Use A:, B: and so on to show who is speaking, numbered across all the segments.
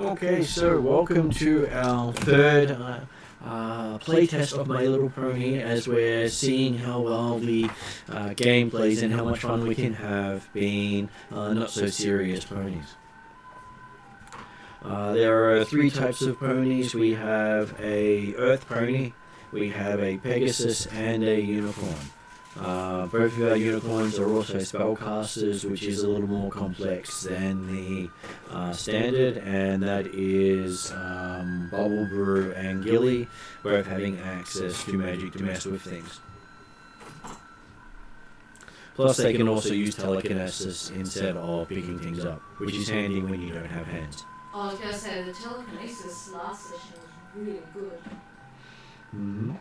A: Okay, so welcome to our third playtest of My Little Pony, as we're seeing how well the game plays and how much fun we can have being not so serious ponies. There are three types of ponies. We have a Earth pony, we have a Pegasus, and a Unicorn. Both of our unicorns are also spellcasters, which is a little more complex than the standard, and that is Bubble, Brew, and Gilly, both having access to magic to mess with things. Plus, they can also use telekinesis instead of picking things up, which is handy when you don't have hands.
B: I was going to say, the telekinesis last session was really good.
A: Mm-hmm.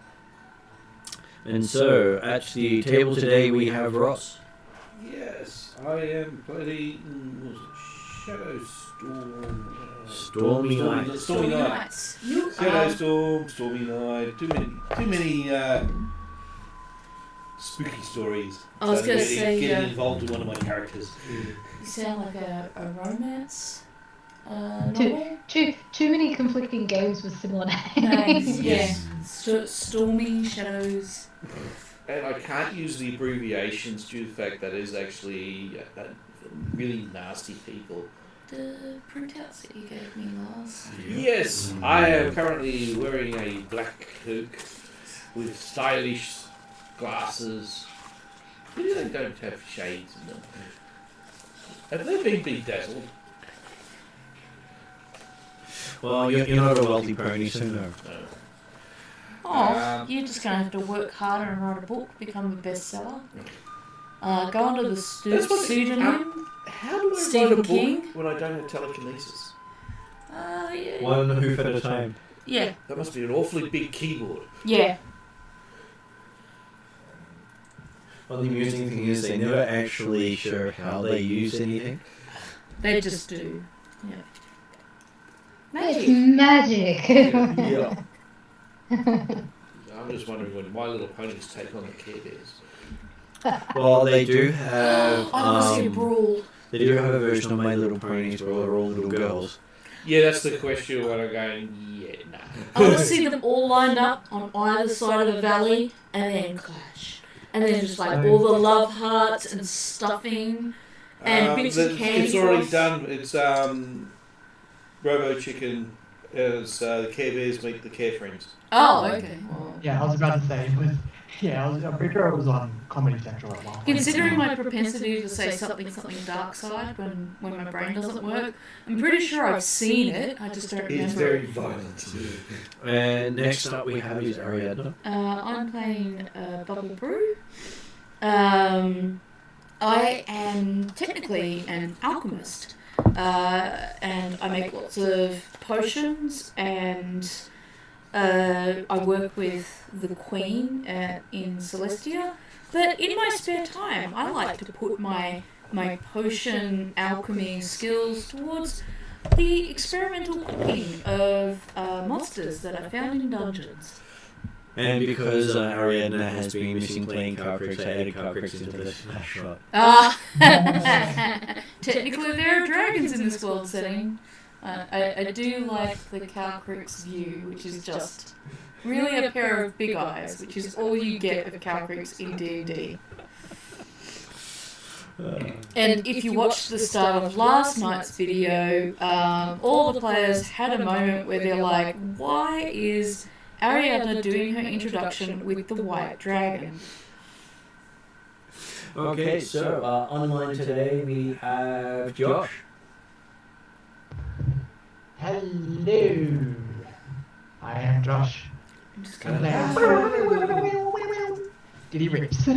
A: And so, at the table today we have Ross.
C: Yes, I am playing Shadow Storm.
A: Stormy Night.
C: Stormy Night. Shadow Storm, Stormy Night. Too many spooky stories.
B: I was going to say,
C: getting involved in one of my characters.
B: You sound like a romance novel.
D: Too many conflicting games with similar names.
B: Names,
C: Yes.
B: yeah. Stormy Shadows.
C: And I can't use the abbreviations due to the fact that it is actually really nasty people.
B: The printouts that you gave me last.
C: Yes, I am currently wearing a black hood with stylish glasses. Maybe they don't have shades in them. Have they been bedazzled?
A: Well, you're not a wealthy pony, so no.
B: Oh, you're just going to have to work harder and write a book, become a bestseller. Go under the pseudonym.
C: How do I
B: Stephen
C: write a
B: King?
C: book when I don't have telekinesis?
B: Yeah.
A: One hoof at a time.
B: Yeah.
C: That must be an awfully big keyboard.
B: Yeah.
A: Well, the amusing thing is they never actually show how they use anything.
B: They just do. Yeah.
D: It's magic.
A: Yeah.
C: I'm just wondering when My Little Ponies take on the Care Bears.
A: Well, they do have.
B: I want to see a brawl.
A: They do have a version of My Little Ponies where they're all little girls.
C: Yeah, that's the question when I'm going, yeah, nah.
B: I want to see them all lined up on either side of the valley and then clash. And then just like all the love hearts and stuffing and bits of candy.
C: It's already
B: floss.
C: done. It's Robo Chicken as the Care Bears meet the Care Friends.
B: Oh, okay. Well,
E: Yeah, I was about to say, I'm pretty sure it was on Comedy Central at one point.
B: considering my propensity to say something dark side when my brain doesn't work, I'm pretty sure I've seen it. I just don't remember.
C: It's very violent.
A: And next up we have is Ariadna.
B: I'm playing Bubble Brew. I am technically an alchemist, and I make lots of potions, and I work with the Queen in Celestia. But in my spare time, I like to put my potion alchemy skills towards the experimental cooking of monsters that I found in dungeons.
A: And because Ariadna has been missing playing card tricks, I added card tricks into the smash shot.
B: Technically there are dragons in this world setting. I do like the Calcrix view, which is just really a pair of big eyes, which is all you get of Calcrix in D&D. And if you watched the start of last night's video, all the players had a moment where they're like, why is Ariadna doing her introduction with the white dragon?
A: Okay, so online today we have Josh.
E: Hello, I am Josh.
B: I'm just
E: I'm
B: gonna
E: playing Diddy Rips.
B: I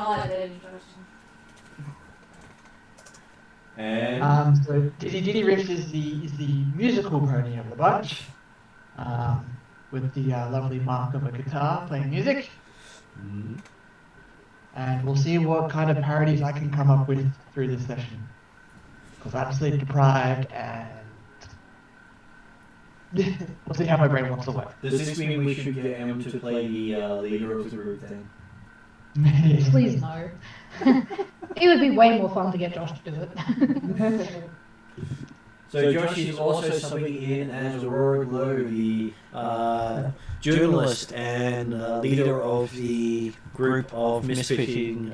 B: like that introduction.
A: And
E: So Diddy Rips is the musical pony of the bunch, with the lovely mark of a guitar playing music. And we'll see what kind of parodies I can come up with through this session. Because I'm sleep deprived and we'll see how my brain wants to work.
A: does this mean we should get Em to play the leader of the group then?
D: Please no. It would be way more fun to get Josh to do it.
A: So Josh is also subbing in as Aurora Glow, the journalist and leader of the group of misfitting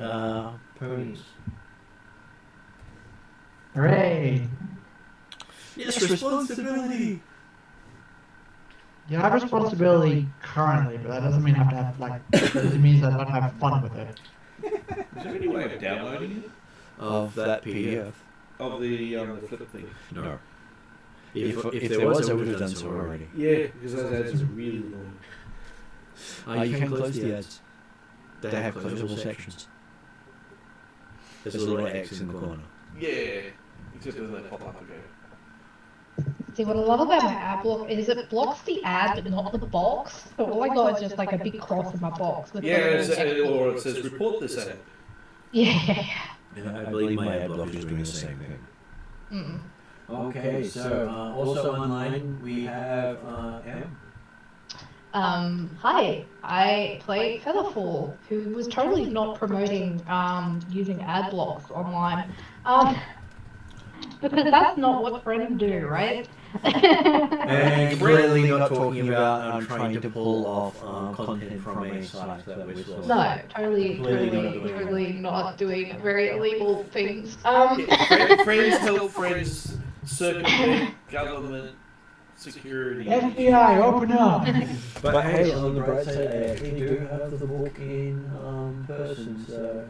A: ponies.
E: Hooray!
A: Yes, responsibility!
E: You have responsibility currently, but that doesn't mean I have to have, like, it means I don't have fun with it.
C: Is there any way of downloading it?
A: Of that PDF.
C: Of the flip thing?
A: No. If there was, I would have done so already.
C: Yeah, because those ads are really annoying.
A: You can close the ads. They have closable sections. There's a little X in the corner.
C: Yeah, except when they pop up again.
D: See, what I love about my ad block is it blocks the ad but not the box. So all I got is just like a big cross in my box. With
C: Yeah, or it
D: the
C: says report this ad.
D: yeah.
A: I believe my ad block is doing the same thing.
D: Mm.
A: Okay, so also online we have M.
D: Hi, I play Featherfall, who was totally not promoting using ad blocks online. Because that's not what friends do, right?
A: And clearly not talking about trying to pull off content from a site that we're sourcing.
D: No, totally not doing very illegal things.
C: Yeah, friends help friends circumvent government security.
E: FBI, open up!
A: But hey, on the bright side, I actually do have the book in person, so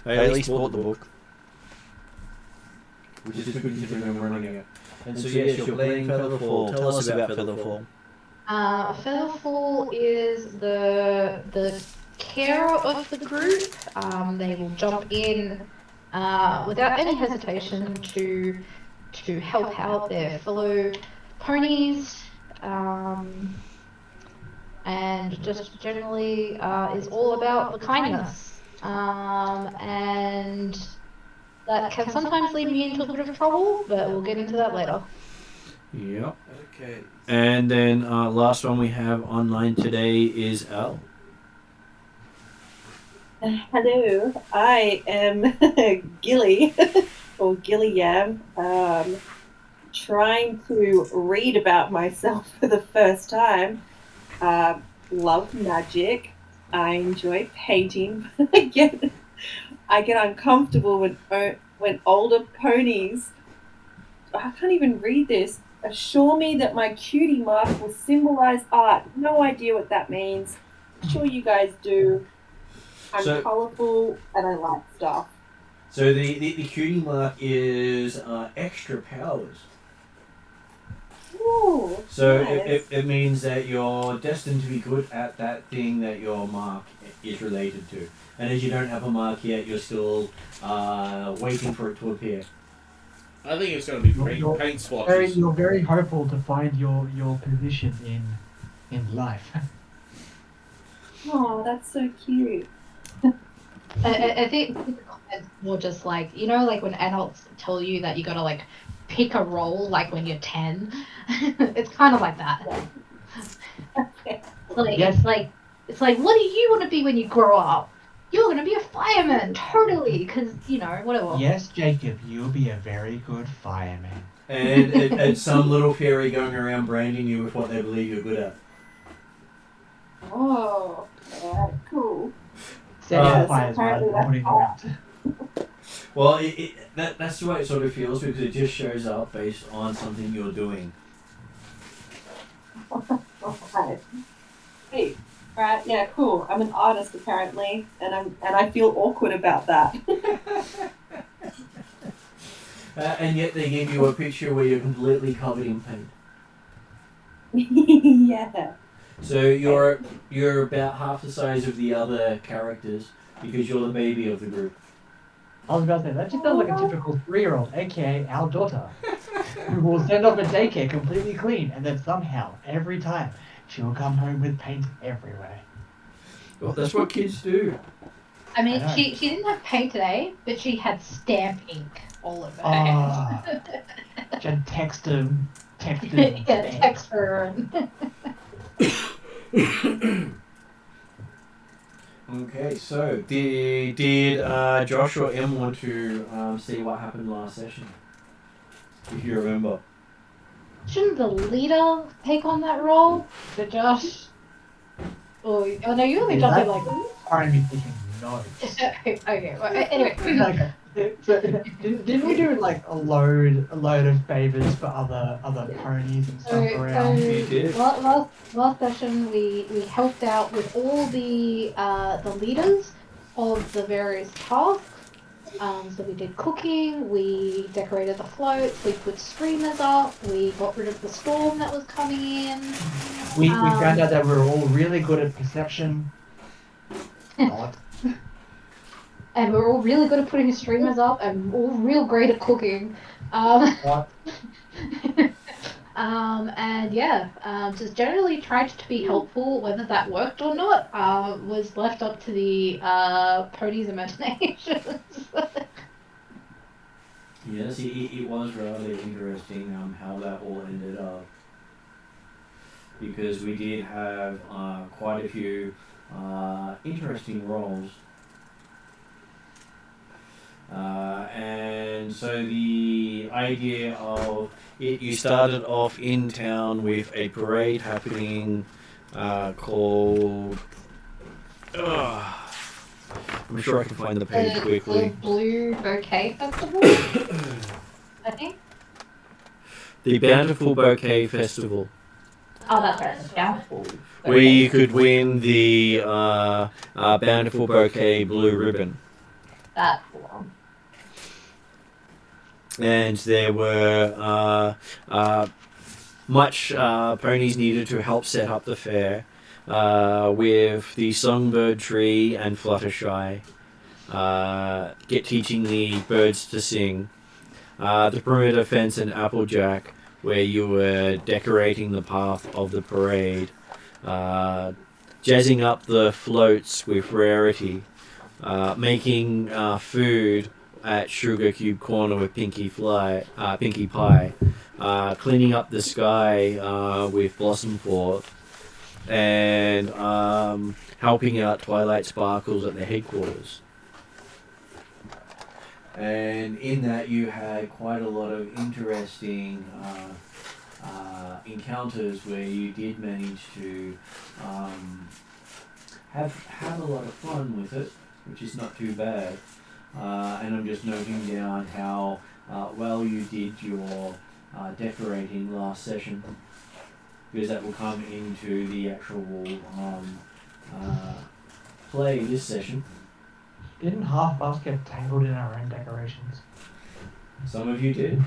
A: I at least bought the book, which is good considering I'm running it. And so yes, you're playing Featherfall. Tell us about Featherfall.
D: Featherfall is the carer of the group. They will jump in without any hesitation to help out their fellow ponies, and just generally is all about the kindness, and that can sometimes lead me into a bit of trouble, but we'll get into that later.
A: Yep.
C: Okay.
A: And then last one we have online today is Al.
F: Hello, I am Gilly, or Gilliam, trying to read about myself for the first time. Love magic. I enjoy painting, but I get uncomfortable when older ponies, I can't even read this, assure me that my cutie mark will symbolize art. No idea what that means. I'm sure you guys do. I'm colourful and I like stuff.
A: So the cutie mark is extra powers.
F: Ooh,
A: So
F: nice.
A: it means that you're destined to be good at that thing that your mark is related to. And as you don't have a mark yet, you're still waiting for it to appear.
C: I think it's going to be paint splotches.
E: You're very hopeful to find your position in life.
F: Oh, that's so cute.
D: I think it's more just like, you know, like when adults tell you that you gotta like pick a role, like when you're 10. It's kind of like that.
F: Okay.
D: Like,
E: Yes.
D: it's like, what do you want to be when you grow up? You're gonna be a fireman, totally, because you know whatever.
E: Yes, Jacob, you'll be a very good fireman.
A: And it's some little fairy going around branding you with what they believe you're good at.
F: Oh, yeah, cool.
E: Setting fires rather
F: apparently
E: than putting them out.
A: Well, that's the way it sort of feels because it just shows up based on something you're doing.
F: Alright. Hey, alright, yeah, cool. I'm an artist apparently, and I feel awkward about that.
A: And yet they give you a picture where you're completely covered in paint.
F: Yeah.
A: So you're about half the size of the other characters because you're the baby of the group.
E: I was about to say, that just sounds like a typical 3-year-old, aka our daughter, who will send off a daycare completely clean, and then somehow, every time, she will come home with paint everywhere.
A: Well, that's what kids do.
D: I mean,
E: I know.
D: she didn't have paint today, but she had stamp ink all over her
E: Ah,
D: hands.
E: just text them.
D: Yeah, text her.
A: Okay, so did Josh or Em want to see what happened last session? if you remember.
D: Shouldn't the leader take on that role? To Josh? Oh no, you only
E: Is
D: jumped in
E: that
D: like.
E: part of me thinking no?
D: Okay, well, anyway.
E: Okay. So, didn't we do like a load of favors for other ponies and stuff around?
A: You did.
D: Last session we helped out with all the leaders of the various tasks. So we did cooking, we decorated the floats, we put streamers up, we got rid of the storm that was coming in.
E: We found out that we were all really good at perception. Not.
D: And we're all really good at putting streamers up, and all real great at cooking.
E: What?
D: And yeah, just generally tried to be helpful. Whether that worked or not was left up to the pony's imaginations.
A: Yes, it was rather interesting how that all ended up. Because we did have quite a few interesting roles. And so the idea of it, you started off in town with a parade happening called. I'm sure I can find the page quickly.
D: The Blue Bouquet Festival, I think.
A: The Bountiful Bouquet Festival,
D: Oh, that's right. It's Bountiful.
A: where you could win the Bountiful Bouquet Blue Ribbon.
D: That one.
A: And there were much ponies needed to help set up the fair with the Songbird Tree and Fluttershy, teaching the birds to sing, the perimeter fence and Applejack, where you were decorating the path of the parade, jazzing up the floats with Rarity, making food at Sugar Cube Corner with Pinkie Pie, cleaning up the sky with Blossom Forth, and helping out Twilight Sparkles at the headquarters. And in that you had quite a lot of interesting encounters where you did manage to have a lot of fun with it, which is not too bad. And I'm just noting down how well you did your decorating last session, because that will come into the actual play this session.
E: Didn't half of us get tangled in our own decorations?
A: Some of you did.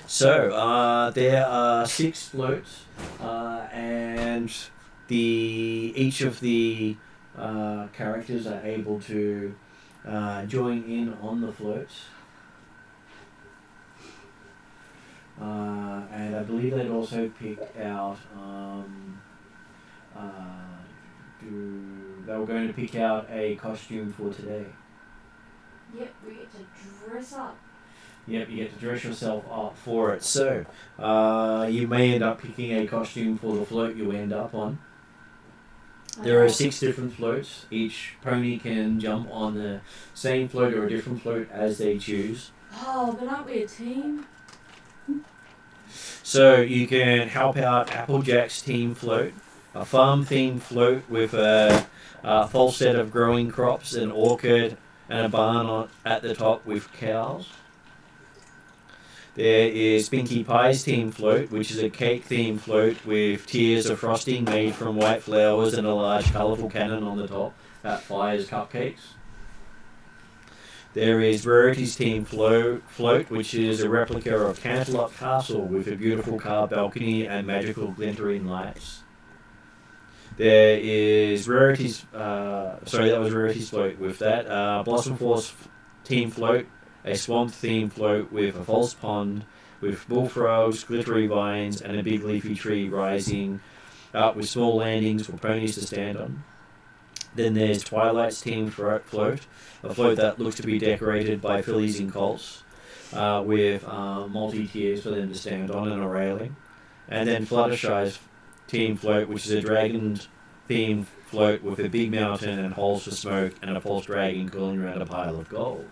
A: So there are 6 floats, and each of the characters are able to join in on the floats. And I believe they'd also pick out they were going to pick out a costume for today.
B: Yep, we get to dress up.
A: Yep, you get to dress yourself up for it. So, you may end up picking a costume for the float you end up on. There are 6 different floats. Each pony can jump on the same float or a different float as they choose.
B: Oh, but aren't we a team?
A: So you can help out Applejack's team float, a farm-themed float with a full set of growing crops, an orchard, and a barn at the top with cows. There is Pinkie Pie's team float, which is a cake-themed float with tiers of frosting made from white flowers and a large colourful cannon on the top that fires cupcakes. There is Rarity's team float, which is a replica of Canterlot Castle with a beautiful carved balcony and magical glittering lights. There is Rarity's, that was Rarity's float with that. Blossom Force team float, a swamp-themed float with a false pond, with bullfrogs, glittery vines, and a big leafy tree rising up with small landings for ponies to stand on. Then there's Twilight's team float, a float that looks to be decorated by fillies and colts, with multi-tiers for them to stand on and a railing. And then Fluttershy's team float, which is a dragon-themed float with a big mountain and holes for smoke and a false dragon curling around a pile of gold.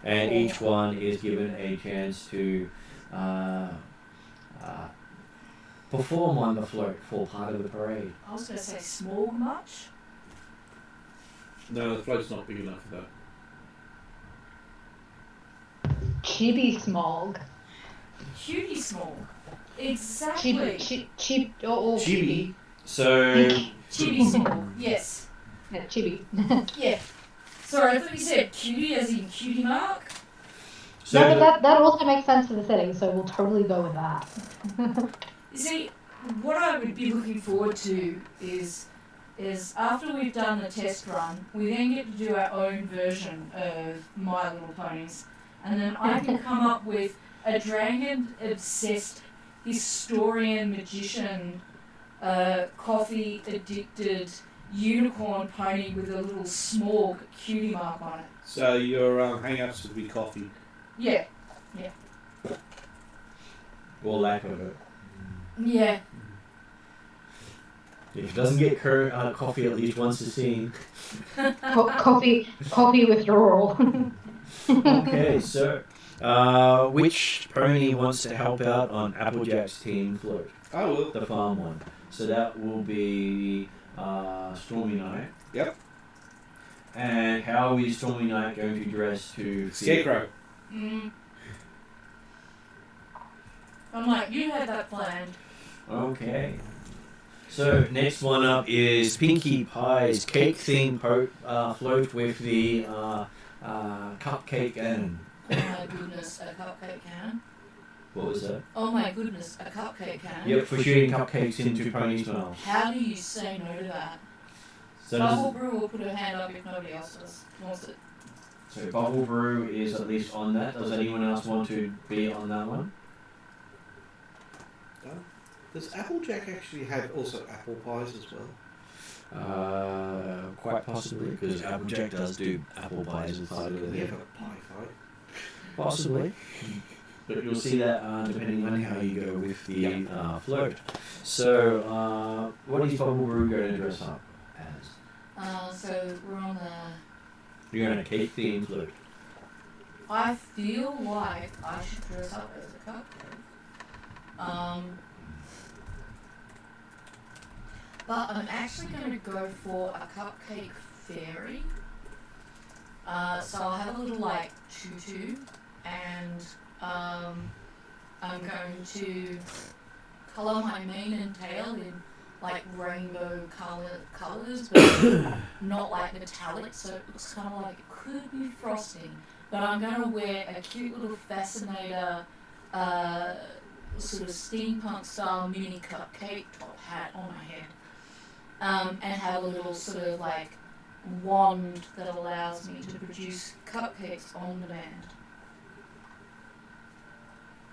A: and each one is given a chance to perform on the float for part of the parade.
B: I was going to say small much.
C: No, the float's not big enough for that.
D: Chibi smog.
B: Cutie small. Exactly.
D: Chibi.
A: So
B: Chibi small. Yes.
D: Yeah, chibi.
B: Yeah. Sorry, I thought you said cutie as in cutie mark.
A: so
D: No, but that also makes sense for the setting, so we'll totally go with that.
B: You see, what I would be looking forward to is after we've done the test run, we then get to do our own version of My Little Ponies, and then I can come up with a dragon-obsessed historian, magician, coffee-addicted unicorn pony with a little small cutie mark on it.
C: So your hang-ups would be coffee.
B: Yeah.
A: or lack of it.
B: Yeah.
A: If it doesn't get coffee at least once a scene.
D: Coffee withdrawal.
A: Okay, so which pony wants to help out on Applejack's team float?
C: I will.
A: The farm one. So that will be Stormy Knight.
C: Yep.
A: And how is Stormy Knight going to dress to
C: Scarecrow.
B: I'm like, you had that planned.
A: Okay. So next one up is Pinkie Pie's cake theme float with the cupcake cannon.
B: Oh my goodness, a cupcake cannon.
A: What was that?
B: Oh my goodness, a cupcake cannon.
A: Yep, for shooting cupcakes into ponies' mouths.
B: How do you say no to that?
A: So
B: Bubble Brew will put her hand up if nobody else wants it.
A: So Bubble Brew is at least on that. Does anyone else want to be on that one?
C: Does Applejack actually have also apple pies as well?
A: Quite possibly, because Applejack does do apple pies as part of
C: We
A: it.
C: have a pie fight.
A: Possibly. But you'll see that depending on how you go with the float. So, what is Bubble Brew going to dress up as?
B: So we're on the...
A: You're on a cake themed float.
B: I feel like I should dress up as a cupcake. But I'm actually going to go for a cupcake fairy. So I'll have a little like tutu, and I'm going to colour my mane and tail in like rainbow colours, but not like metallic, so it looks kind of like it could be frosting. But I'm going to wear a cute little fascinator, sort of steampunk style mini cupcake top hat on my head. And have a little sort of like wand that allows me to produce cupcakes on demand.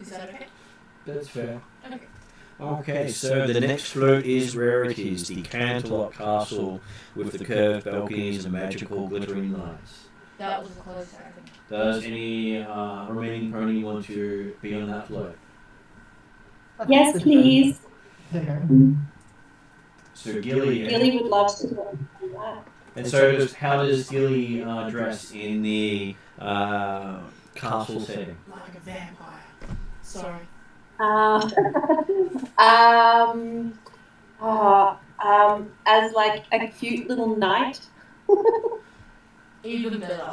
B: Is that okay?
A: That's fair.
B: Okay.
A: Okay, so the next float is Rarities, the Canterlot Castle with the curved balconies and magical glittering lights.
B: That was a close second.
A: Does any remaining pony want to be on that float?
F: Yes, please.
A: So Gilly.
F: Gilly would love to do that.
A: And so how does Gilly dress in the castle setting?
B: Like a vampire. Sorry.
F: As like a cute little knight.
B: Even better.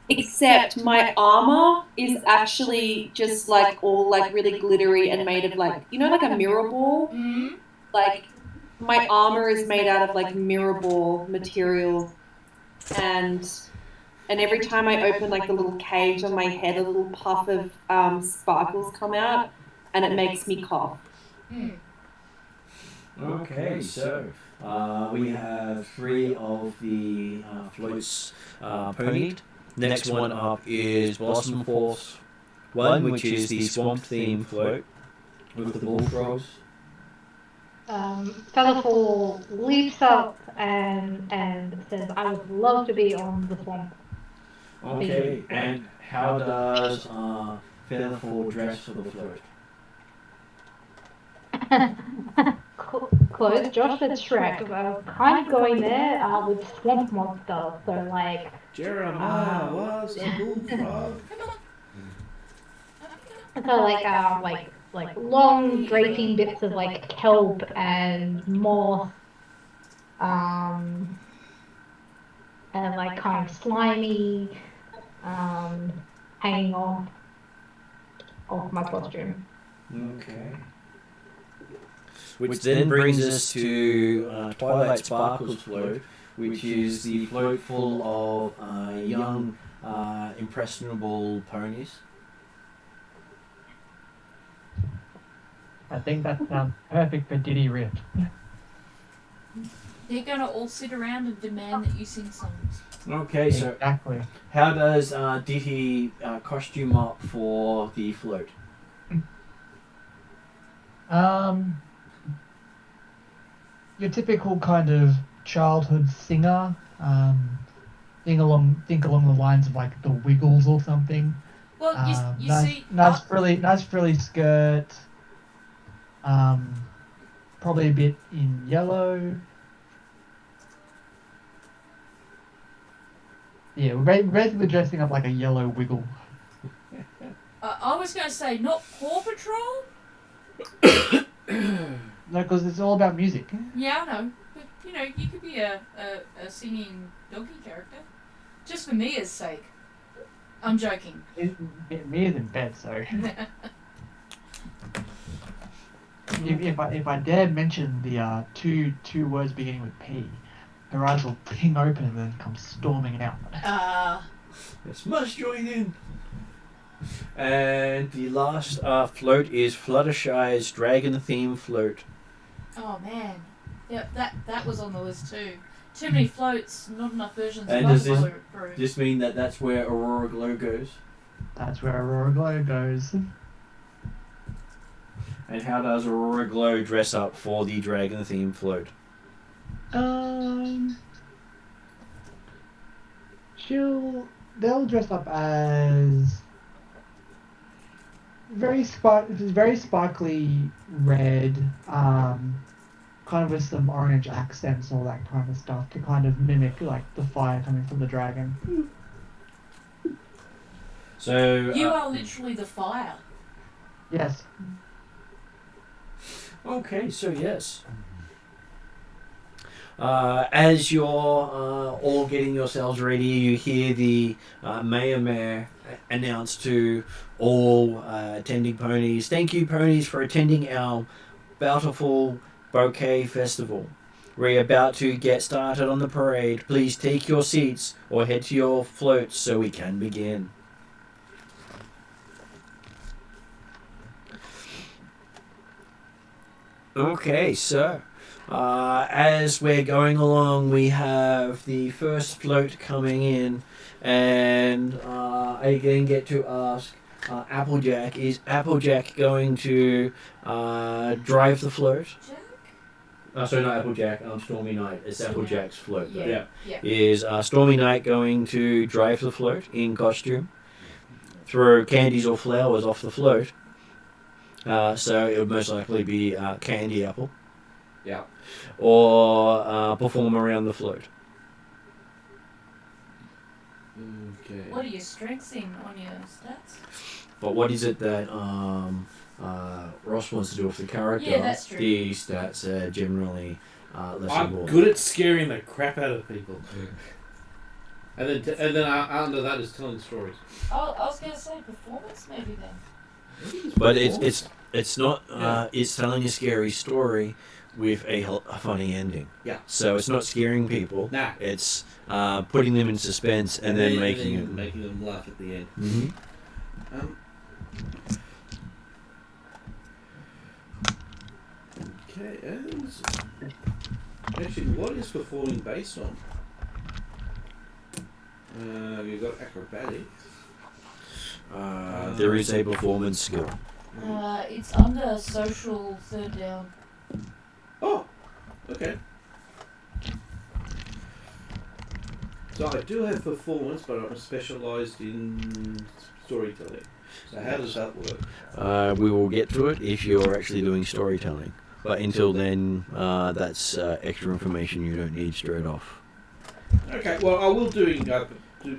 F: Except my armor is actually just like all like really glittery and made of like, you know, like a mirror ball?
B: Mm-hmm.
F: Like my armor is made out of like mirror ball material, and every time I open like the little cage on my head, a little puff of sparkles come out, and it makes me cough.
A: Okay, so we have 3 of the floats ponied. Next one up is Blossom Force 1, which is the swamp theme float with the bullfrogs.
D: Featherfall leaps up and says, "I would love to be on the swamp."
A: Okay, and how does Featherfall dress for the float?
D: close. Josh said Shrek. Kind of going there with swamp monster. So like,
C: Jeremiah was a bullfrog.
D: like long draping bits of like kelp and moss, and like kind of slimy, hanging off my costume.
A: Okay. Which then brings us to Twilight Sparkle's float, which is the float full of young, impressionable ponies.
E: I think that sounds perfect for Diddy Rift.
B: They're gonna all sit around and demand that you sing songs.
A: Okay, so
E: Exactly.
A: how does Ditty costume up for the float?
E: Your typical kind of childhood singer. Think along the lines of like the Wiggles or something.
B: Well, you
E: nice,
B: see,
E: nice frilly skirt. Probably a bit in yellow. Yeah, we're basically dressing up like a yellow Wiggle.
B: I was going to say not Paw Patrol.
E: No, because it's all about music.
B: Yeah, I know, but you could be a singing doggy character, just for Mia's sake. I'm joking.
E: Mia's in bed, so. If I dare mention the two words beginning with P, her eyes will ping open and then come storming out.
A: Yes, must join in. And the last float is Fluttershy's dragon theme float.
B: Oh man, yep, that was on the list too. Too many floats, not enough versions
A: And
B: of
A: does
B: Butterfly
A: this
B: approved.
A: This mean that that's where Aurora Glow goes?
E: That's where Aurora Glow goes.
A: And how does Aurora Glow dress up for the dragon theme float?
E: They'll dress up as very sparkly red, kind of with some orange accents, all that kind of stuff to kind of mimic like the fire coming from the dragon.
A: So
B: You are literally the fire.
E: Yes.
A: Okay, so yes. As you're all getting yourselves ready, you hear the Mayor announce to all attending ponies, "Thank you, ponies, for attending our bountiful bouquet festival. We're about to get started on the parade. Please take your seats or head to your floats so we can begin." Okay, so as we're going along, we have the first float coming in, and I again get to ask Applejack, is Applejack going to drive the float?
B: Jack?
A: Sorry, not Applejack, Stormy Night. It's Applejack's float.
B: Yeah.
A: Is Stormy Night going to drive the float in costume? Throw candies or flowers off the float? So it would most likely be Candy Apple.
C: Yeah.
A: Or perform around the float.
C: Okay.
B: What are your strengths in on your stats?
A: But what is it that Ross wants to do with the character?
B: Yeah, that's true.
A: The stats are generally less
C: I'm
A: important.
C: good at scaring the crap out of people. And then under that is telling stories.
B: Oh, I was going to say performance maybe then.
A: But it's not. It's telling a scary story with a funny ending.
C: Yeah.
A: So it's not scaring people.
C: Nah.
A: It's putting them in suspense and then making
C: them laugh at the end.
A: Mm-hmm.
C: Okay, and actually, what is performing based on? We've got acrobatics.
A: There is a performance skill.
B: It's under social third down.
C: Oh, okay. So I do have performance, but I'm specialised in storytelling. So how does that work?
A: We will get to it if you're actually doing storytelling. But until then, that's extra information you don't need straight off.
C: Okay, well, I will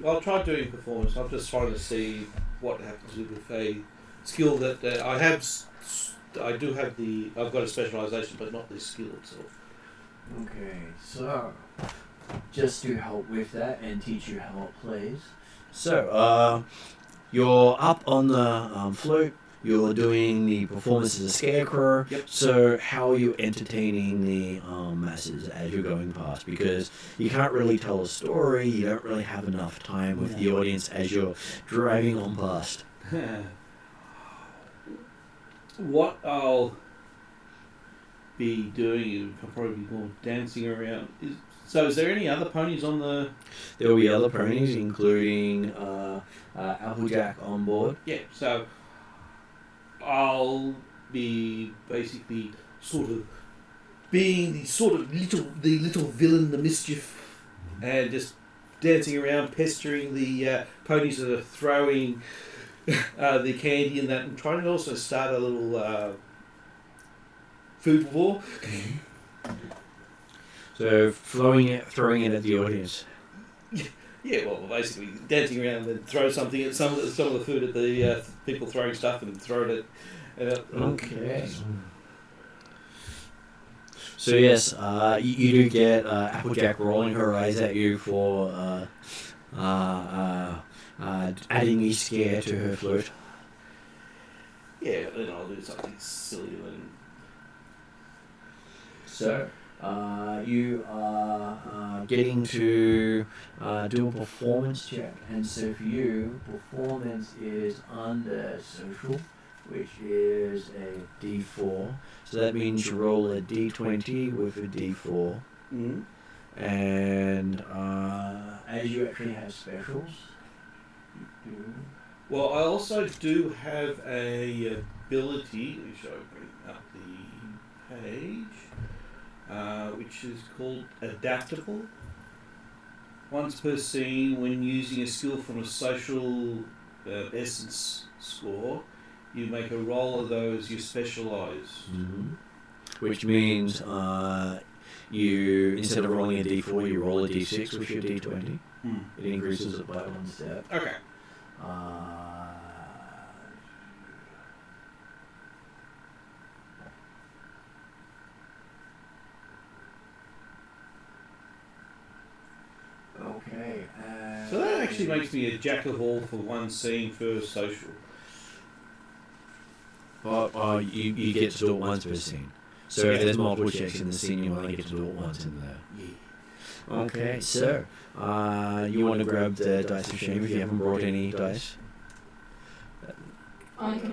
C: I'll try doing performance. I'm just trying to see what happens with a skill that I have. I do have I've got a specialisation, but not the skill itself.
A: Okay, so just to help with that and teach you how it plays. So, you're up on the float. You're doing the performance as a scarecrow.
C: Yep.
A: So how are you entertaining the masses as you're going past? Because you can't really tell a story. You don't really have enough time with the audience as you're driving on past.
C: What I'll be doing, I'll probably be more dancing around. Is there any other ponies on the...
A: There will be other ponies, including Applejack on board.
C: Yeah, so I'll be basically sort of being the little villain, the mischief, and just dancing around, pestering the ponies that are throwing the candy and that, and trying to also start a little food war.
A: So throwing it at the audience.
C: Yeah, well, basically dancing around and throw something at some of the food at the people throwing stuff and throw it at.
A: Okay. So yes, you do get Applejack rolling her eyes at you for adding a scare to her float.
C: Yeah, but then I'll do something silly then.
A: So, you are getting to do a performance check, and so for you, performance is under social, which is a D4. So that means you roll a D20 with a D4.
C: Mm-hmm.
A: And as you actually have specials, you do.
C: Well, I also do have a ability, which I'll bring up the page, which is called Adaptable. Once per scene, when using a skill from a social essence score, you make a roll of those you specialise.
A: Mm-hmm. Which means you, instead of rolling a D4, you roll a D6 with your D20. It increases it by 1 step.
C: Okay.
A: Okay.
C: So that actually makes me a jack of all for one scene for social.
A: You get to do it once per scene. So if there's multiple checks in the scene, you only get to do it once in there.
C: Yeah.
A: Okay, so you want to grab the dice of shame if you haven't brought any dice.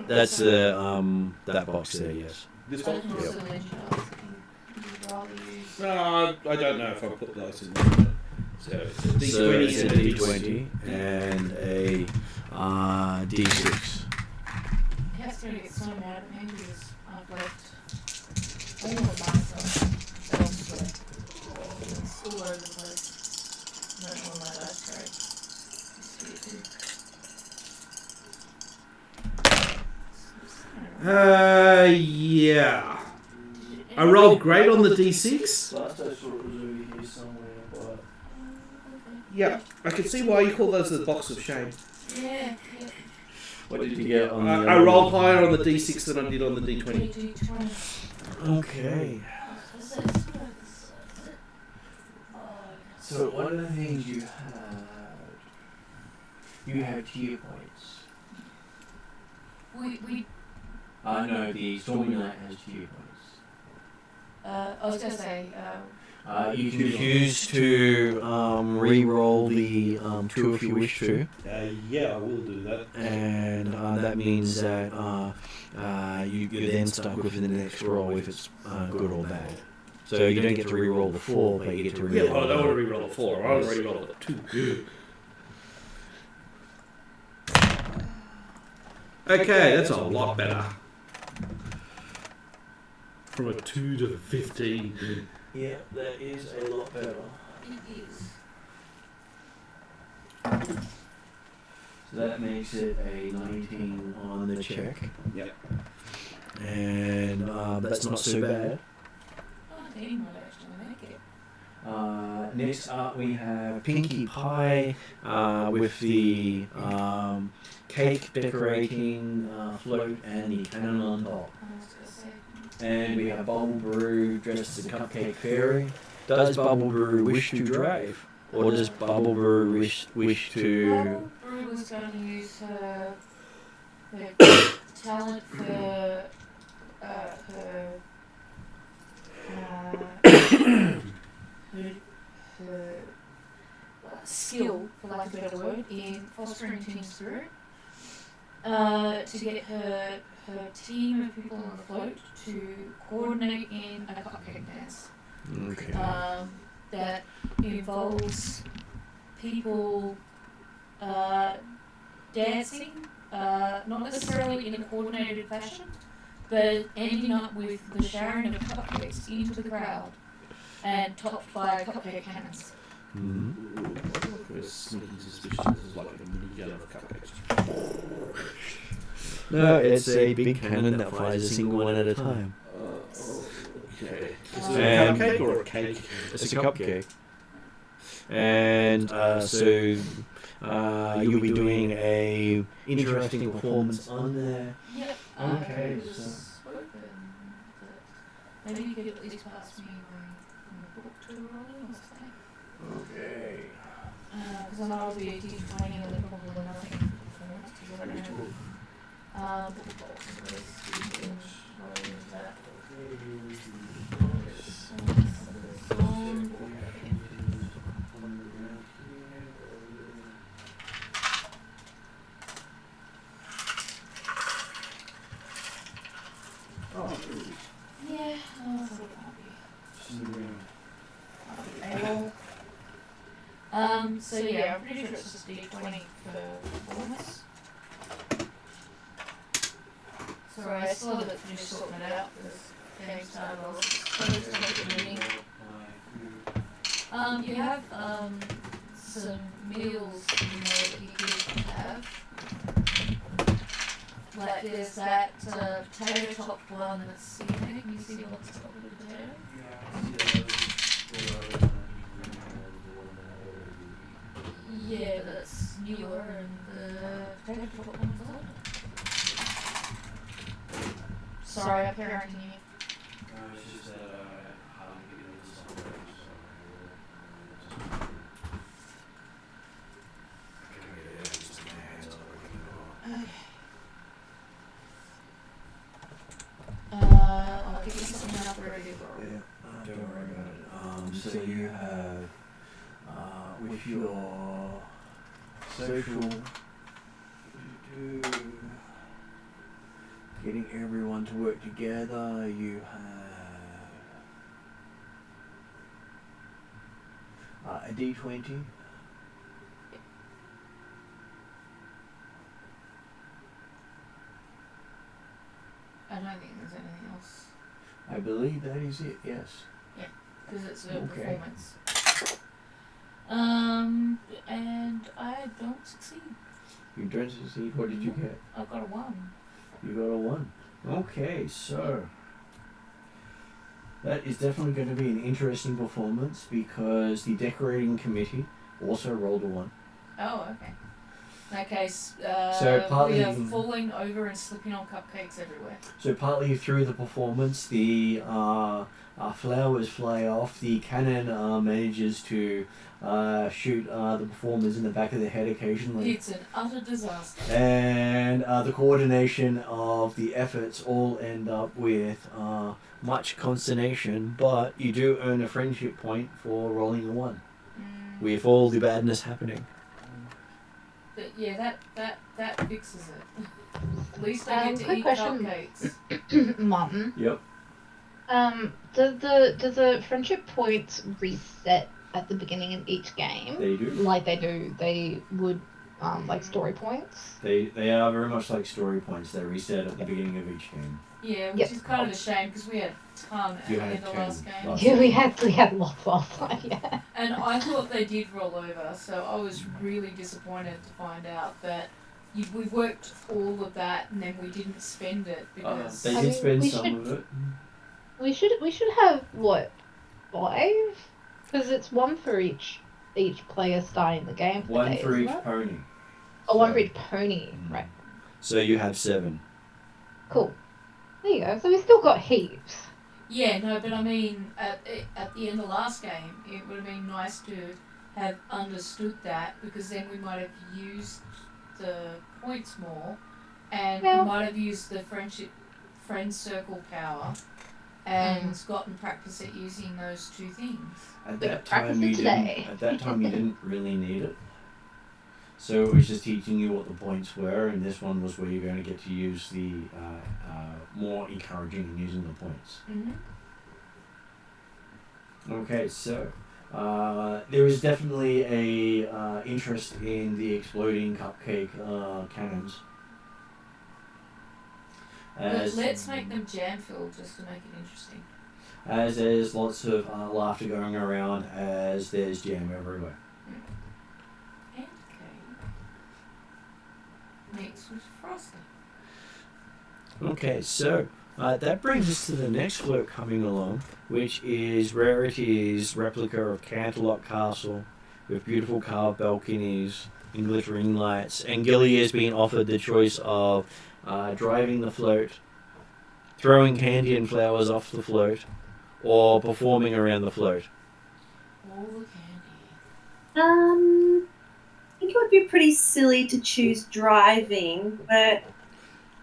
A: That's the that box there, yes.
C: This one?
A: Yep.
C: No, I don't know if I'll put those in there. So it's a D20
A: it's a
C: and
A: D20 and a D6.
B: It has to get so mad at me because I've left all of my stuff elsewhere. It's all over the place. Not on my dice tray.
C: yeah. I rolled great on the D6.
A: Last I saw it was over here somewhere, but...
C: Yeah, I can see why you call those the box of shame.
B: Yeah.
A: What did you get on the
C: I rolled higher on the D6 than I did on the D20.
A: Okay. So one of the things you had tier points. No, the Stormy Night has tier points.
B: I was going to say...
A: you can choose to re-roll the 2 if you wish to.
C: Yeah, I will do that.
A: And that means that you're then stuck with the next roll if it's good or bad. So you don't get to re-roll the 4, but you get to re-roll
C: Yeah, I don't want to re-roll a 4. I want to re-roll a 2. Okay, that's a lot better. From a 2 to 15.
A: Yeah, that is a lot better.
B: It is.
A: So that makes it a 19 on the check.
C: Yep.
A: and that's not so bad.
B: Oh, he might actually make it.
A: Next up we have Pinkie Pie with the cake decorating float and the cannon on top.
B: I was going to say.
A: And we have Bubble Brew dressed as a cupcake fairy. Does Bubble Brew wish to drive? Or does Bubble Brew wish to...
B: Bubble Brew was going to use her talent for her skill, for lack of a better word, in fostering team spirit, to get her team of people on the float to coordinate in a cupcake dance.
A: Okay.
B: That involves people dancing, not necessarily in a coordinated fashion, but ending up with the sharing of cupcakes into the crowd and topped by cupcake cannons.
A: Mm-hmm.
C: We're sneaking suspicion this is like a mini gun of cupcakes.
A: No, it's a big cannon that fires a single one at a time.
C: Okay. Is
B: Um,
C: it a cupcake or a cake?
A: It's a cupcake. And so you'll be doing a interesting performance on there.
B: Yep.
A: Okay,
B: I was
A: so-
B: hoping that maybe you could at least pass me my book to rolling or something.
A: Okay.
B: Because I know I'll be a D20 and then probably nothing performance because I don't know. Book box at least. You can roll into that. Yeah, I thought it might be. A-roll. So yeah, I'm pretty sure it's just D20 for performance. Sorry, I still have it finished sorting it out because the game started off. So it's not meeting. You have some meals that you could have. Like there's that potato top one that's can you see what's top of the potato? Yeah, that's newer and the potato top one's older. Sorry, I'm parenting you. I'll give you something else ready to roll.
A: Yeah, don't worry about it. So you have, with your social, getting everyone to work together, you have a D20.
B: I don't think there's anything else.
A: I believe that is it, yes.
B: Because it's a
A: Okay.
B: performance. And I don't succeed.
A: You don't succeed. What did you get?
B: I got a 1.
A: You got a 1. Okay, so that is definitely going to be an interesting performance because the decorating committee also rolled a 1.
B: Oh, okay. In that case,
A: So partly
B: we are
A: you can-
B: falling over and slipping on cupcakes everywhere.
A: So partly through the performance, the flowers fly off. The cannon manages to shoot the performers in the back of the head occasionally.
B: It's an utter disaster.
A: And the coordination of the efforts all end up with much consternation, but you do earn a friendship point for rolling a 1 with all the badness happening.
B: But yeah, that fixes it. At least I get to
D: quick
B: eat
D: question.
B: cupcakes.
D: Martin,
A: Yep.
D: does the friendship points reset at the beginning of each game?
A: They do.
D: Like they would, like story points?
A: They are very much like story points. They reset at the beginning of each game.
B: Yeah, which
D: Yep.
B: is kind of a shame because we had a ton at
A: You
B: the
A: had
B: end of
A: 10
B: last game.
A: last-
D: Yeah, we had lots last time, yeah.
B: And I thought they did roll over, so I was really disappointed to find out that we worked all of that and then we didn't spend it because
A: They
D: I
A: did
D: mean,
A: spend
D: we
A: some
D: should-
A: of it.
D: We should have what 5? Because it's one for each player starting the game. For
A: One
D: the day,
A: for
D: isn't
A: each
D: it?
A: pony.
D: Oh, one for
A: So-
D: each pony. Right.
A: So you have 7.
D: Cool. There you go. So we still got heaps.
B: yeah, no, but I mean at the end of last game it would have been nice to have understood that because then we might have used the points more and
D: Well-
B: we might have used the friend circle power and gotten practice at using those 2 things.
A: At
D: We
A: that
D: can practice
A: time,
D: it
A: you
D: today.
A: didn't. At that time, you didn't really need it. So it was just teaching you what the points were, and this one was where you're going to get to use the more encouraging in using the points.
B: Mm-hmm.
A: Okay, so there is definitely a interest in the exploding cupcake cannons.
B: Let's make them jam filled just to make it interesting.
A: As there's lots of laughter going around as there's jam everywhere.
B: And cake mixed with frosting.
A: Okay, so that brings us to the next float coming along, which is Rarity's replica of Canterlot Castle with beautiful carved balconies and glittering lights. And Gilly has been offered the choice of driving the float, throwing candy and flowers off the float, or performing around the float.
B: All the candy.
F: I think it would be pretty silly to choose driving, but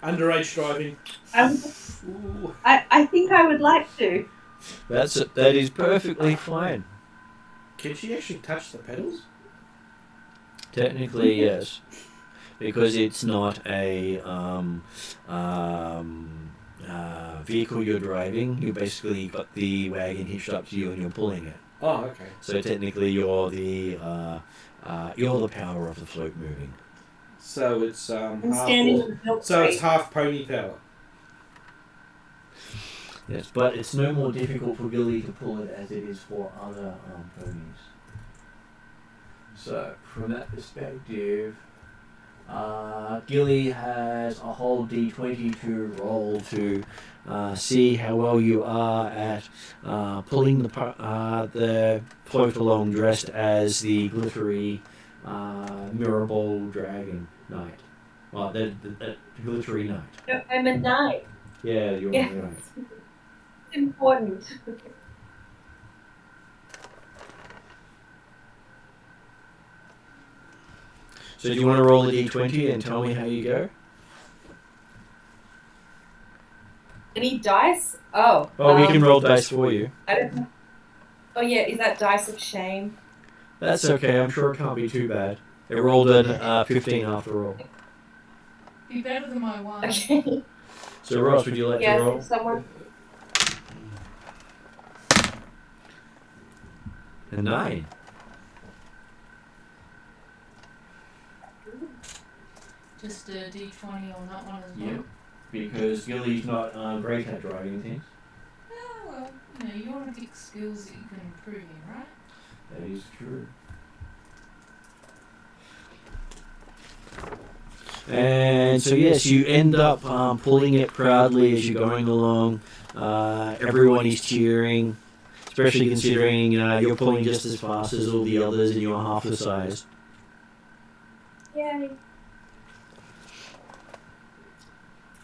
C: Underage driving.
F: I think I would like to.
A: That is perfectly fine.
C: Can she actually touch the pedals?
A: Technically, yes, because it's not a vehicle you're driving. You basically got the wagon hitched up to you and you're pulling it.
C: Oh, okay.
A: So technically, you're the power of the float moving.
C: So it's
F: I'm
C: half.
F: standing on the milk
C: So it's
F: crate.
C: half pony power.
A: Yes, but it's no more difficult for Gilly to pull it as it is for other ponies. So from that perspective, Gilly has a whole D20 to roll to see how well you are at pulling the float along dressed as the glittery mirror ball dragon knight. Well, the glittery knight.
F: No, I'm a knight.
A: Yeah, you're
F: Yeah.
A: right.
F: It's important.
A: So do you want to roll a D20 and tell me how you go?
F: Any dice? Oh.
A: Oh, we can roll dice for you.
F: I don't know. Oh yeah, is that dice of shame?
A: That's okay. I'm sure it can't be too bad. It rolled an 15 after all.
B: Be better than my one.
F: Okay.
A: So Ross, would you like to
F: Yes,
A: roll?
F: if someone.
A: A 9.
B: Just a D20 on that one as well.
A: Yep. Because Gilly's not great at driving things.
B: Oh, well, you want to pick skills that you can improve in, right?
A: That is true. And so yes, you end up pulling it proudly as you're going along. Everyone is cheering, especially considering you're pulling just as fast as all the others and you're half the size.
F: Yay.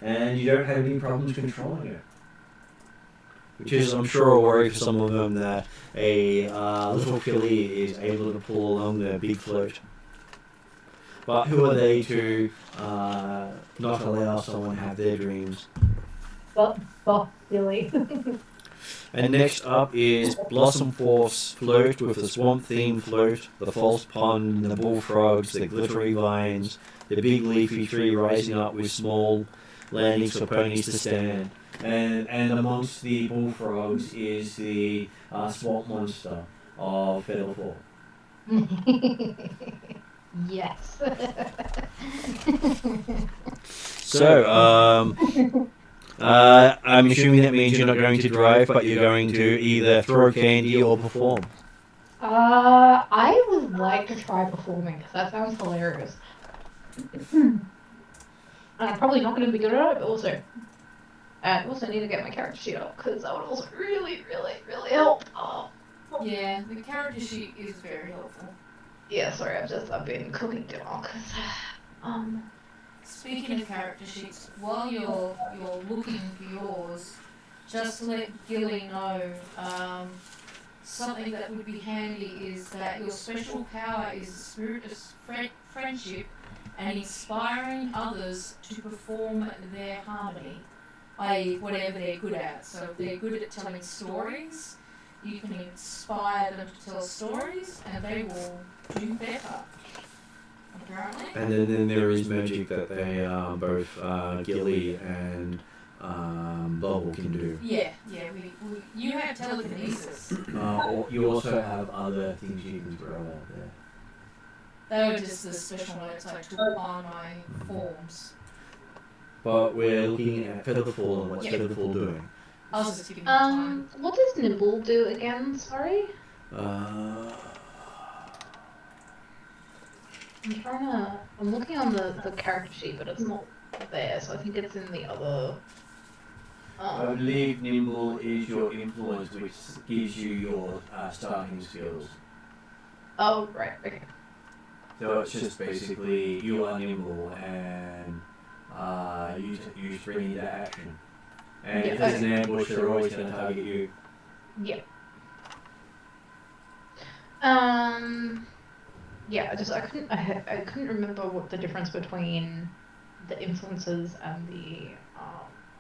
A: And you don't have any problems controlling it. Which is, I'm sure, a worry for some of them that a little filly is able to pull along the big float. But who are they to not allow someone to have their dreams?
D: But silly.
A: And next up is Blossom Force float with the swamp theme float, the false pond, the bullfrogs, the glittery vines, the big leafy tree rising up with small landings for ponies to stand. And amongst the bullfrogs is the swamp monster of Featherfall.
D: Yes.
A: So, I'm assuming that means you're not going to drive, but you're going to either throw candy or perform.
D: I would like to try performing because that sounds hilarious. I'm probably not going to be good at it, but also, I also need to get my character sheet up because that would also really, really, really help. Oh.
B: Yeah, the character sheet is very helpful.
D: Yeah, sorry, I've been cooking dinner because,
B: Speaking of character sheets, while you're looking for yours, just let Gilly know something that would be handy is that your special power is the spirit of friendship and inspiring others to perform their harmony, i.e. whatever they're good at. So if they're good at telling stories, you can inspire them to tell stories and they will do better, apparently.
A: And then there is magic that they both Gilly and Bubble can do.
B: Yeah, you have telekinesis.
A: Or you also have other things you can throw out there.
B: They were just the special notes I took on my forms.
A: But we're looking at Featherfall and what's
B: Yeah.
A: Featherfall doing.
B: I was just giving you time.
D: what does Nibble do again? Sorry? I'm looking on the character sheet, but it's not there, so I think it's in the other.
A: I believe Nimble is your influence, which gives you your starting skills.
D: Oh, right, okay.
A: So it's just basically you are nimble and you bring into action. And if there's an ambush, they're always going to target you.
D: Yeah. Yeah, I couldn't remember what the difference between the influences and the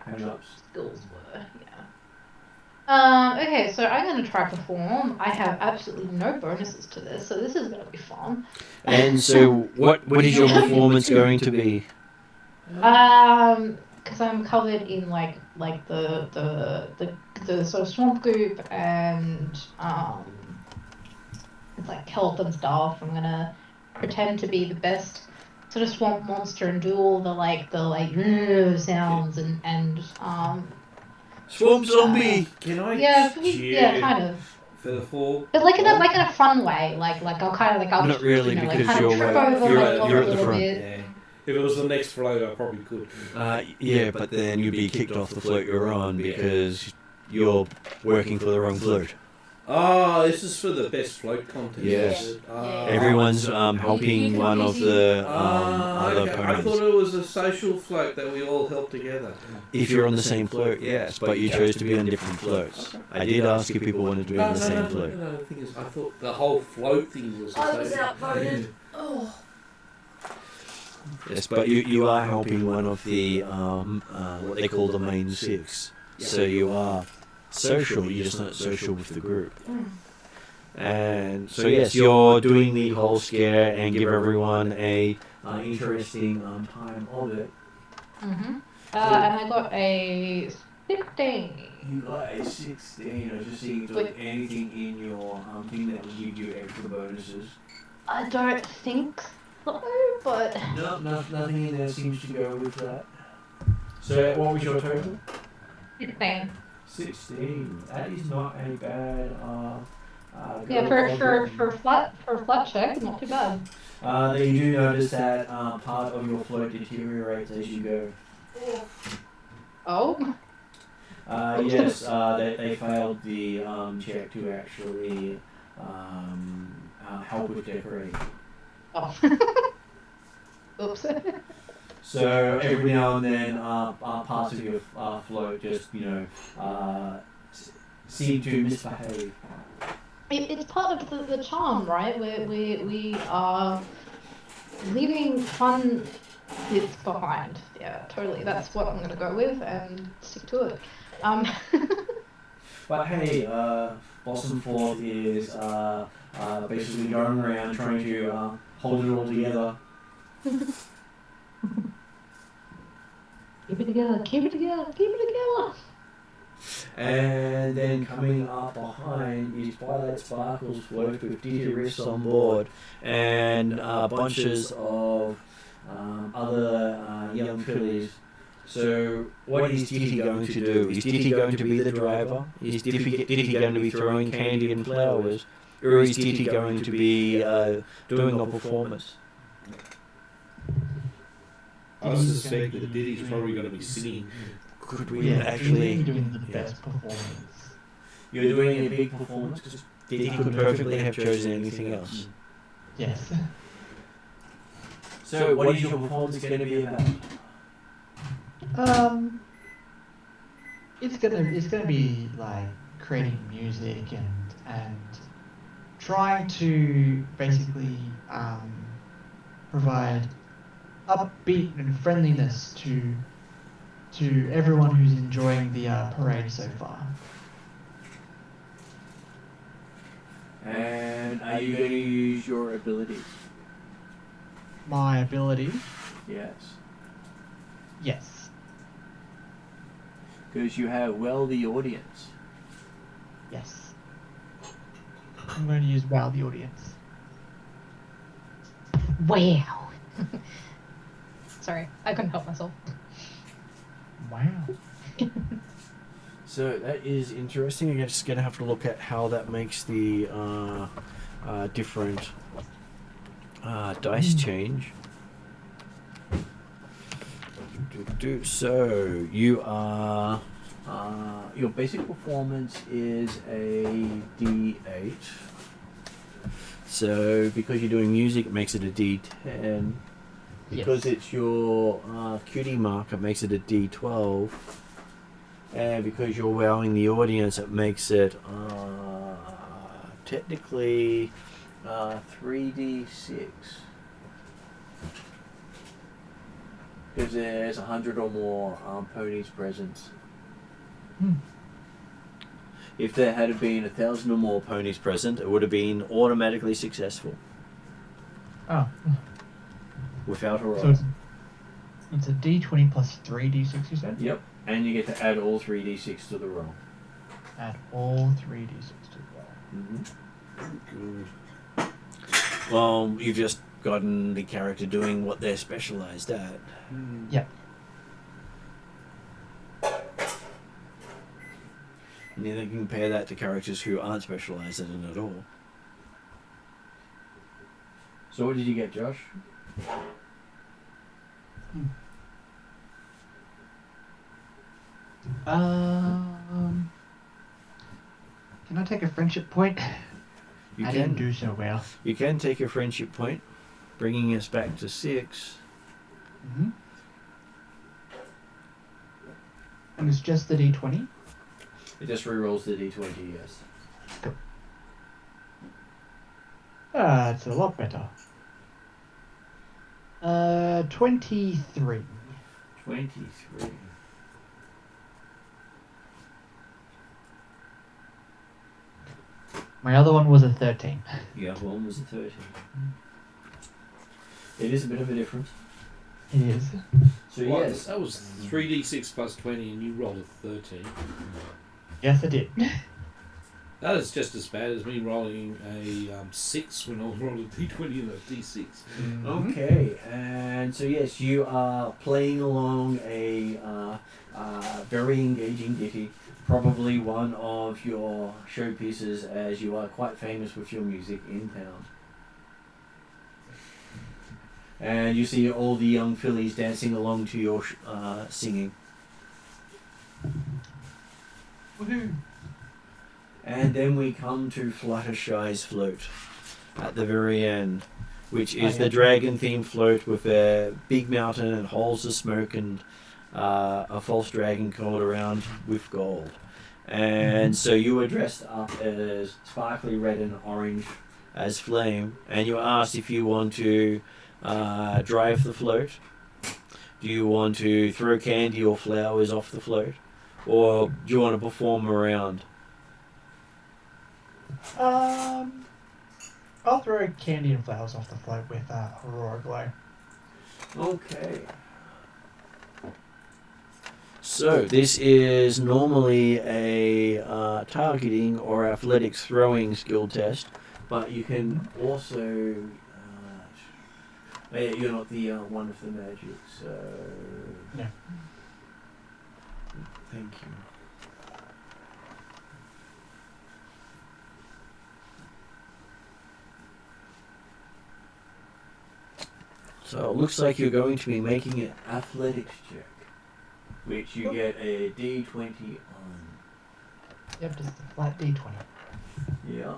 A: Hang-ups.
D: skills were. Yeah. Okay, so I'm going to try perform. I have absolutely no bonuses to this, so this is going to be fun.
A: And so, what is your performance going to be?
D: Because I'm covered in like the sort of swamp goop and it's like kelp and stuff. I'm gonna pretend to be the best sort of swamp monster and do all the sounds and
A: Swamp zombie!
C: Can I
D: yeah, kind of.
C: Featherfall?
D: But like in a fun way, like I'll kind of I'll
A: Not really, because
D: kind of trip over
A: you're
D: a
A: at the
D: little
A: front.
D: bit.
C: Yeah. If it was the next float, I probably could.
A: Yeah, but then you'd be kicked off the float you're on because you're working for the wrong float.
C: Oh, this is for the best float contest.
A: Yes.
B: Yeah.
A: Everyone's helping one of the other
C: okay. I
A: opponents.
C: thought it was a social float that we all helped together.
A: If you're on the same float, yes, but you chose to be on different floats. I did ask if people wanted to be on the same float.
C: No, the thing is, I thought the whole float thing was the
B: I was
C: same.
B: outvoted. Oh.
A: Yes, but you are helping one of the what they call the main six. So you are social, you're just not social with the group. And so yes, you're doing the whole scare and give everyone a interesting time of it.
D: Mm-hmm. And I got a 16.
A: You got a 16. I was just seeing if there was anything in your thing that would give you extra bonuses.
D: I don't think so, but
A: No, nothing in there seems to go with that. So what was your total?
D: 16.
A: 16. That is not a bad.
D: Yeah, for a flat check, not too bad.
A: Then you do notice that part of your float deteriorates as you go.
D: Oh.
A: Yes, they failed the check to actually help with decorating.
D: Oh. Oops.
A: So every now and then, parts of your float just seem to misbehave.
D: It's part of the charm, right? We are leaving fun bits behind. Yeah, totally. That's what I'm gonna go with and stick to it.
A: But hey, Blossom Forth is basically going around trying to hold it all together.
D: Keep it together, keep it together, keep it together.
A: And then coming up behind is Twilight Sparkle's float with Dita Riffs on board and bunches of other young fillies. So what is Diti going to do? Is Diti going to be the driver? Is Diti going to be throwing candy and flowers? Or is Diti going to be doing a performance?
D: Diti going to be the driver. Is Diti going to be throwing candy and flowers? Or is Diti going to be doing a performance?
A: Or is Diti going to be doing a performance?
D: Diti going to be the driver. Is Diti going to be throwing candy and flowers? Or is Diti going to be doing a performance?
C: I suspect that Diddy's probably going to be singing.
A: Could we
E: Yeah,
A: actually?
E: Diddy's doing the best performance.
A: You're doing a big performance because Diddy could perfectly have chosen anything else.
E: Yes.
A: So, what is your performance going to be about?
E: It's gonna be like creating music and trying to basically provide upbeat and friendliness to everyone who's enjoying the parade so far.
A: And are you going to use your abilities?
E: My ability,
A: Yes.
E: yes.
A: Because you have the audience.
E: Yes. I'm going to use wow the audience.
D: Wow. Sorry, I couldn't help myself.
E: Wow.
A: So that is interesting. I'm just going to have to look at how that makes the different dice change. So you are your basic performance is a D8. So because you're doing music, it makes it a D10. Because
E: Yes.
A: it's your cutie mark, it makes it a D12. And because you're wowing the audience, it makes it technically 3d6. Because there's 100 or more ponies present. If there had been 1,000 or more ponies present, it would have been automatically successful
E: Oh.
A: without a roll.
E: So it's a D20 plus 3d6, you said?
A: Yep, and you get to add all 3d6 to the roll.
E: Add all 3d6 to the roll.
A: Well, you've just gotten the character doing what they're specialised at.
E: Yep.
A: And then you can compare that to characters who aren't specialised in it at all. So what did you get, Josh?
E: Can I take a friendship point?
A: You
E: I didn't do so well.
A: You can take a friendship point, bringing us back to 6.
E: Mm-hmm. And it's just the D20?
A: It just re-rolls the d20, yes.
E: It's a lot better. 23.
A: 23.
E: My other one was a 13.
A: The other one was a 13. It is a bit of a difference.
E: It is.
A: So
C: Well,
A: yes.
C: that was 3d6 plus 20 and you rolled a 13.
E: Yes, I did.
C: That is just as bad as me rolling a 6 when I was rolling a d20 and a d6.
A: Okay, and so yes, you are playing along a very engaging ditty, probably one of your showpieces, as you are quite famous with your music in town. And you see all the young fillies dancing along to your singing.
E: Woohoo!
A: And then we come to Fluttershy's float at the very end, which is the dragon-themed float with a big mountain and holes of smoke and a false dragon coiled around with gold. And so you were dressed up as sparkly red and orange as Flame, and you were asked if you want to drive the float. Do you want to throw candy or flowers off the float? Or do you want to perform around?
E: I'll throw candy and flowers off the float with Aurora Glow.
A: Okay. So this is normally a targeting or athletics throwing skill test, but you can also. You're not the one with the magic, so.
E: No.
A: Thank you. So it looks like you're going to be making an athletics check, which you get a D20 on.
E: Yep, just a flat D20.
A: Yeah.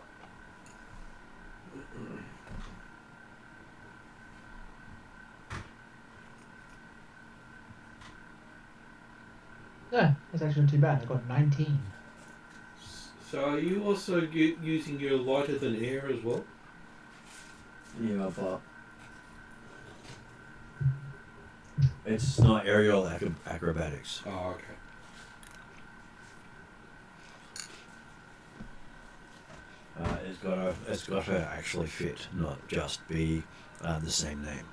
E: Yeah, it's actually not too bad. I got 19.
C: So are you also using your lighter than air as well?
A: Yeah, but it's not aerial acrobatics.
C: Oh, okay.
A: It's got to actually fit, not just be the same name.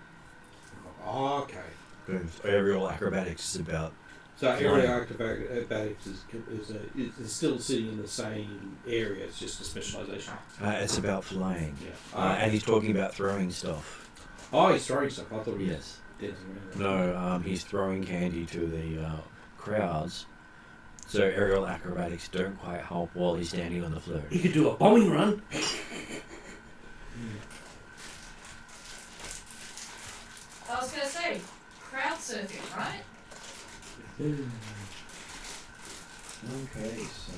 C: Oh, okay.
A: Because aerial acrobatics is about
C: So
A: flying.
C: aerial acrobatics is still sitting in the same area. It's just a specialisation.
A: It's about flying.
C: Yeah.
A: And he's talking about throwing stuff.
C: Oh, he's throwing stuff. I thought he was
A: Yes.
C: dancing around.
A: No, he's throwing candy to the crowds. So aerial acrobatics don't quite help while he's standing on the float.
C: He could do a bombing run.
B: I was going to say, crowd surfing, right?
A: Okay, so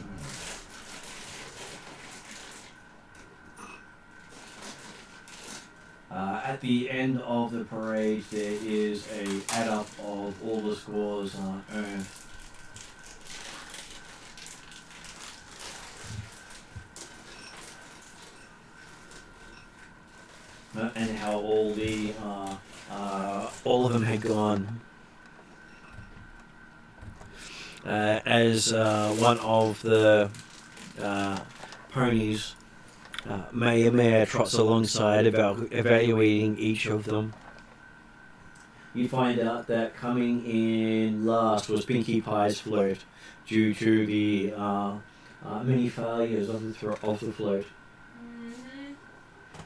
A: at the end of the parade, there is a add up of all the scores earned. And how all of them had gone. As one of the ponies, Maya trots alongside evaluating each of them. You find out that coming in last was Pinkie Pie's float due to the many failures of the float.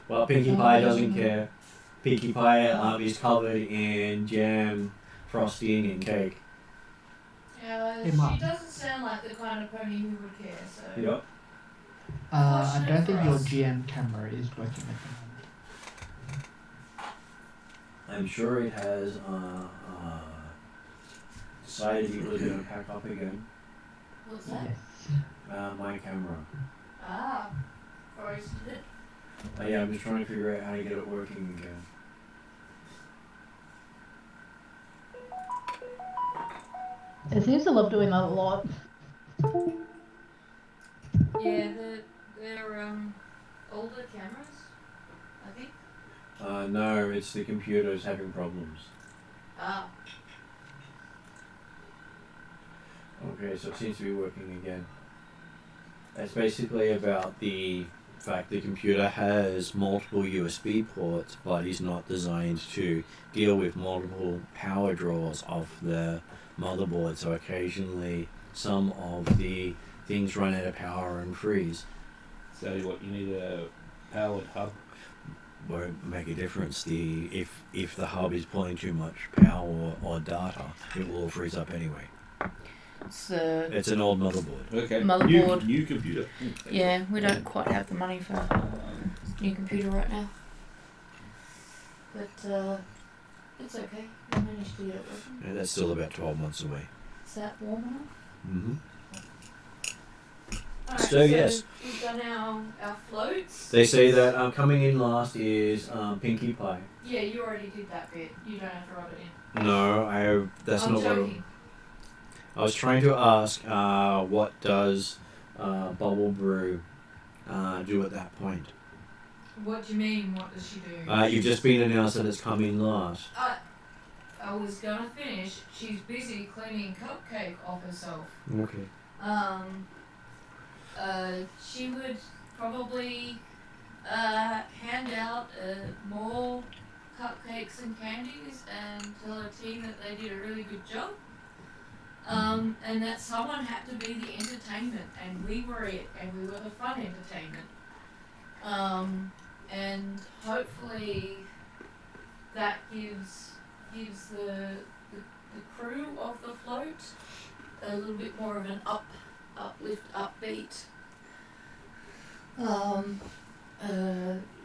A: Well, Pinkie Pie doesn't care. Pinkie Pie is covered in jam, frosting, and cake.
B: Yeah,
E: Hey,
B: she
E: Mom.
B: doesn't sound like the kind of pony who would care, so...
A: Yep.
E: I don't think your
B: us.
E: GM camera is working at the moment.
A: I'm sure it has decided it was going to pack up again.
B: What's that?
E: Yes.
A: My camera.
B: Ah, frozen it.
A: Yeah, I'm just trying to figure out how to get it working again.
D: It seems to love doing that a lot.
B: Yeah, they're older cameras, I think.
A: No, it's the computer's having problems.
B: Ah,
A: Okay, so it seems to be working again. It's basically about the fact the computer has multiple USB ports, but is not designed to deal with multiple power draws off the motherboard, so occasionally some of the things run out of power and freeze.
C: So what, you need a powered hub?
A: Won't make a difference. If the hub is pulling too much power or data, it will freeze up anyway.
B: it's
A: It's an old motherboard.
C: Okay.
B: Motherboard.
C: New computer.
B: yeah, we don't quite have the money for a new computer right now. But it's okay. We managed to get it working.
A: Yeah, that's still about 12 months away.
B: Is that warm enough?
A: Mm-hmm.
B: Alright,
A: So, yes.
B: We've done our floats.
A: They say that coming in last is Pinkie Pie.
B: Yeah, you already did that bit. You don't have to rub it in.
A: No, that's
B: I'm
A: not
B: joking.
A: what I was trying to ask. What does Bubble Brew do at that point?
B: What do you mean? What does she do?
A: You've just been announced that it's coming last.
B: I was gonna finish. She's busy cleaning Cupcake off herself.
A: Okay.
B: She would probably hand out more cupcakes and candies and tell her team that they did a really good job. And that someone had to be the entertainment, and we were it, and we were the fun entertainment. And hopefully that gives the crew of the float a little bit more of an uplift, upbeat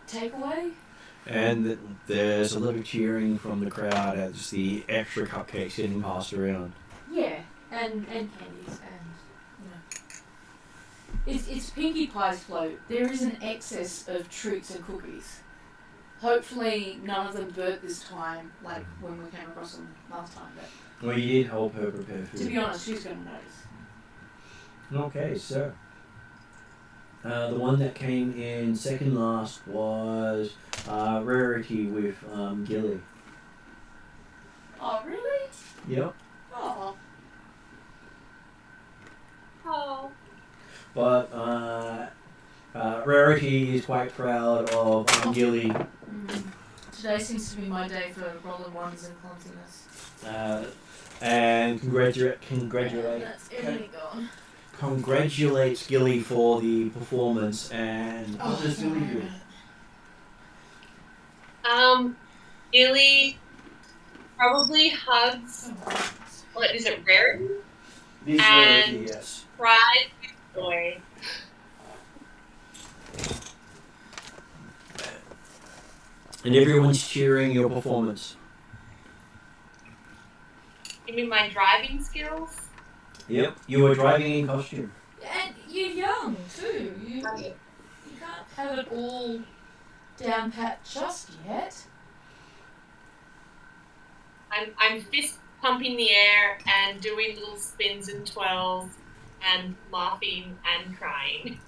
B: takeaway.
A: And there's a lot of cheering from the crowd as the extra cupcakes getting passed around.
B: Yeah, and candies and it's Pinkie Pie's float. There is an excess of treats and cookies. Hopefully none of them burnt this time, like when we came across them last time. But
A: Well, you did help her prepare food.
B: to be honest, she's going to notice.
A: Okay, so the one that came in second last was Rarity with Gilly.
B: Oh, really?
A: Yep.
B: Oh.
F: Oh.
A: But Rarity is quite proud of Gilly.
B: Today seems to be my day for rolling ones and clumsiness.
A: And
B: That's everything gone.
A: congratulates Gilly for the performance. And what does Gilly do?
G: Gilly probably hugs, what is it, Rarity?
A: This
G: And-
A: Rarity, yes.
G: Cries with joy.
A: And everyone's cheering your performance.
G: You mean my driving skills?
A: Yep, you were driving in costume.
B: And you're young too. You can't have it all down pat just yet.
G: I'm fist pumping the air and doing little spins and twirls and laughing and crying.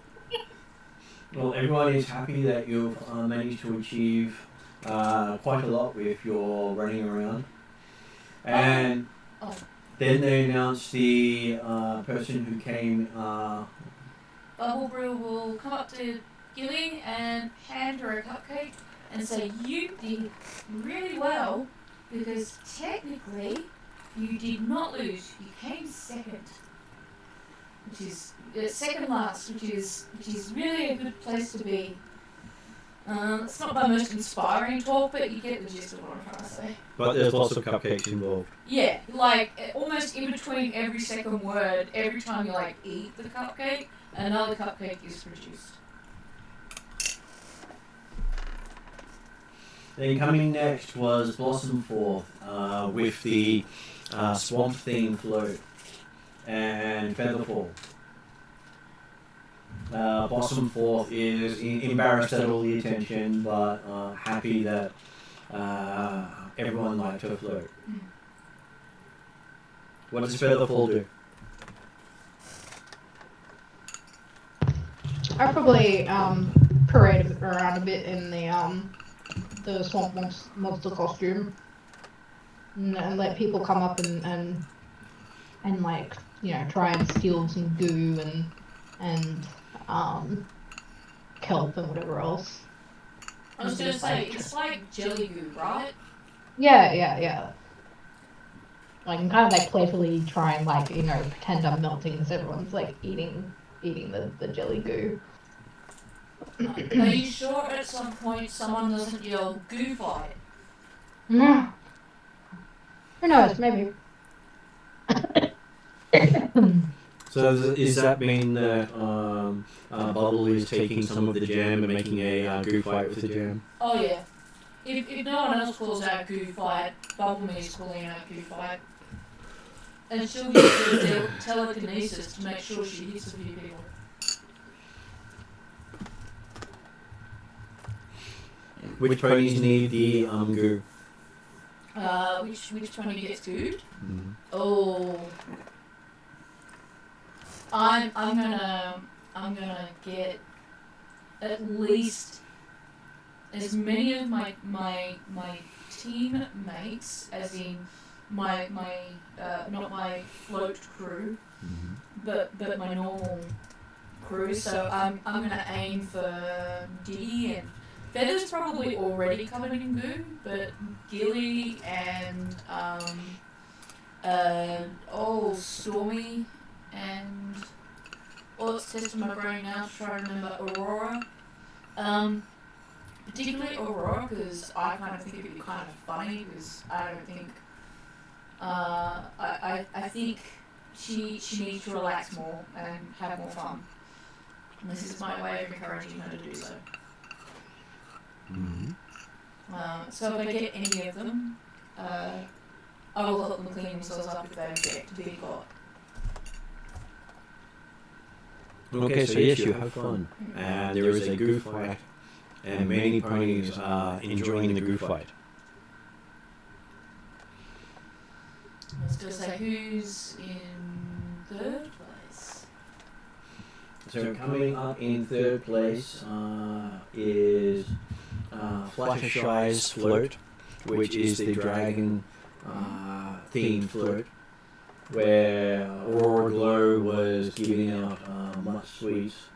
A: Well, everyone is happy that you've managed to achieve quite a lot with your running around. And then they announced the person who came.
B: Bubble Brew will come up to Gilly and hand her a cupcake and say, "You did really well because technically you did not lose. You came second, which is second last, which is really a good place to be." It's not my most inspiring talk, but you get the gist of what I'm trying to say.
A: But there's lots of cupcakes involved.
B: Yeah, like almost in between every second word, every time you like eat the cupcake, another cupcake is produced.
A: Then coming next was Blossom Forth with the Swamp Theme float and Featherfall. Blossom Forth is embarrassed at all the attention, but happy that everyone liked her float. What does Featherfall do?
D: I probably parade around a bit in the swamp monster costume, and let people come up and like try and steal some goo and kelp and whatever else.
B: I was gonna say, it's like jelly goo, right?
D: Yeah. Like, I'm kind of like playfully trying pretend I'm melting because everyone's like eating the jelly goo.
B: Are you sure at some point someone doesn't yell goo fight?
D: No. Who knows? Maybe.
A: So is that mean that Bubble is taking some of the jam and making a goo fight with the jam?
B: Oh yeah. If no one else calls out goo fight, Bubble Me's calling out goo fight. And she'll use her telekinesis to make sure she hits a few people.
A: Which ponies need the goo?
B: Which pony gets gooed?
A: Mm-hmm.
B: Oh. I'm gonna get at least as many of my teammates, as in my not my float crew, but my normal crew. So I'm gonna aim for Diddy and Feather's probably already covered in goo, but Gilly and Stormy and it's testing my brain now to try and remember Aurora. Particularly Aurora, because I kind of think it'd be kind of funny, because I don't think I think she needs to relax more and have more fun. And this is my way of encouraging her to do so.
A: Mm-hmm.
B: So if I get any of them, I will help them clean themselves up if they get to be got.
A: Okay, so yes, you have fun. And there is a goo fight, and many ponies are enjoying the goo fight.
B: I was going to say, who's in third place?
A: So coming up in third place is Fluttershy's float, which is the dragon themed float, where Aurora Glow was giving out much sweets.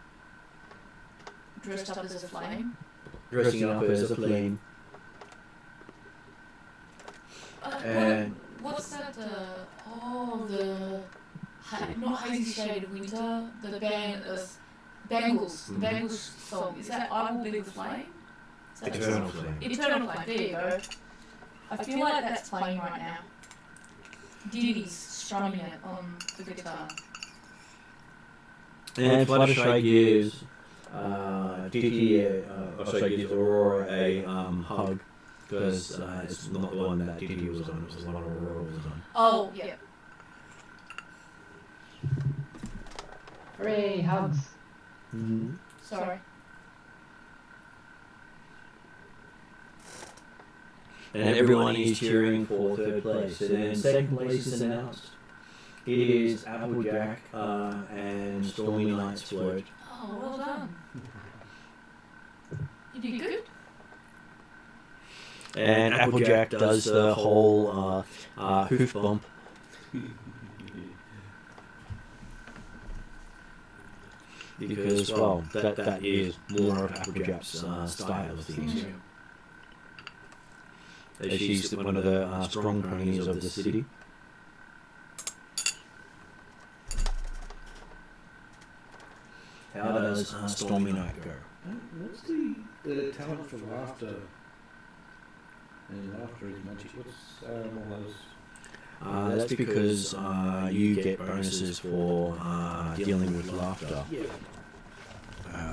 B: Dressed up as a flame.
A: Dressing up as a flame. And
B: What's that? Not Hazy Shade of Winter, the band, Bangles. The Bangles song. Is that I Will Be the Flame? Is that
A: Eternal Flame.
B: Eternal Flame, there you go. I feel like that's playing right now. Diddy's strumming it on the guitar.
A: And Fluttershy gives gives Aurora a hug, because it's not the one that Diddy was on, it was the one Aurora was on.
B: Oh, yeah.
E: Hooray, hugs.
A: Mm-hmm.
B: Sorry.
A: And everyone is cheering for third place. And then second place is announced. It is Applejack and Stormy Night's float.
B: Oh, well done. You did good.
A: And Applejack does the whole hoof bump. Because, well, that is more of Applejack's style of things. As she's one of the strong ponies of the city. How does Stormy Night go?
C: What's the talent for laughter? And laughter is magic. What's all those?
A: That's because you get bonuses for dealing with laughter.
C: Yeah.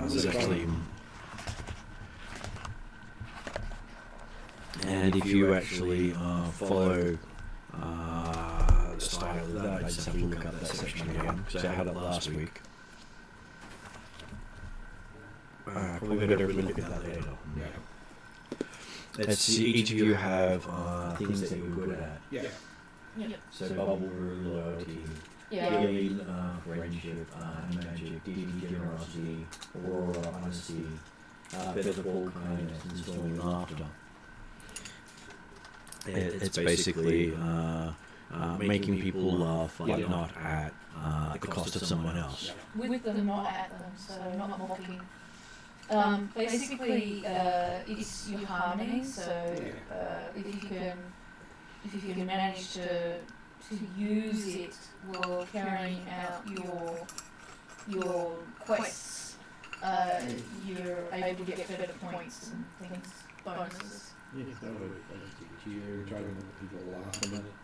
A: There's actually, and if you actually follow the style of that, I just have to look up that section again because I had it last week. Probably better look at that later.
C: Yeah.
A: It's, each of you have things that you're good at.
C: Yeah.
B: Yep.
A: So bubble brew, loyalty,
B: Yeah.
A: Gilly, friendship, magic, Diddy, generosity, Aurora, honesty, featherfall, kindness, and stormy laughter. It's basically making people laugh, but not at the cost of someone else.
B: With them, not at them, so not mocking. Basically, it's your harmony. So if you can manage to use it while carrying out your quests, you're able to get better points and things, bonuses.
C: Yes, that would be cheer, try to make people laugh a minute.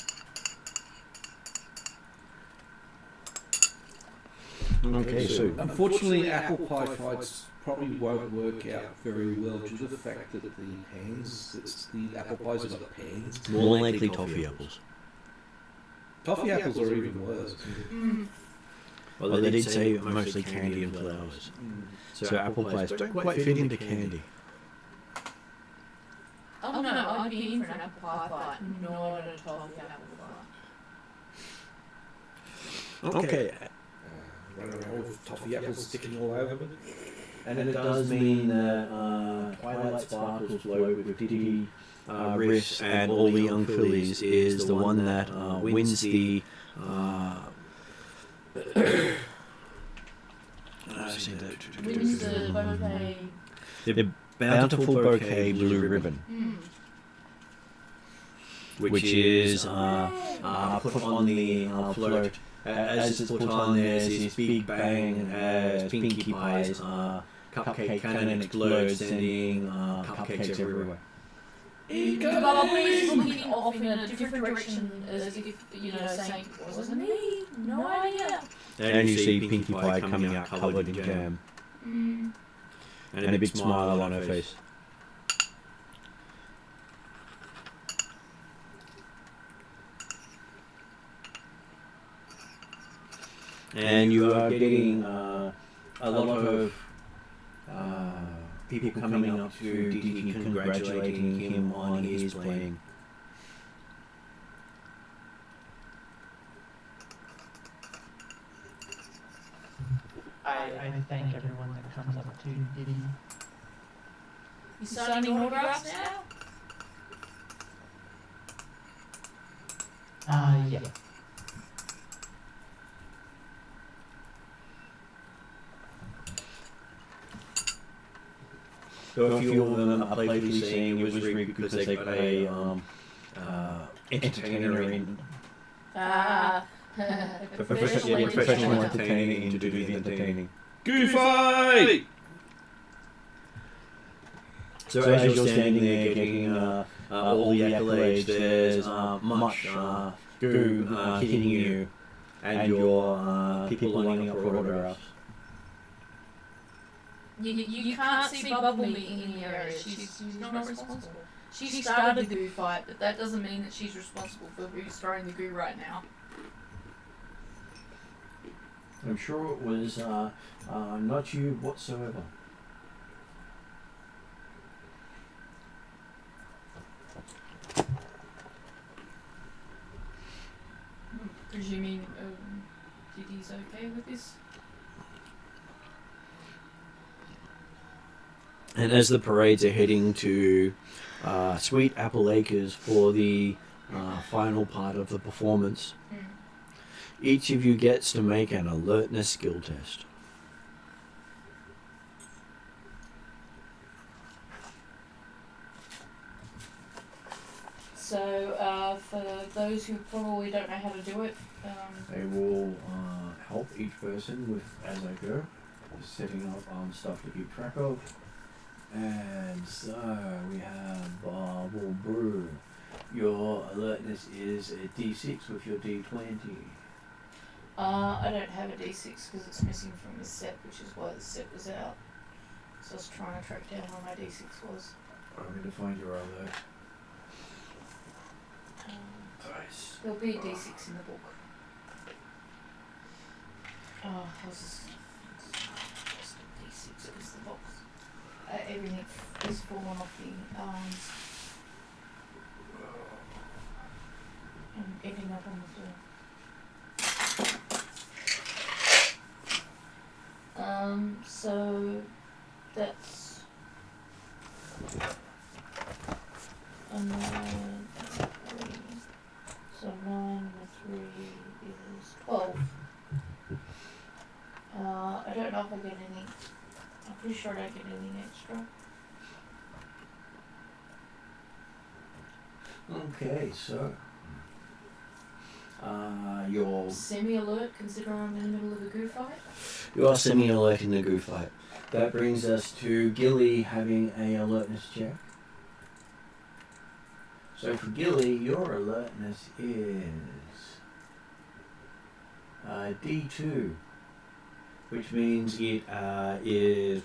A: Okay, so
C: Unfortunately, apple pie fights probably won't work out very well due to the fact that the pans, the apple pies have got pans.
A: more likely toffee apples.
C: Toffee apples are even worse.
A: Well, they did say mostly candy and flowers. So apple pies don't quite fit into candy.
B: Oh no, I'd be in for an apple pie fight, not a toffee apple pie.
A: Okay,
C: Running around with toffee apples sticking all over me.
A: and it does mean that Twilight Sparkle's float with Diddy, Riffs, and all the young fillies is the one that wins the
B: Wins the bouquet.
A: the Bountiful Bouquet Blue Ribbon, which is put on the float. As it's put on, there's this big bang as Pinkie Pie's cupcake cannon explodes, sending cupcakes everywhere.
B: But please looking off in a different direction as if, saying, wasn't me, no idea.
A: And you see Pinkie Pie coming out covered in jam. And a big smile on her face. And you are getting a lot of people coming up to Didi congratulating him on his playing.
E: I thank everyone that comes up to Diddy.
B: You signing autographs now?
E: Yeah.
A: So a few of them are playfully saying it was rigged because they play entertainer in professional entertaining to do the entertaining.
C: Goo fight!
A: So as you're standing there getting all the accolades, there's much goo hitting you, and your people lining up for autographs.
B: You can't see Bubble Meat in the area. She's not responsible. She started the goo fight, but that doesn't mean that she's responsible for who's throwing the goo right now.
A: I'm sure it was not you whatsoever.
B: Presuming Diddy's okay with this?
A: And as the parades are heading to Sweet Apple Acres for the final part of the performance, each of you gets to make an alertness skill test.
B: So, for those who probably don't know how to do it,
A: They will help each person with as I go, just setting up stuff to keep track of. And so we have Bubble Brew. Your alertness is a D6 with your D20.
B: I don't have a D6 because it's missing from the set, which is why the set was out. So I was trying to track down where my D6 was.
A: I'm going to find your alert. Nice.
B: There'll be a D6 in the book. Oh, I was just a D6 because the box. Everything is falling off the arms and ending up on the floor. So that's and then 3. So 9 with 3 is 12. I don't know if I get any. I'm pretty sure I don't get anything extra.
A: Okay, so you're
B: Semi-alert, considering I'm in the middle of a goo fight.
A: You are semi-alert in the goo fight. That brings us to Gilly having a alertness check. So for Gilly, your alertness is D2, which means it is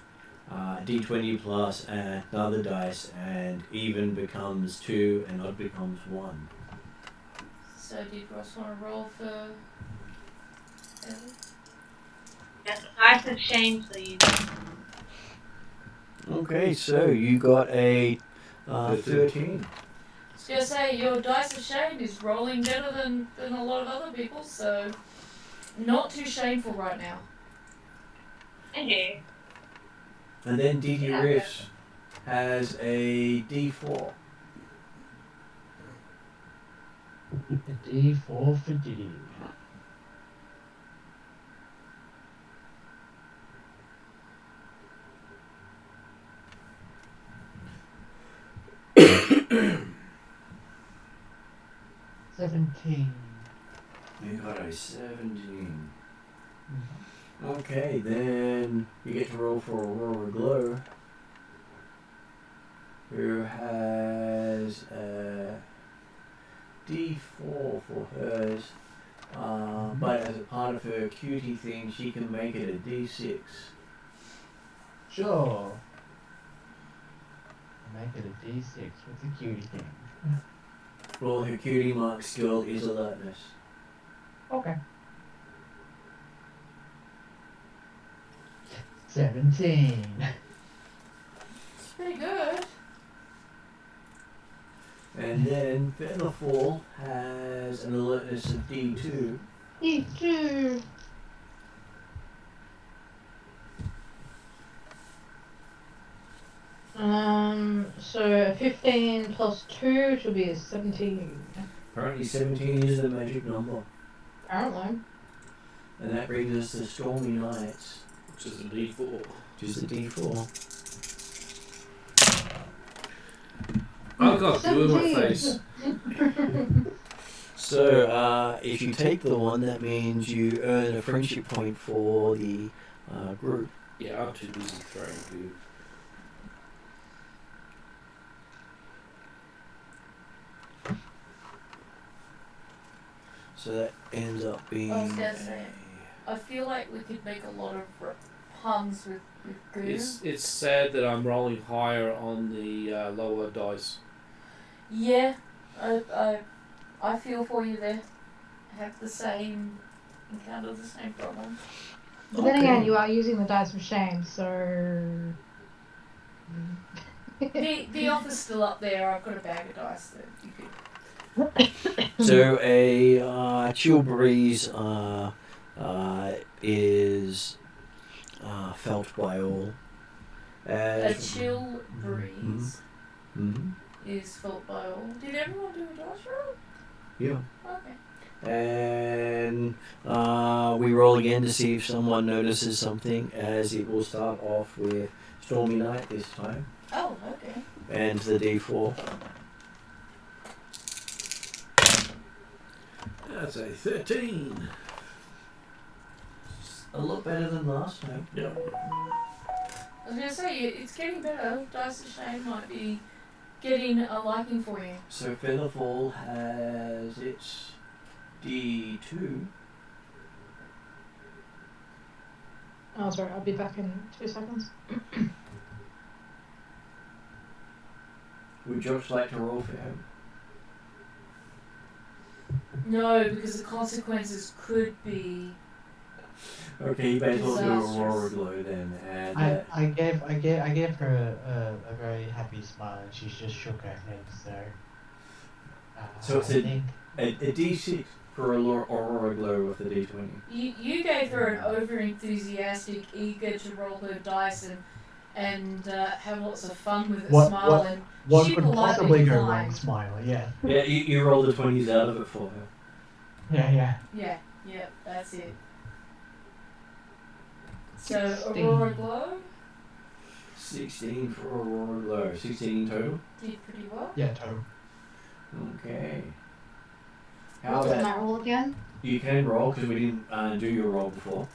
A: D20 plus another dice, and even becomes 2 and odd becomes 1.
B: So did Ross want to roll for Ellie?
G: Yes, dice of shame, please.
A: Okay, so you got a 13.
B: I was going to say, your dice of shame is rolling better than a lot of other people, so not too shameful right now.
G: Okay.
A: And then Didi Riffs has a D4.
E: A D4 for Diddy. $17.
A: You got a 17. Okay, then you get to roll for Aurora Glow, who has a D4 for hers, but as a part of her cutie thing, she can make it a D6.
E: Sure. Make it a D6 with the cutie thing.
A: Well, her cutie mark skill is alertness.
E: Okay. 17.
B: It's pretty good.
A: And then Featherfall has an alertness of D2.
D: D2. So 15 plus 2 should be a 17.
A: Apparently 17 is the magic number.
D: Apparently.
A: And that brings us to Stormy Nights,
C: Which is a D4.
A: which is the D4.
C: Oh god, glue in my
D: 17.
C: face.
A: So, if you take the one, that means you earn a friendship point for the group.
C: Yeah, I'm too busy throwing glue.
A: So that ends up being.
B: I was gonna say, I feel like we could make a lot of puns with goo.
C: It's sad that I'm rolling higher on the lower dice.
B: Yeah, I feel for you there. Have the same encounter the same problem.
D: But then again, you are using the dice of shame, so.
B: The offer's still up there. I've got a bag of dice that you could.
A: So a chill breeze is felt by all.
B: A chill breeze
A: Mm-hmm.
B: is felt by all. Did everyone do a dice roll?
A: Yeah.
B: Okay.
A: And we roll again to see if someone notices something, as it will start off with Stormy Night this time.
B: Oh, okay.
A: And the D4.
C: That's a 13.
A: A lot better than last time.
C: Yep.
B: I was gonna say it's getting better. Dice of Shame might be getting a liking for you.
A: So Featherfall has its D2.
D: Oh, sorry, I'll be back in 2 seconds.
A: Would Josh like to roll for him?
B: No, because the consequences could be.
A: Okay, you may as well do
B: Disastrous.
A: Aurora Glow then. And
E: I gave her a very happy smile, and she just shook her head. So
A: it's
E: I think
A: a D6 for Aurora Glow with the D20.
B: You gave her an over enthusiastic, eager to roll her dice and have lots of fun with it, smile and
E: what
B: she
E: could
B: politely
E: possibly go
B: declined.
E: wrong? Smile, yeah.
A: Yeah, you roll the 20s out of it for her.
E: Yeah.
B: Yeah, that's it. So
E: 16.
B: Aurora Glow
A: 16 for Aurora Glow. 16 total?
B: did pretty well.
E: Yeah, total.
A: Okay. How
D: What's
A: about
D: my roll again?
A: you can roll because we didn't do your roll before.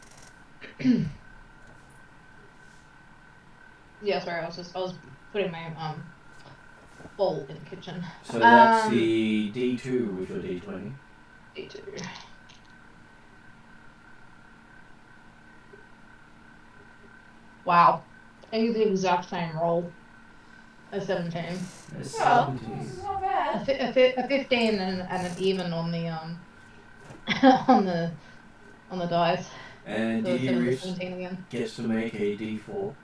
D: Yeah, sorry, I was putting my bowl in the kitchen.
A: So that's the D2 with your D20.
D: D2. Wow. I used the exact same roll. A 17.
A: That's
B: Well,
A: 17.
B: this is not bad.
D: A 15 and an even on the on the dice.
A: And
D: So
A: D
D: 17 again.
A: gets to make a D4.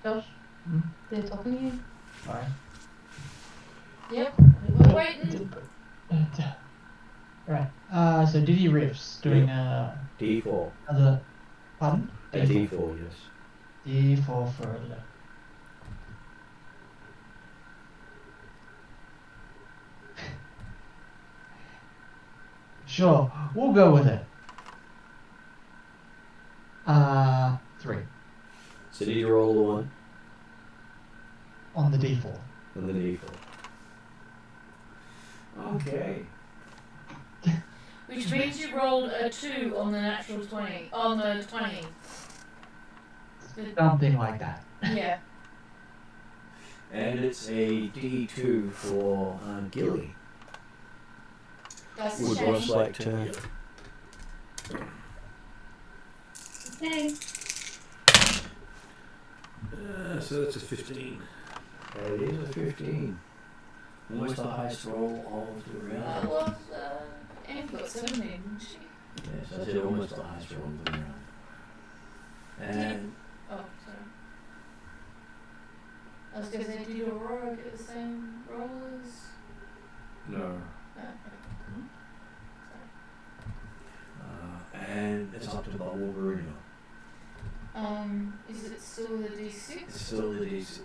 D: Josh, they're talking to you.
E: Sorry.
B: Yep, we're waiting.
E: Right. So DD Riffs doing
A: D4.
E: another. Pardon?
A: A D4, yes.
E: D4 for a left. Sure, we'll go with it. 3
A: So did you roll the 1
E: on the D4.
A: on the D4? Okay.
B: Which means you rolled a 2 on the natural 20. On the 20.
E: Something like that.
B: Yeah.
A: And it's a D2 for Gilly.
B: Dice
A: Would
B: shame.
A: Ross like to?
F: Okay.
C: So that's a 15.
A: It is a 15. Almost the highest roll of the round.
B: Well, Anne got 17, didn't she?
A: Yes, I said almost the highest roll of the round. And
B: Oh, sorry. I was going to say, did Aurora get the same roll as...
A: no.
B: Oh, okay.
A: And it's up to the Wolverine.
B: Is it still the D6?
A: It's still the D6.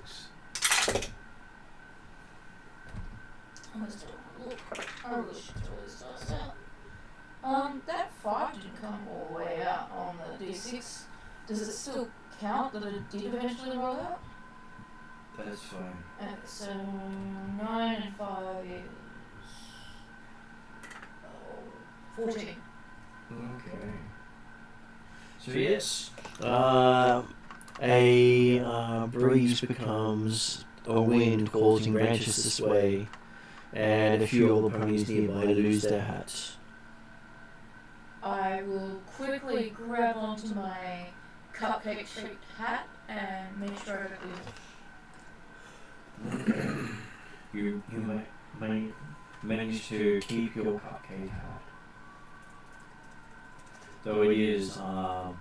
B: Let's do a look. I really should throw this dice out. That 5 didn't come all the way out on the D6. Does it still count that it did eventually roll out?
A: That's fine.
B: So 9 and 5 is 14.
A: Okay. So yes, a breeze becomes a wind causing branches to sway, and a few of the ponies nearby lose their hats.
B: I will quickly grab onto my cupcake-shaped hat and make sure I don't lose it.
A: You may manage to keep your cupcake hat, though it is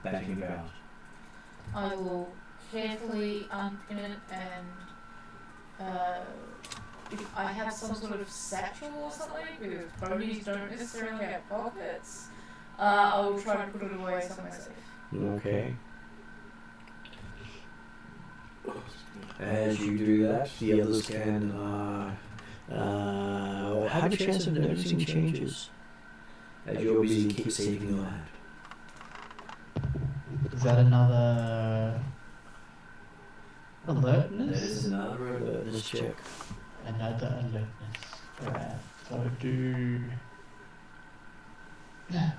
A: batting about.
B: I will carefully unpin it and if I have some sort of satchel or something, because ponies don't necessarily have pockets, I will try to put it away somewhere safe.
A: Okay. As you do that, the others can have a chance of noticing changes as you're busy keep saving your hat.
E: Is that another alertness?
A: That is another alertness check.
E: Another alertness. Alright, so do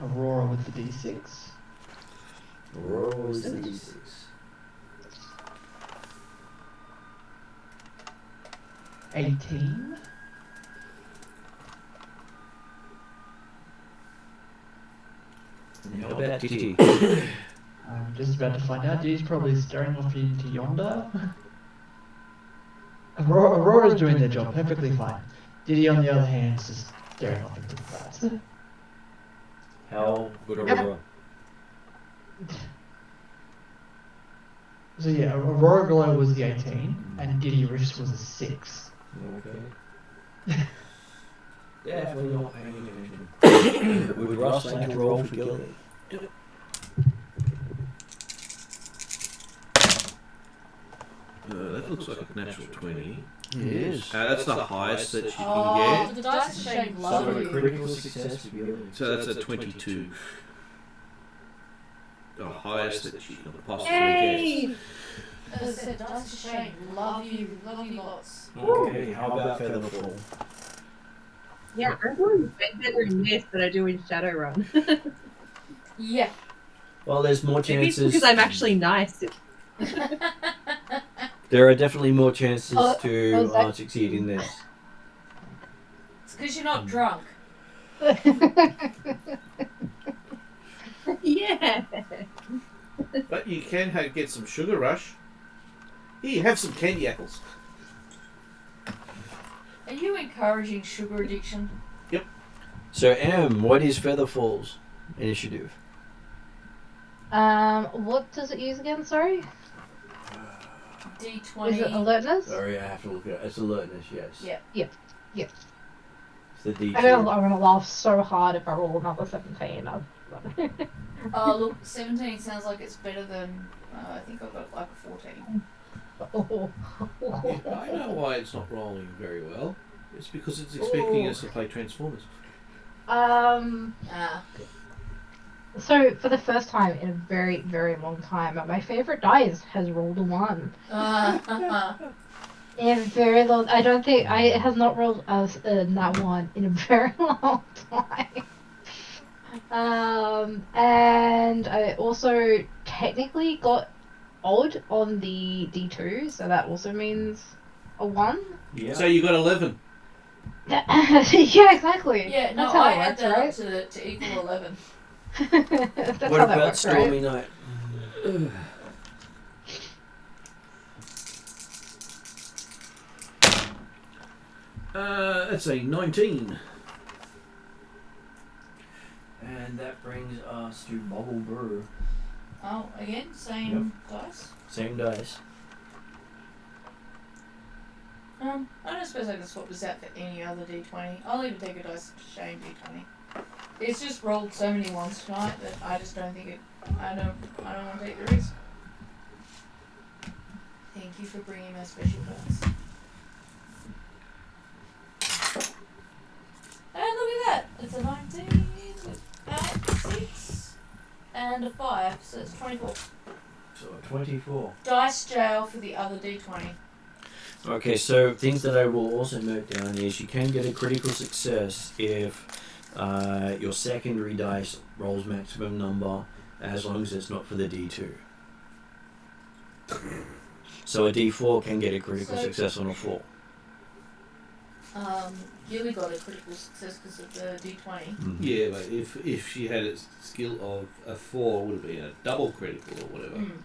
E: Aurora with the D6.
A: Roll is the D6.
E: $18.
A: How about Titi?
E: I'm just about to find out. He's probably staring off into yonder. Aurora's doing their job perfectly fine. Diddy, on the other hand, is just staring off into the clouds.
A: How good Aurora?
E: So yeah, Aurora Glow was the 18, and Diddy Riffs was a 6.
A: Okay. Definitely not paying attention. Would Ross like to roll for Gilly?
C: That looks like a natural 20.
A: It is.
C: That's the highest that you can
B: Oh,
C: get.
B: the dice is shame
A: So
B: love
A: a
B: you.
A: critical success for Gilly.
C: So that's a 22. The highest that you can possibly
F: Yay!
C: get.
B: As I said, dice is shame love you lots.
A: Okay, how about Featherfall?
F: Yeah, I'm doing way better in this than I do in Shadowrun.
B: Yeah.
A: Well, there's more
F: Maybe it's
A: chances.
F: because I'm actually nice.
A: There are definitely more chances
D: Oh,
A: to
D: that-
A: succeed in this.
B: It's because you're not drunk.
F: Yeah.
C: But you can get some sugar rush. Here, have some candy apples.
B: Are you encouraging sugar addiction?
A: So, M, what is Featherfall's initiative?
D: What does it use again? Sorry.
B: D20.
D: Is it alertness?
A: Sorry, I have to look at it. It's alertness, yes.
B: Yeah.
A: It's the D2.
D: I'm gonna laugh so hard if I roll another 17.
B: Oh, look, 17 sounds like it's better than, I think I got like a 14.
C: Yeah, I know why it's not rolling very well. It's because it's expecting us to play Transformers.
D: So for the first time in a very, very long time, my favorite dice has rolled a 1. In a very long, I don't think it has not rolled as that one in a very long time. And I also technically got odd on the D2, so that also means A 1?
A: Yeah.
C: So you got 11.
D: Yeah, exactly.
B: Yeah, no,
D: That's how
B: I
D: it
B: add
D: works,
B: that
D: right?
B: up to equal 11.
D: That's
A: What
D: how that
A: about
D: works,
A: Stormy
D: right?
A: Night? That's a 19. And that brings us to Bubble Brew.
B: Oh, again, same dice.
A: Same dice.
B: I don't suppose I can swap this out for any other d20. I'll even take a dice shame d20. It's just rolled so many ones tonight that I just don't think it. I don't want to take the risk. Thank you for bringing my special dice. And look at that! It's a 19 with that 6 and a 5, so it's 24.
A: So 24.
B: Dice jail for the other d20.
A: Okay, so things that I will also note down is you can get a critical success if your secondary dice rolls maximum number, as long as it's not for the D2. So a D4 can get a critical success on a 4.
B: Gilly got a critical success because of the d20.
A: Mm-hmm.
C: Yeah, but if she had a skill of a 4, it would have been a double critical or whatever.
B: Mm.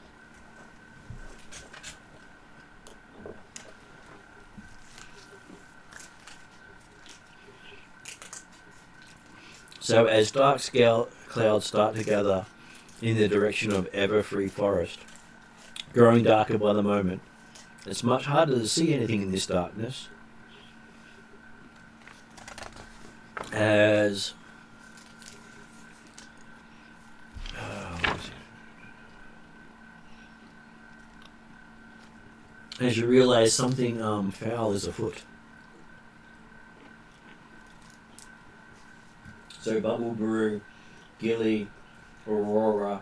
A: So as dark clouds start to gather in the direction of Everfree Forest, growing darker by the moment, it's much harder to see anything in this darkness, as you realize something foul is afoot. So Bubble Brew, Gilly, Aurora,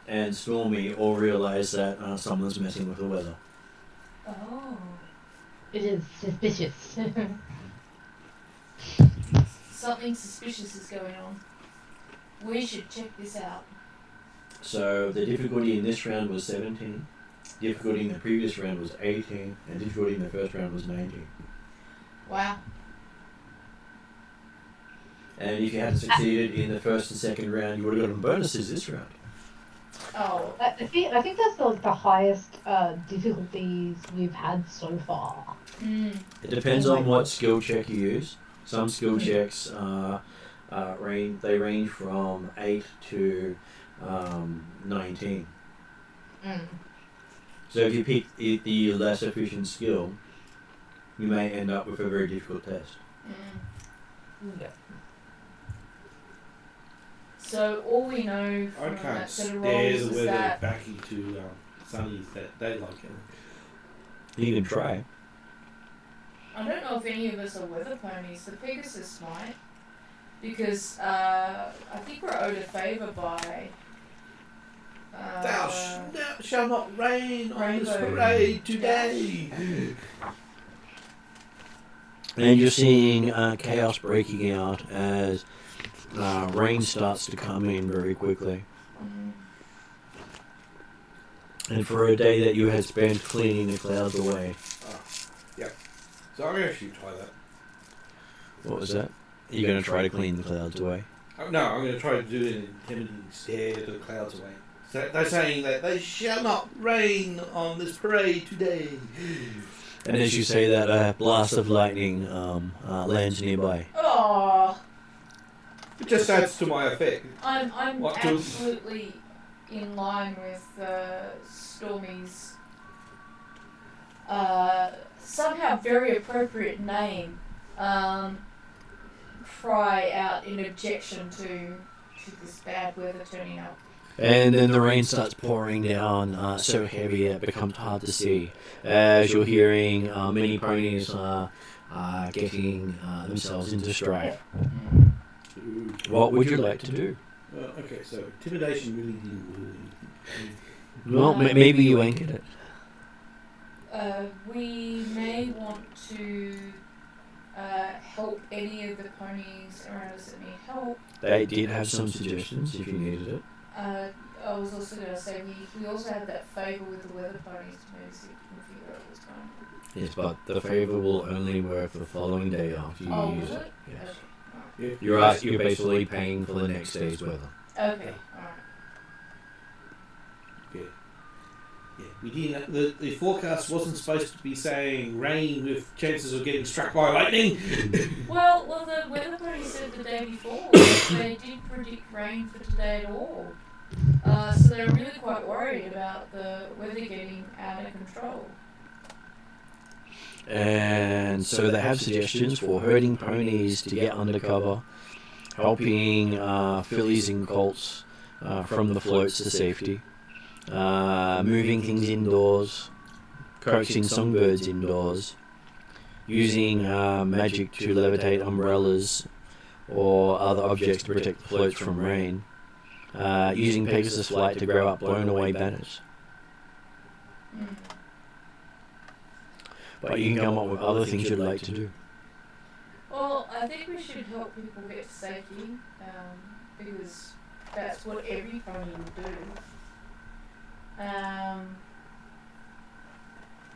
A: and Stormy all realize that someone's messing with the weather.
B: Oh.
D: It is suspicious.
B: Something suspicious is going on. We should check this out.
A: So the difficulty in this round was 17, difficulty in the previous round was 18, and difficulty in the first round was 19.
B: Wow.
A: And if you hadn't succeeded in the first and second round, you would have gotten bonuses this round.
B: Oh.
D: I think that's the highest difficulties we've had so far.
B: Mm.
A: It depends on what skill check you use. Some skill checks range from 8 to 19.
D: Mm.
A: So if you pick the less efficient skill, you may end up with a very difficult test.
B: Mm.
D: Yeah.
B: So all we know
C: I
B: from
C: can't
B: that set of
C: stare
B: rolls
C: the
B: is
C: weather
B: that
C: back into sunny daylight.
A: You can try.
B: I don't know if any of us are weather ponies. The Pegasus might, because I think we're owed a favour by.
C: Thou shall not rain on this
B: Rainbow
C: parade today.
A: And you're seeing chaos breaking out as rain starts to come in very quickly.
B: Mm.
A: And for a day that you had spent cleaning the clouds away.
C: So I'm going to actually try that.
A: What was that? You're going to try to clean the clouds away?
C: No, I'm going to try to do an intimidating stare to the clouds away. So they're saying that they shall not rain on this parade today.
A: And as you say that, a blast of lightning lands nearby.
B: Oh,
C: It just adds to my effect.
B: I'm
C: What to-
B: absolutely in line with Stormy's somehow very appropriate name. Cry out in objection to this bad weather turning up.
A: And then the rain starts pouring down so heavy it becomes hard to see. As you're hearing many ponies getting themselves into strife. What would you like to do?
C: Okay, so intimidation really didn't
A: Well, maybe you anchored it.
B: We may want to help any of the ponies around us that need help.
A: They did have some suggestions if you needed it.
B: I was also going to say we also had that favour with the weather ponies to maybe see if we can figure out what's going on.
A: Yes, but the favour will only work the following day after you
B: Oh,
A: use
B: will
A: it.
B: it?
A: Yes.
B: Okay.
A: You're basically paying for the next day's weather.
B: Okay. Alright.
C: Yeah, we didn't. The forecast wasn't supposed to be saying rain with chances of getting struck by lightning.
B: Well, the weather pony said the day before they didn't predict rain for today at all. So they're really quite worried about the weather getting out of control.
A: And so they have suggestions for herding ponies to get undercover, helping fillies and colts from the floats to safety, moving things indoors, coaxing songbirds indoors, using magic to levitate umbrellas or other objects to protect the floats from rain, using Pegasus flight to grow up blown away banners. But you can come up with other things you'd like to do.
B: Well, I think we should help people get to safety, because that's what every pony would do.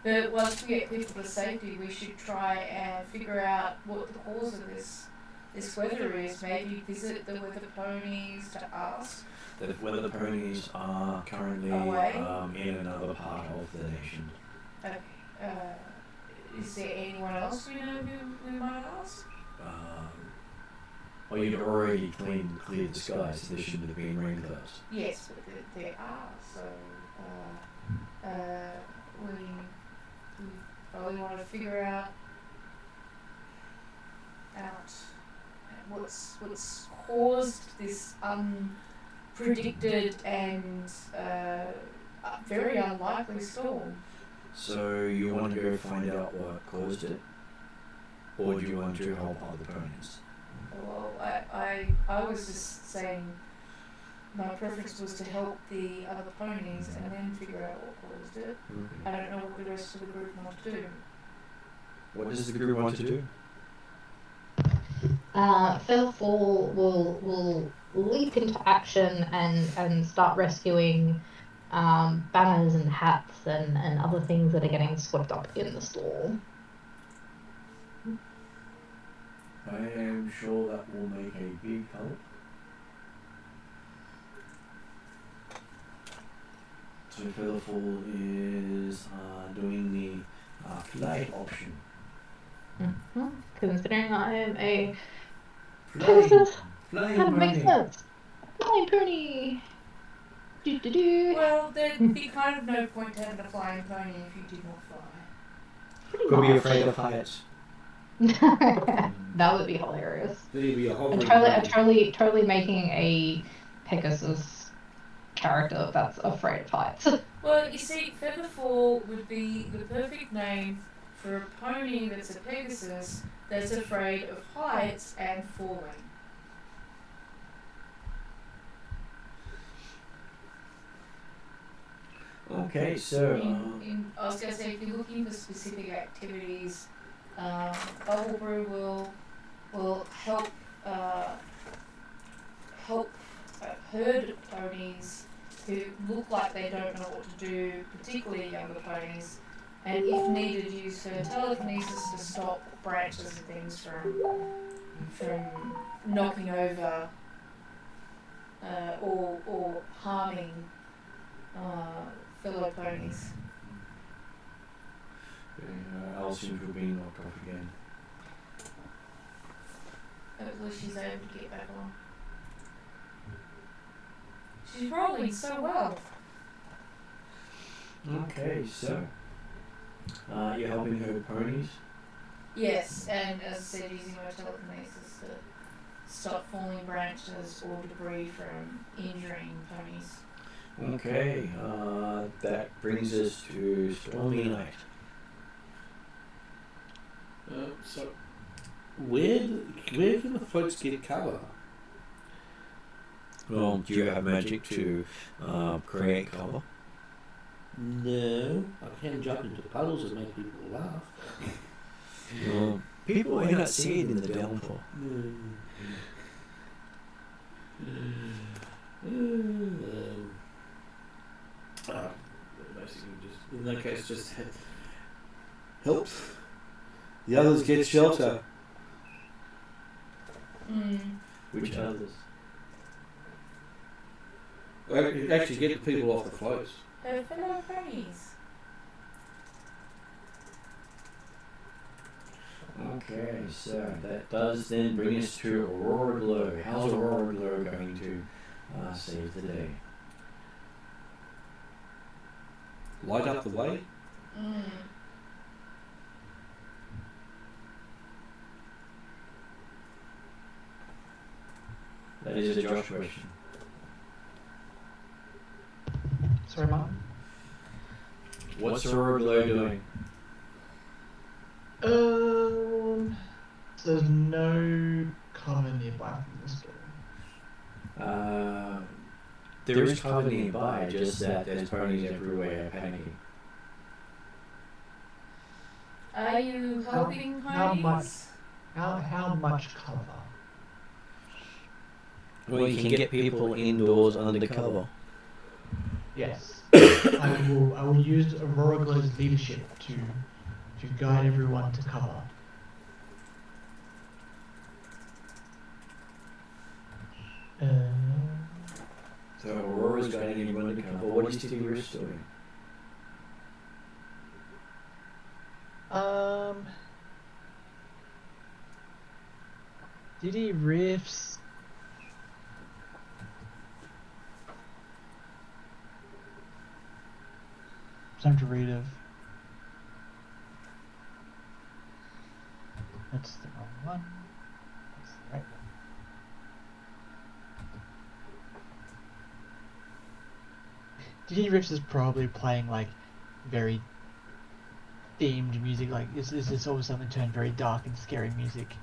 B: But once we get people to safety, we should try and figure out what the cause of this weather is. Maybe visit the weather ponies to ask.
A: The weather ponies are currently
B: Away?
A: in another part of the nation.
B: Okay. Is there anyone else we know who we might ask?
A: Well, you'd already cleared the skies, so there shouldn't have been rain clouds.
B: Yes, but there are. So we probably want to figure out what's caused this unpredicted and very unlikely storm.
A: So you want to go find out what caused it, or do you want to help other ponies?
B: Well, I was just saying my preference was to help the other ponies and then figure out what caused it. I don't know what the rest of the group want to do.
A: What does the group want to do?
D: Featherfall will leap into action and start rescuing banners and hats and other things that are getting swept up in the storm.
A: I am sure that will make a big help. So Featherfall is doing the flight option.
D: Mm-hmm. Considering I am a
A: Flying
D: that makes
A: pony.
D: sense. Flying pony. Do.
B: Well, there'd be kind of no point to having a flying pony if you did not fly.
A: Could be afraid of heights.
D: That would be hilarious.
C: Then you'd be a
D: I'm
C: hovering
D: totally making a Pegasus character that's afraid of heights.
B: Well, you see, Featherfall would be the perfect name for a pony that's a Pegasus that's afraid of heights and falling.
A: Okay, so
B: I was going to say, if you're looking for specific activities, Bubble Brew will help herd ponies who look like they don't know what to do, particularly younger ponies, and if needed, use her telekinesis to stop branches and things from knocking over or harming fellow ponies.
A: Elle seems to have been knocked off again.
B: Hopefully she's able to get back on. She's rolling so well.
A: Okay, so you're helping her ponies.
B: Yes, and as I said, using my telekinesis to stop falling branches or debris from injuring ponies.
A: Okay, that brings us to Stormy Night.
C: So, where can the floats get cover?
A: Well, do you have magic to create cover?
C: No, I can jump into puddles and make people laugh.
A: Well, people may not see it in the downpour.
C: Basically, just in that case, just help. The others get shelter.
A: Which others?
C: Actually, get the people off the floats.
B: Her fellow ponies.
A: Okay, so that does then bring us to Aurora Glow. How's Aurora Glow going to save the day?
C: Light up the way.
A: That is a Josh question.
E: Sorry, Mom.
A: What's Aurora Glow doing?
E: There's no cover nearby from the store.
A: There is cover nearby, just that there's ponies everywhere panicking.
B: Are you helping ponies?
E: How much cover?
A: Well, you can get people indoors under cover.
E: Yes. I will use Aurora Glow's leadership to guide everyone to cover.
A: So Aurora's guiding everyone to cover. What is Tigris doing?
E: Diddy riffs. Time to read of. That's the wrong one. That's the right one. Diddy Riffs is probably playing like very themed music, like this all of a sudden turned very dark and scary music.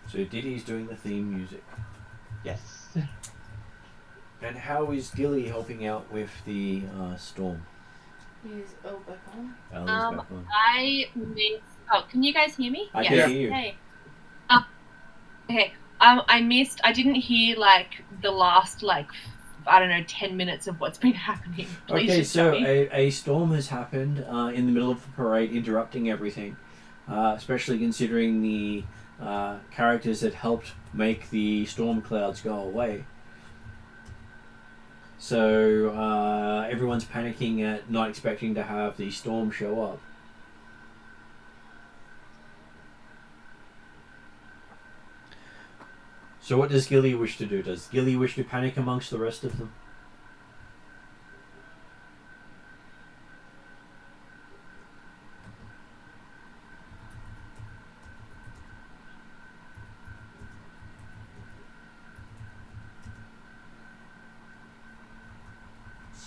A: So Diddy's doing the theme music.
E: Yes.
A: And how is Gilly helping out with the storm?
B: Is Elle back on?
A: Ellie's back on.
G: I missed. Oh, can you guys hear me?
A: I can hear you.
G: Hey. Okay. I missed. I didn't hear like the last I don't know 10 minutes of what's been happening. Please
A: Okay,
G: just tell
A: so
G: me.
A: a storm has happened in the middle of the parade, interrupting everything. Especially considering the characters that helped make the storm clouds go away. So everyone's panicking at not expecting to have the storm show up. So what does Gilly wish to do? Does Gilly wish to panic amongst the rest of them?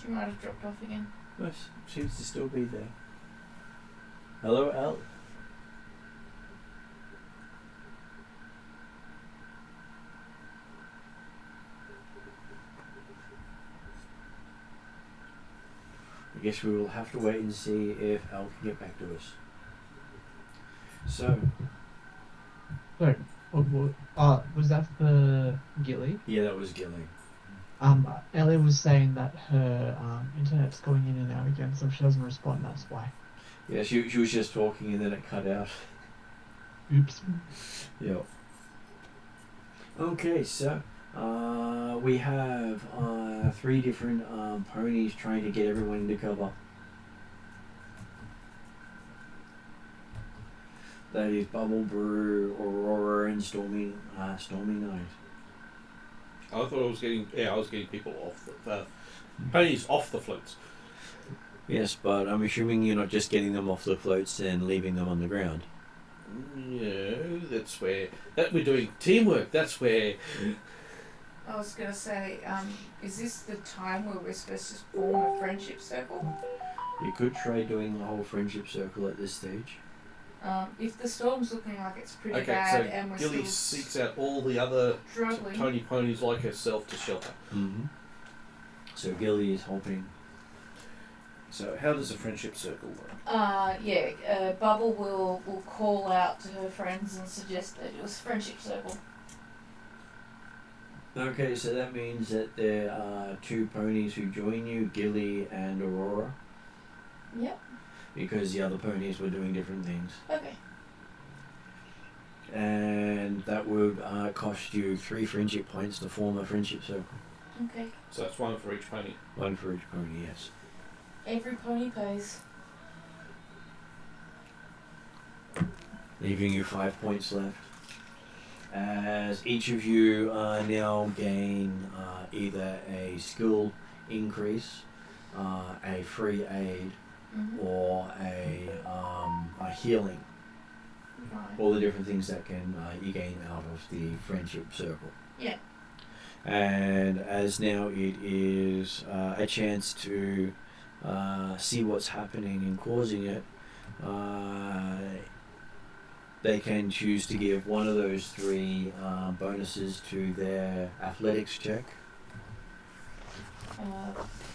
B: She might have dropped off again.
A: Well, seems to still be there. Hello, Elle? I guess we will have to wait and see if Elle can get back to us. So,
E: Was that for Gilly?
A: yeah, that was Gilly.
E: Ellie was saying that her internet's going in and out again, so if she doesn't respond, that's why.
A: Yeah, she was just talking and then it cut out.
E: Oops.
A: Yep. Okay, so we have 3 different ponies trying to get everyone into cover. That is Bubble Brew, Aurora, and Stormy Night.
C: I thought I was getting people off the ponies off the floats.
A: Yes, but I'm assuming you're not just getting them off the floats and leaving them on the ground.
C: No, that's where we're doing teamwork. That's where.
B: I was going to say, is this the time where we're supposed to form a friendship circle?
A: You could try doing the whole friendship circle at this stage.
B: If the storm's looking like it's pretty
C: Okay,
B: bad
C: so
B: and we're
C: Gilly
B: still
C: seeks out all the other
B: struggling,
C: Tony ponies like herself to shelter.
A: Mm-hmm. So Gilly is helping.
C: So how does a friendship circle work?
B: Bubble will call out to her friends and suggest that it was friendship circle.
A: Okay, so that means that there are 2 ponies who join you, Gilly and Aurora.
B: Yep.
A: because the other ponies were doing different things.
B: Okay.
A: And that would cost you 3 friendship points to form a friendship circle.
B: Okay.
C: So that's one for each pony.
A: 1 for each pony, yes.
B: Every pony pays.
A: Leaving you 5 points left. As each of you now gain either a skill increase, a free aid, or a healing.
B: Right.
A: All the different things that can you gain out of the friendship circle.
B: Yeah.
A: And as now it is a chance to see what's happening and causing it, they can choose to give one of those 3 bonuses to their athletics check.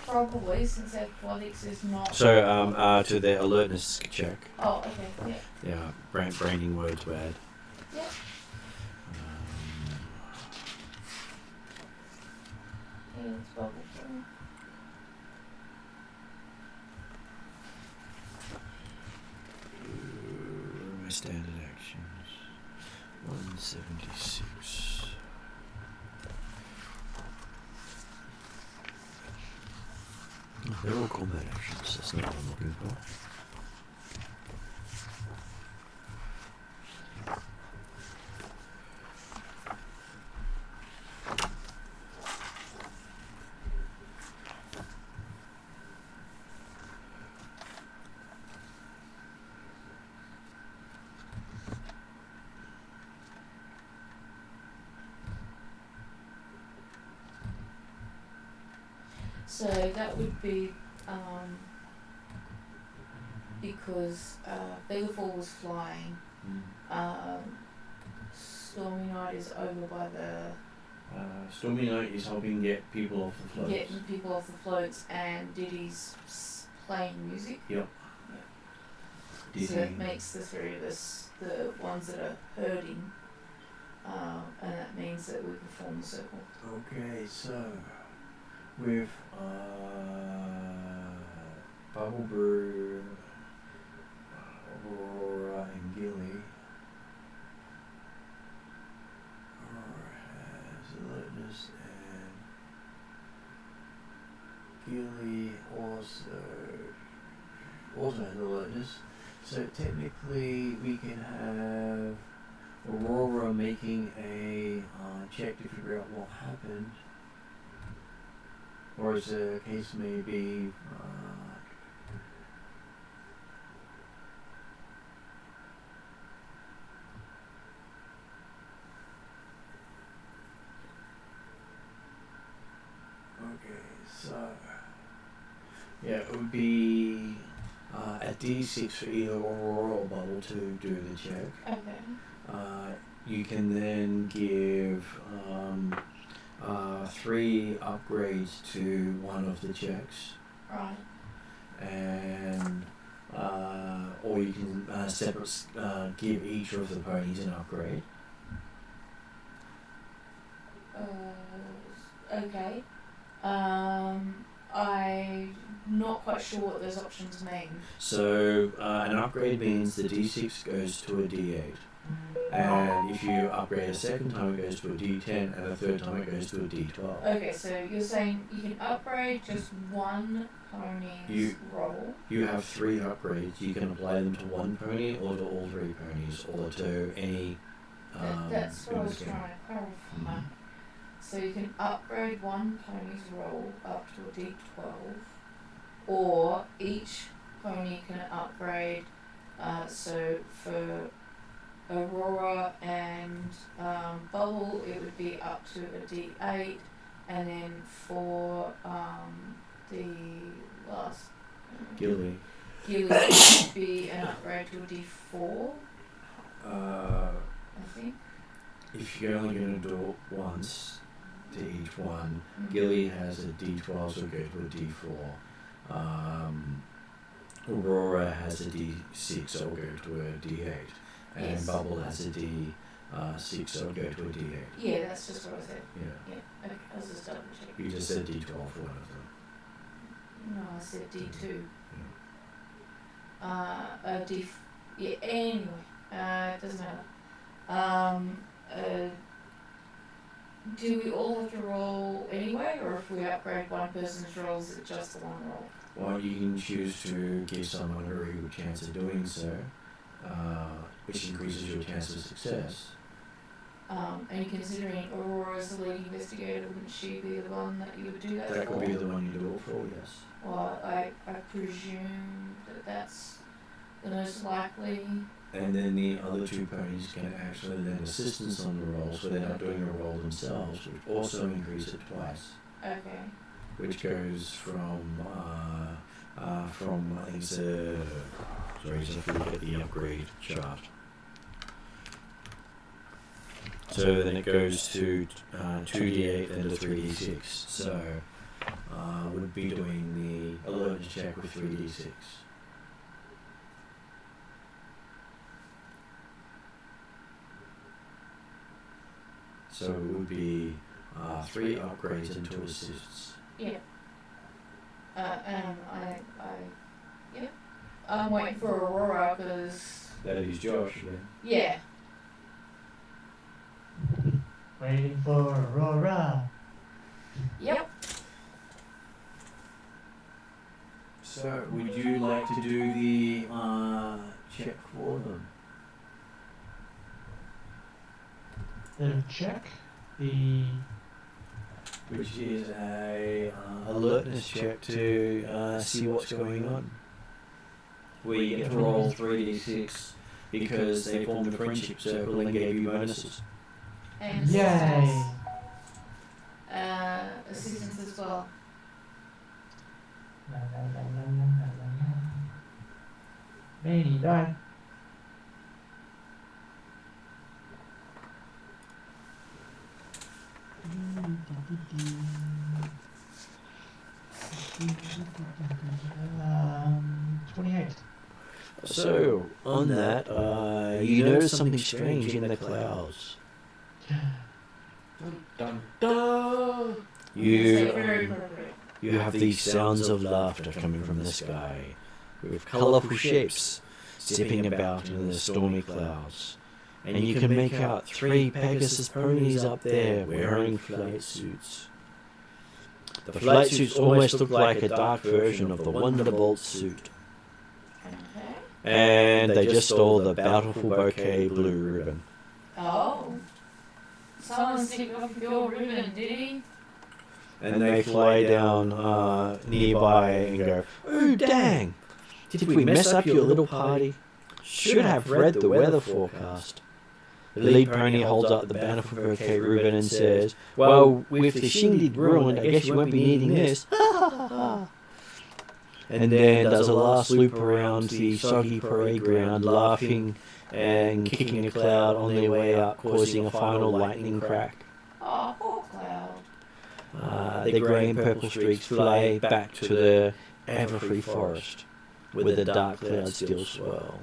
B: Probably, since athletics is not.
A: So to their alertness check.
B: Oh, okay. Yeah.
A: Yeah, branding words were add.
B: Yeah. Yeah, it's bubble.
A: My standard actions. 176. Oh, they're all combat actions, that's not what I'm looking for.
B: So that would be because Bellefour was flying. Stormy Night is over by the
A: Stormy Night is helping get people off the floats.
B: getting people off the floats, and Diddy's playing music.
A: Yep.
B: Yeah. So it makes the 3 of us the ones that are hurting, and that means that we can form a circle.
A: Okay, so with Bubble Brew, Aurora, and Gilly. Aurora has alertness, and Gilly also has alertness. So technically, we can have Aurora making a check to figure out what happened. Or as the case may be, okay, so yeah, it would be a D6 for either Aurora or Bubble to do the check.
B: Okay.
A: You can then give 3 upgrades to one of the checks.
B: Right.
A: And or you can give each of the ponies an upgrade.
B: Okay. I'm not quite sure what those options mean.
A: So an upgrade means the D6 goes to a D8. And if you upgrade a second time, it goes to a D10, and a third time, it goes to a D12.
B: Okay, so you're saying you can upgrade just one pony's roll?
A: You have 3 upgrades. You can apply them to one pony, or to all 3 ponies, or to any.
B: That's what I was trying to clarify. So you can upgrade one pony's roll up to a D12, or each pony can upgrade. So for Aurora and Bubble, it would be up to a D8, and then for the last
A: Gilly.
B: Gilly would be an upgrade to a D4, I think.
A: If you're only going to do it once to each one, Gilly has a D12, so go to a D4. Aurora has a D6, so it'll go to a D8. And
B: Yes.
A: Bubble has a D6, so it'll go to a D8.
B: Yeah, that's just what I said.
A: Yeah.
B: Yeah, okay, I was just double checking.
A: You just said D12 for one of them.
B: No, I said D2. Anyway, it doesn't matter. Do we all have to roll anyway, or if we upgrade one person's rolls, is it just the one roll?
A: Well, you can choose to give someone a very good chance of doing so, which increases your chance of success.
B: And considering Aurora's the lead investigator, wouldn't she be the one that you would do that
A: That
B: for?
A: could be the one you do it for, yes.
B: Well, I presume that that's the most likely.
A: And then the other two ponies can actually lend assistance on the roll, so they're not doing a roll themselves, which also increase it twice.
B: Okay.
A: Which goes from I think it's sorry, just have to look at the upgrade chart. So then it goes to 2d8 and to 3d6. So would be doing the alertness check with 3d6. So it would be 3 upgrades and 2 assists.
B: Yeah. I'm waiting for Aurora because.
A: That is Josh again.
B: Yeah.
E: Waiting for Aurora.
B: Yep.
A: So would you like to do the check for them?
E: The check. The
A: Which is a alertness check to see what's going on. Where you get to roll 3d6 because they formed a friendship circle and gave you bonuses.
B: And
E: yay!
B: assistance as well.
E: La, la, la, la, la, la, la. Many die. Um, 28.
A: So, on that, you notice something strange in the clouds.
C: Dun, dun.
A: You have these sounds of laughter coming from the sky, with colourful shapes zipping about in the stormy clouds. And you can make out 3 Pegasus ponies up there wearing flight suits. The flight suits almost look like a dark version of the Wonderbolt suit.
B: Okay.
A: And they just stole the bountiful bouquet blue ribbon.
B: Oh. Someone stick off your ribbon, did he?
A: And they fly down nearby and go, "Oh dang! Did we mess up your little party? Should have read the weather forecast." The lead pony holds up the bountiful bouquet ribbon and says, "Well, with the shindig ruined, I guess you won't be needing this." And then does a last loop around the soggy parade ground, laughing and kicking a cloud on their way up, causing a final lightning crack.
B: Oh, poor Cloud.
A: The grey and purple streaks fly back to the Everfree forest, where the dark clouds still swirl.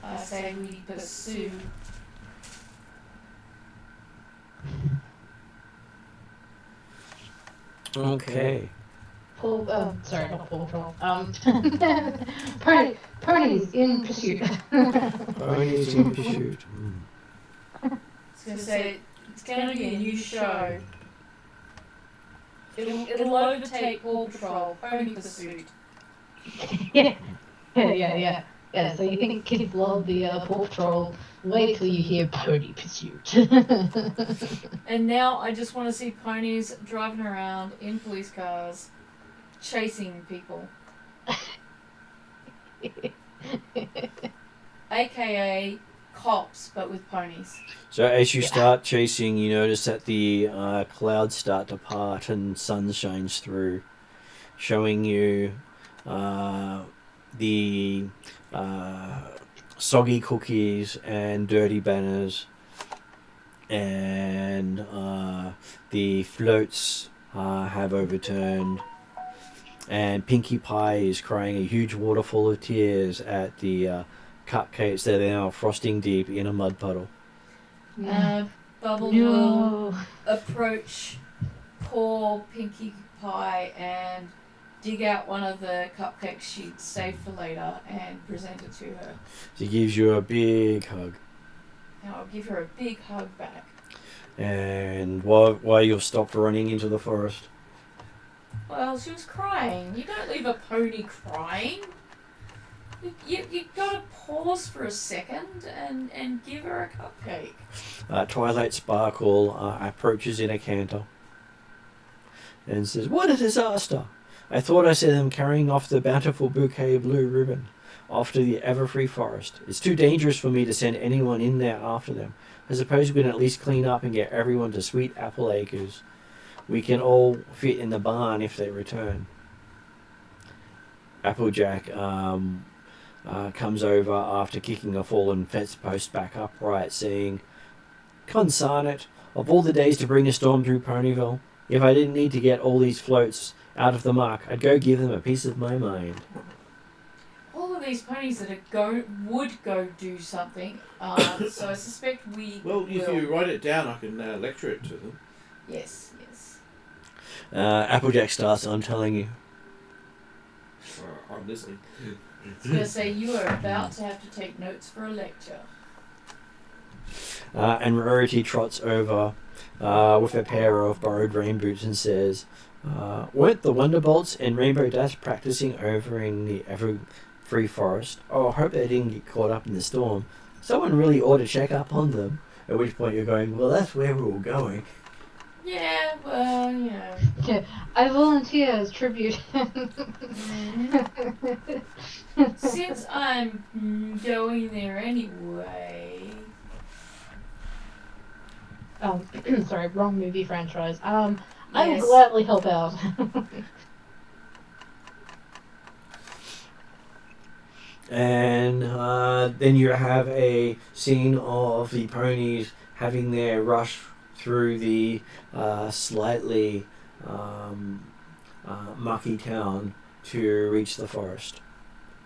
B: I say we pursue.
A: Okay.
D: Sorry, not Paw Patrol. Ponies in pursuit.
A: Ponies in pursuit.
B: I was going to say, it's going to be a new show. It'll overtake Paw Patrol, Pony Pursuit.
D: Yeah. So you think kids love the Paw Patrol? Wait till you hear Pony Pursuit.
B: And now I just want to see ponies driving around in police cars, chasing people. AKA cops, but with ponies.
A: So as you start chasing, you notice that the clouds start to part and sun shines through, showing you the soggy cookies and dirty banners, and the floats have overturned, and Pinkie Pie is crying a huge waterfall of tears at the cupcakes that are now frosting deep in a mud puddle.
B: Bubble will approach poor Pinkie Pie and dig out one of the cupcakes she'd saved for later and present it to her.
A: She gives you a big hug.
B: And I'll give her a big hug back.
A: And why you've stopped running into the forest?
B: Well, she was crying. You don't leave a pony crying. You gotta pause for a second and give her a cupcake.
A: Twilight Sparkle approaches in a canter and says, "What a disaster! I thought I saw them carrying off the bountiful bouquet of blue ribbon off to the Everfree Forest. It's too dangerous for me to send anyone in there after them. I suppose we can at least clean up and get everyone to Sweet Apple Acres. We can all fit in the barn if they return." Applejack comes over after kicking a fallen fence post back upright, saying, "Consarn it, of all the days to bring a storm through Ponyville, if I didn't need to get all these floats out of the muck, I'd go give them a piece of my mind."
B: All of these ponies that would go do something, so I suspect we
C: Well,
B: will.
C: if you write it down, I can lecture it to them.
B: Yes, yes.
A: Applejack starts, "I'm telling you."
C: I'm listening.
B: I was going to say, you are about to have to take notes for a lecture.
A: And Rarity trots over with a pair of borrowed rain boots and says, "Weren't the Wonderbolts and Rainbow Dash practicing over in the Everfree Forest? Oh, I hope they didn't get caught up in the storm. Someone really ought to check up on them." At which point you're going, "Well, that's where we're all going."
B: Yeah, well, you know.
D: Yeah, I volunteer as tribute.
B: Since I'm going there anyway.
D: Sorry, wrong movie franchise. I will
B: Yes.
D: gladly help out.
A: And then you have a scene of the ponies having their rush through the slightly mucky town to reach the forest.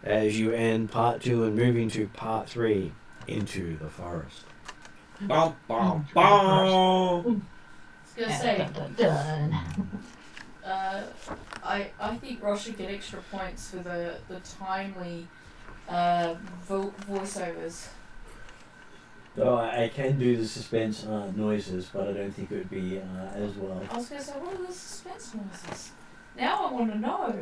A: As you end part 2 and moving to part 3, Into the Forest.
C: Bum, bum, bum.
B: I was gonna say,
D: Dun, dun, dun.
B: I think Ross should get extra points for the timely voiceovers.
A: So I can do the suspense noises, but I don't think it would be as well.
B: I was gonna say, what are the suspense noises? Now I want to know.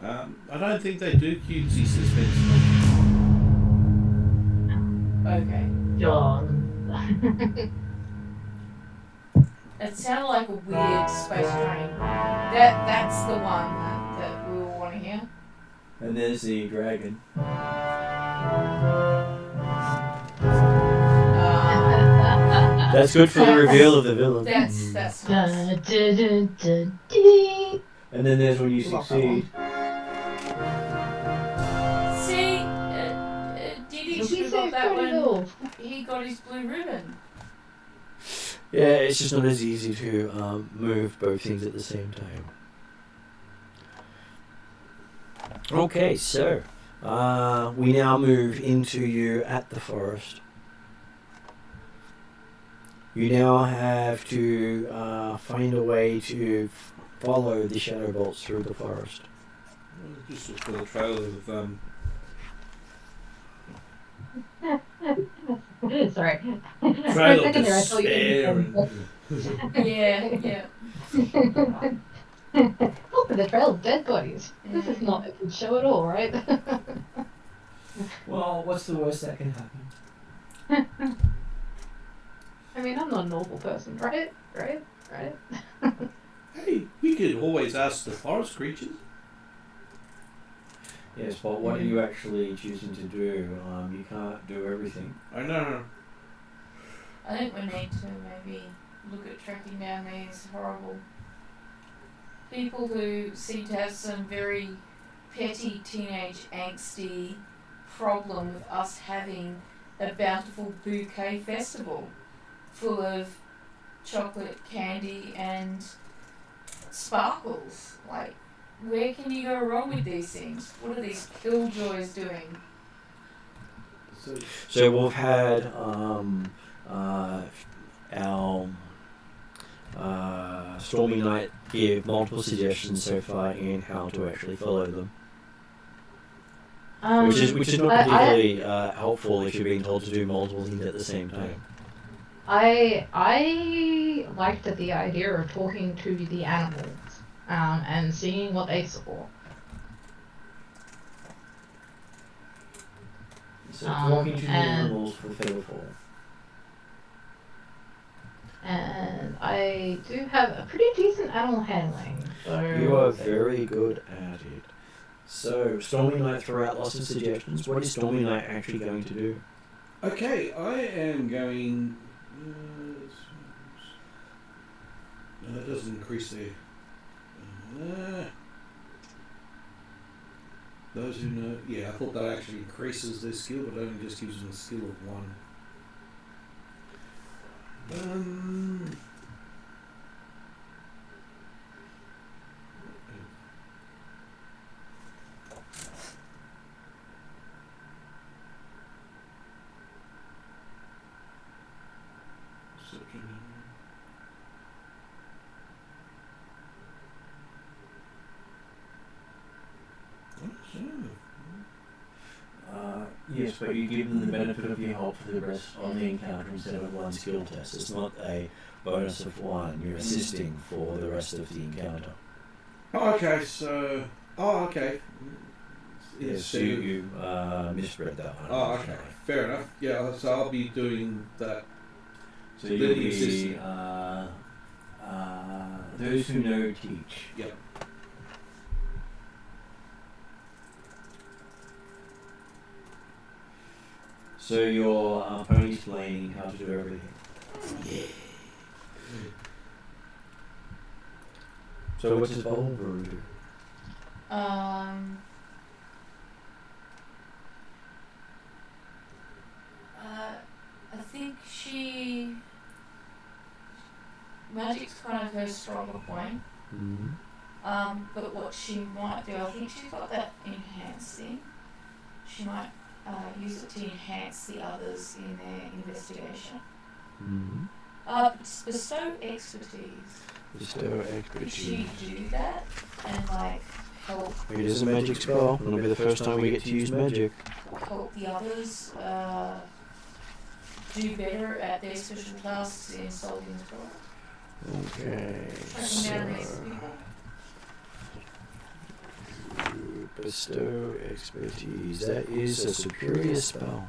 C: I don't think they do cutesy suspense.
B: Okay.
D: Dun.
B: It sounded like a weird space train. That's the one that we all want to hear.
A: And there's the dragon. That's good for the reveal of the villain.
B: That's
D: Dun,
B: nice.
D: dun, dun, dun, dee.
A: And then there's when you succeed.
B: See, Didi should have got that one. He got his blue ribbon.
A: Yeah, it's just not as easy to move both things at the same time. Okay, so we now move into you at the forest. You now have to find a way to follow the shadow bolts through the forest.
C: Just look for the trail of
D: Sorry.
C: trail
D: For a
C: of
D: second there, I thought you
C: despair.
D: meant
B: Yeah.
D: Look at the trail of dead bodies. This is not a good show at all, right?
A: Well, what's the worst that can happen?
D: I mean, I'm not a normal person, right? Right?
C: Hey, we could always ask the forest creatures.
A: Yes, but what are you actually choosing to do? You can't do everything.
C: I know.
B: I think we need to maybe look at tracking down these horrible people who seem to have some very petty teenage angsty problem with us having a bountiful bouquet festival full of chocolate candy and sparkles. Like, where can you go wrong with these things? What are these killjoys doing?
A: So we've had our Stormy Knight give multiple suggestions so far in how to actually follow them, which is not particularly helpful if you're being told to do multiple things at the same time.
D: I liked the idea of talking to the animals and seeing what they saw.
A: So talking to the animals for Featherfall.
D: And I do have a pretty decent animal handling. So
A: You are very good at it. So, Stormy Knight threw out lots of suggestions. What is Stormy Knight actually going to do?
C: Okay, I am going. No, that doesn't increase their. Those who know, yeah, I thought that actually increases their skill, but only just gives them a skill of 1.
A: Yes, but you give them the benefit of your help for the rest of the encounter instead of 1 skill test. It's not a bonus of 1. You're assisting for the rest of the encounter.
C: Okay, so. Oh, okay.
A: Yes, so you misread that one.
C: Oh, okay. Fair enough. Yeah, so I'll be doing that.
A: So you'll be those who know teach.
C: Yep.
A: So your pony's explaining how to do everything. Yeah. So what's his Volver do?
B: I think magic's kind of her stronger point.
A: Mm-hmm.
B: But what she might do, I think she's got that enhance thing. She might use it to enhance the others in their investigation.
A: Mm-hmm.
B: Bestow expertise.
A: Bestow
B: Could
A: expertise.
B: she do that and like help?
A: It is a magic spell. It'll be the first time we get to use magic.
B: Help the others do better at their special tasks in solving the problem.
A: Okay.
B: Tracking down these people.
A: Bestow expertise. That is a superior spell.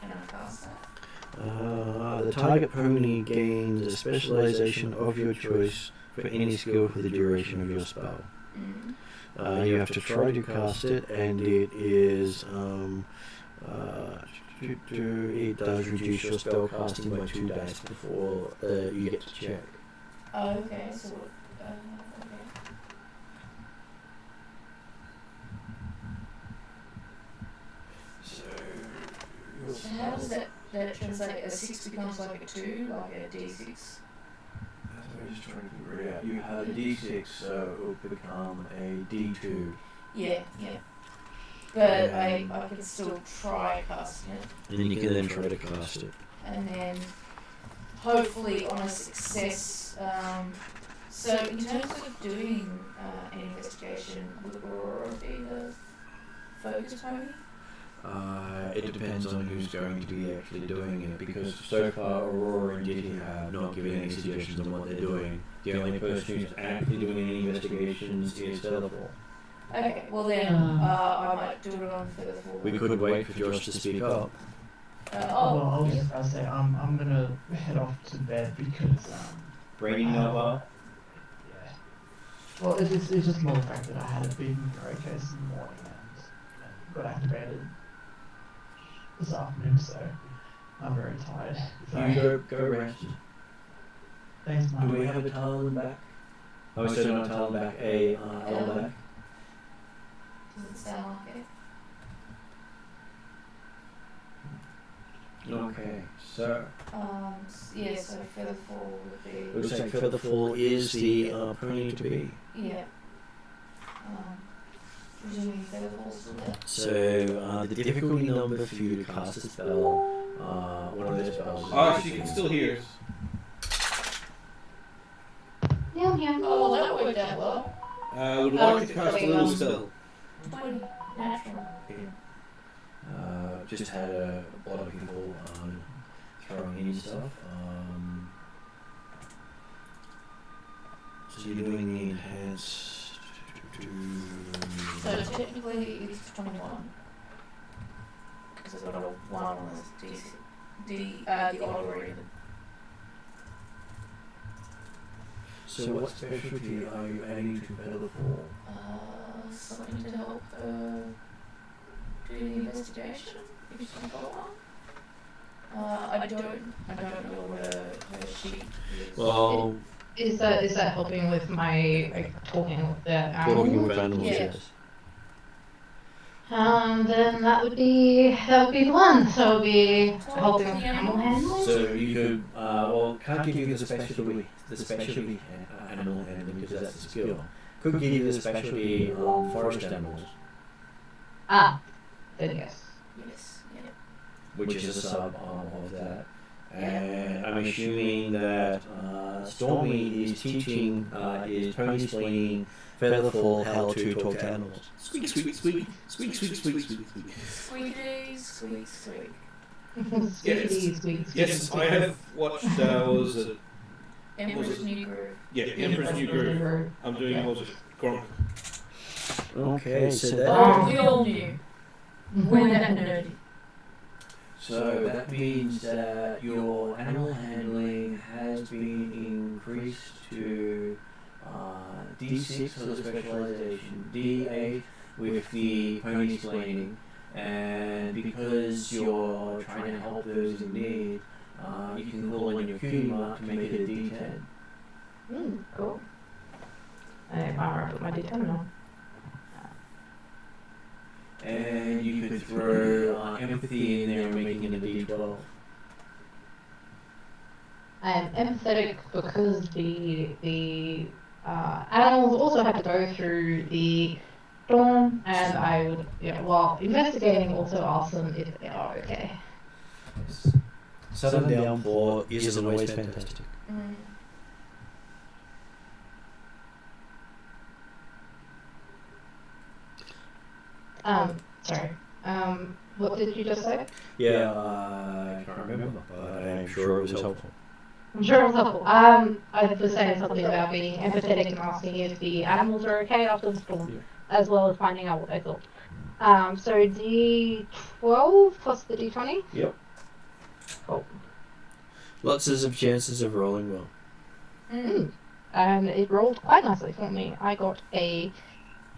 B: Can I cast that?
A: The target pony gains a specialization of your choice for any skill for the duration of your spell.
B: Mm-hmm.
A: You have to try to cast it, and it is it does reduce your spell casting by 2 dice before you get to check.
B: Oh, okay. So, okay. So how does that translate? A 6 becomes like a 2, like a D6?
A: That's what I was trying to figure out. You have a D6, so it will become a D2.
B: Yeah. But I can still try casting it.
A: And then you can then try to cast it.
B: And then hopefully on a success. So in terms of doing an investigation, would Aurora be the focus pony?
A: It depends on who's going to be actually doing it, because so far Aurora and Diddy have not given any suggestions on what they're doing. The only person who's actually doing any investigations is Featherfall.
B: Okay, well then I might do it on Featherfall.
A: We could wait for Josh to speak up.
E: Well, I was just about to say, I'm gonna head off to bed because,
A: Bringing that up?
E: yeah. Well, it's just more the fact that I had a big neuro case in the morning and got activated this afternoon, so I'm very tired. So,
A: You go rest.
E: thanks,
A: Do
E: Mum.
A: we have a Talon back? Oh, so not Talon back, a Alan back?
B: Does it sound like it?
A: Okay, so
B: Yeah, so Featherfall would be.
A: looks like Featherfall is the pony to be.
B: Yeah. Presuming Featherfall's still there.
A: So the difficulty number for you to cast a spell, one of those spells.
C: Oh, she can still hear us.
D: Yeah, I'm here.
B: Oh, well, that worked out well.
H: Would like to cast a little spell.
B: 20 natural.
A: Just had a lot of people throwing in stuff. So you're doing the enhanced.
B: So technically it's 21. Because I've got a 1 on this the odd reason.
A: So what specialty are you adding to Featherfall?
B: Something to help her do the investigation, if she's got one. I don't know what her sheet is.
A: Well,
D: Is that helping with my talking with the animals?
A: talking with animals,
B: Yeah.
A: yes.
D: Then that would be the one. So it would be helping with animal handling.
A: So you could, can't give you the specialty animal handling because that's a skill. Could give you the specialty forest animals,
D: Then yes.
B: Yes, yeah.
A: which is a sub of that. And I'm assuming that Stormy is teaching, is pony explaining Featherfall how to talk to animals.
H: Squeak, squeak, squeak, squeak, squeak, squeak, squeak, squeak.
B: Squeaky, squeak, squeak.
H: Yes, I have watched, what was it?
B: Emperor's New Groove.
H: Yeah, Emperor's New Groove. I'm doing, what was it? Gronk.
A: Okay, so
B: Oh,
A: that
B: we all knew. We're that nerdy.
A: so that means that your animal handling has been increased to D6 for the specialization, D8 with the pony explaining, and because you're trying to help those in need, you can call on your cutie mark to make it a D10.
D: Cool. I might put my D10 on.
A: And you could throw empathy in there and making it a D12.
D: I am empathetic because the animals also have to go through the storm, and I would, while investigating, also ask them if they are okay.
A: Southern downpour isn't always fantastic.
D: Sorry. What did you just say?
A: Yeah, I can't remember, but I'm sure it was helpful.
D: I'm sure it was helpful. I was saying something about being empathetic and asking if the animals are okay after the storm, as well as finding out what they thought. So D12 plus the D20?
A: Yep.
D: Cool.
A: Lots of chances of rolling well.
D: And it rolled quite nicely for me. I got a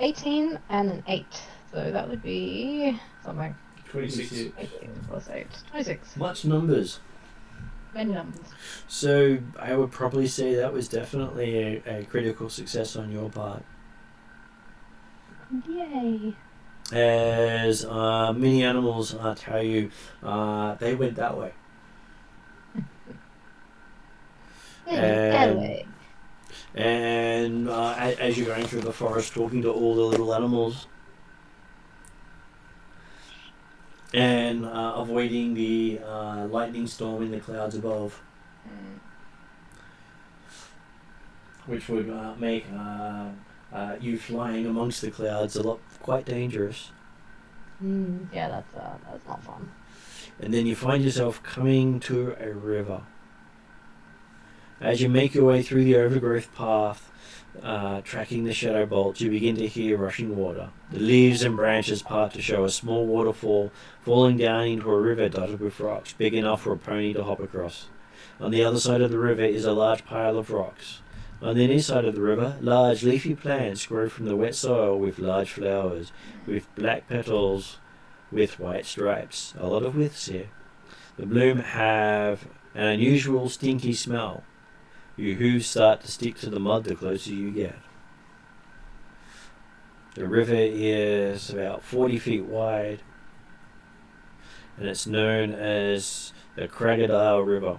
D: 18 and an 8. So that would be something.
H: 26.
D: 18 plus 8. 26.
A: Much numbers.
D: Many numbers.
A: So I would probably say that was definitely a critical success on your part.
D: Yay.
A: As many animals tell you, they went that way.
D: Anyway.
A: And as you're going through the forest talking to all the little animals and avoiding the lightning storm in the clouds above, which would make you flying amongst the clouds quite dangerous.
D: Yeah, that's not fun.
A: And then you find yourself coming to a river. As you make your way through the overgrowth path, tracking the shadow bolts, you begin to hear rushing water. The leaves and branches part to show a small waterfall falling down into a river dotted with rocks, big enough for a pony to hop across. On the other side of the river is a large pile of rocks. On the near side of the river, large leafy plants grow from the wet soil with large flowers, with black petals with white stripes. A lot of withs here. The bloom have an unusual stinky smell. Your hooves start to stick to the mud the closer you get. The river is about 40 feet wide, and it's known as the Crocodile River.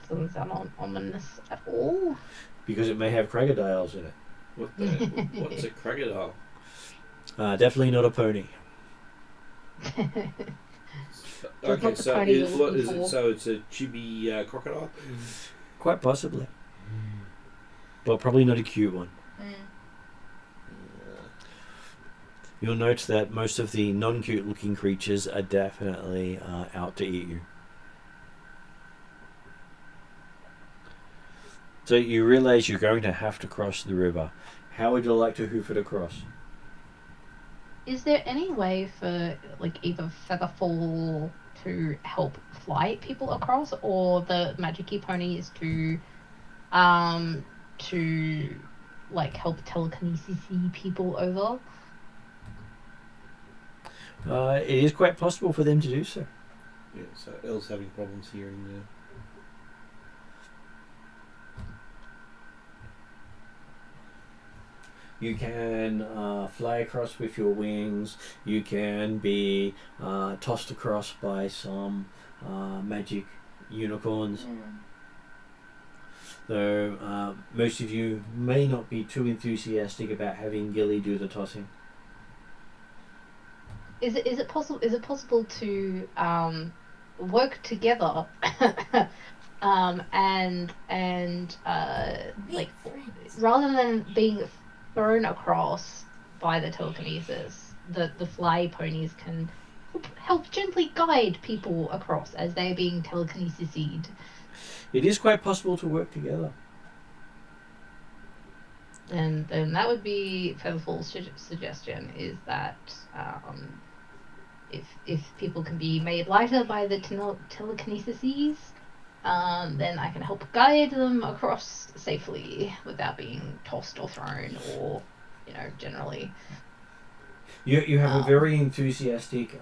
D: Doesn't sound ominous at all.
A: Because it may have crocodiles in it.
H: What's a crocodile?
A: Definitely not a pony.
H: Okay,
D: not the
H: so
D: pony
H: is,
D: you're
H: what
D: looking
H: is it?
D: for.
H: So it's a chibi crocodile?
A: Quite possibly. But probably not a cute one. You'll note that most of the non-cute looking creatures are definitely out to eat you. So you realize you're going to have to cross the river. How would you like to hoof it across?
D: Is there any way for like either Featherfall to help fly people across, or the Magic-y ponies to like help telekinesis people over?
A: It is quite possible for them to do so.
H: Yeah, so Elle's having problems hearing there.
A: You can fly across with your wings. You can be tossed across by some magic unicorns. Though most of you may not be too enthusiastic about having Gilly do the tossing.
D: Is it possible to work together and like rather than being thrown across by the telekinesis, the fly ponies can help gently guide people across as they're being telekinesised.
A: It is quite possible to work together.
D: And then that would be Featherfall's suggestion, is that if people can be made lighter by the telekinesis, then I can help guide them across safely without being tossed or thrown or, generally.
A: You have a very enthusiastic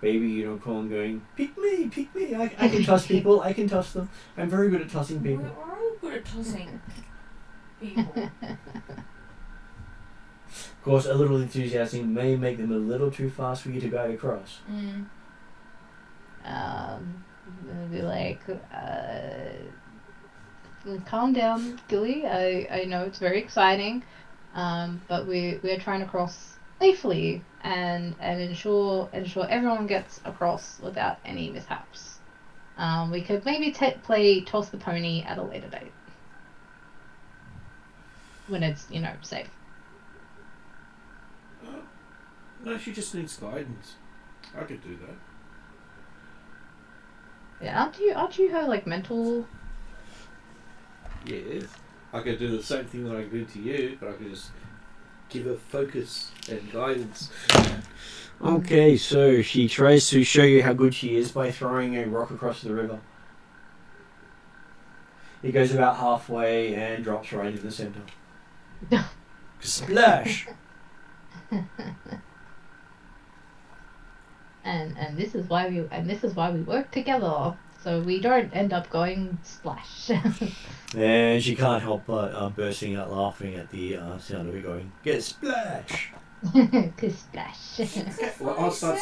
A: baby unicorn going, pick me, I can toss people, I can toss them. I'm very good at tossing people.
B: We're all good at tossing people.
A: Of course, a little enthusiasm may make them a little too fast for you to guide across.
D: I'd be like, calm down, Gilly. I know it's very exciting, but we're trying to cross safely and ensure everyone gets across without any mishaps. We could maybe play Toss the Pony at a later date when it's safe.
H: No, she just needs guidance. I could do that.
D: Yeah, aren't you her like mental?
H: Yes. I could do the same thing that I did to you, but I could just give her focus and guidance.
A: Okay, so she tries to show you how good she is by throwing a rock across the river. It goes about halfway and drops right in the center. Splash!
D: And this is why we work together, so we don't end up going splash.
A: And she can't help but bursting out laughing at the sound of it going, get splash!
D: Splash.
H: Well, I'll start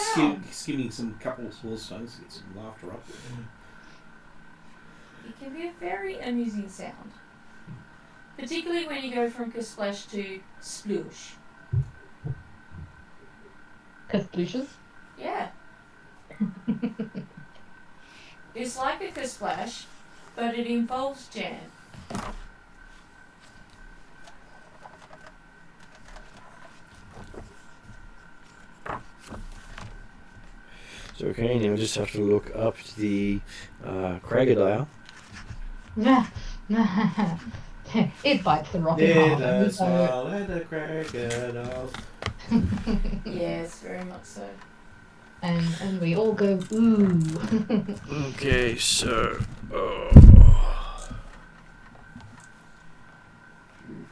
H: skimming some couple of small stones to get some laughter up.
B: It can be a very amusing sound. Particularly when you go from splash to sploosh.
D: Splooshes?
B: Yeah. It's like a splash, but it involves jam.
A: So okay, now I just have to look up the crocodile.
D: It bites the rock in half.
H: Yeah, swallow the crocodile.
B: Yes, very much so.
D: And we all go ooh.
A: Okay, so if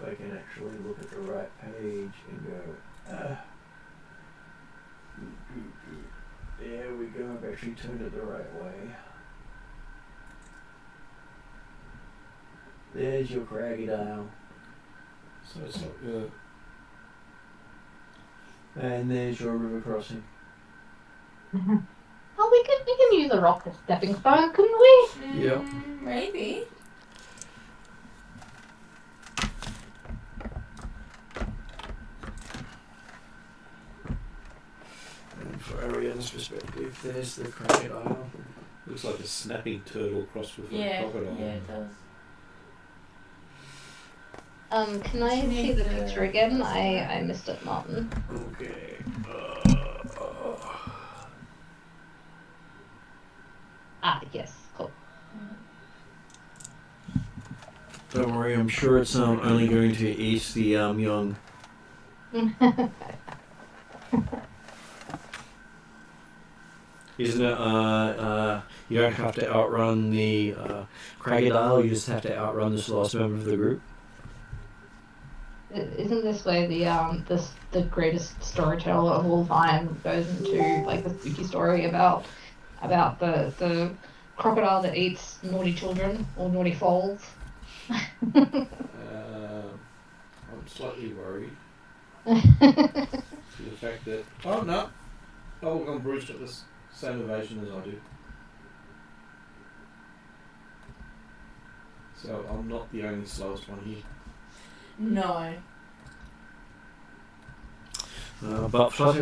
A: I can actually look at the right page and go, there we go. I've actually turned it the right way. There's your crocodile.
H: So it's not
A: And there's your river crossing.
D: Oh, we can use a rock as stepping stone, couldn't we?
A: Yep.
B: Maybe.
A: And for Ariane's perspective, there's the crocodile.
H: looks like a snapping turtle crossed with a
B: Yeah,
H: crocodile.
B: yeah, it does.
D: Can I see the picture again? I missed it, Martin.
A: Okay.
D: Yes, cool.
A: Don't worry, I'm sure it's only going to ease the young. Isn't it? You don't have to outrun the crocodile. You just have to outrun this last member of the group.
D: Isn't this where the greatest storyteller of all time goes into like the spooky story about the crocodile that eats naughty children or naughty foals?
H: I'm slightly worried. The fact that Bruce got the same evasion as I do, so I'm not the only slowest one here.
B: No.
A: But our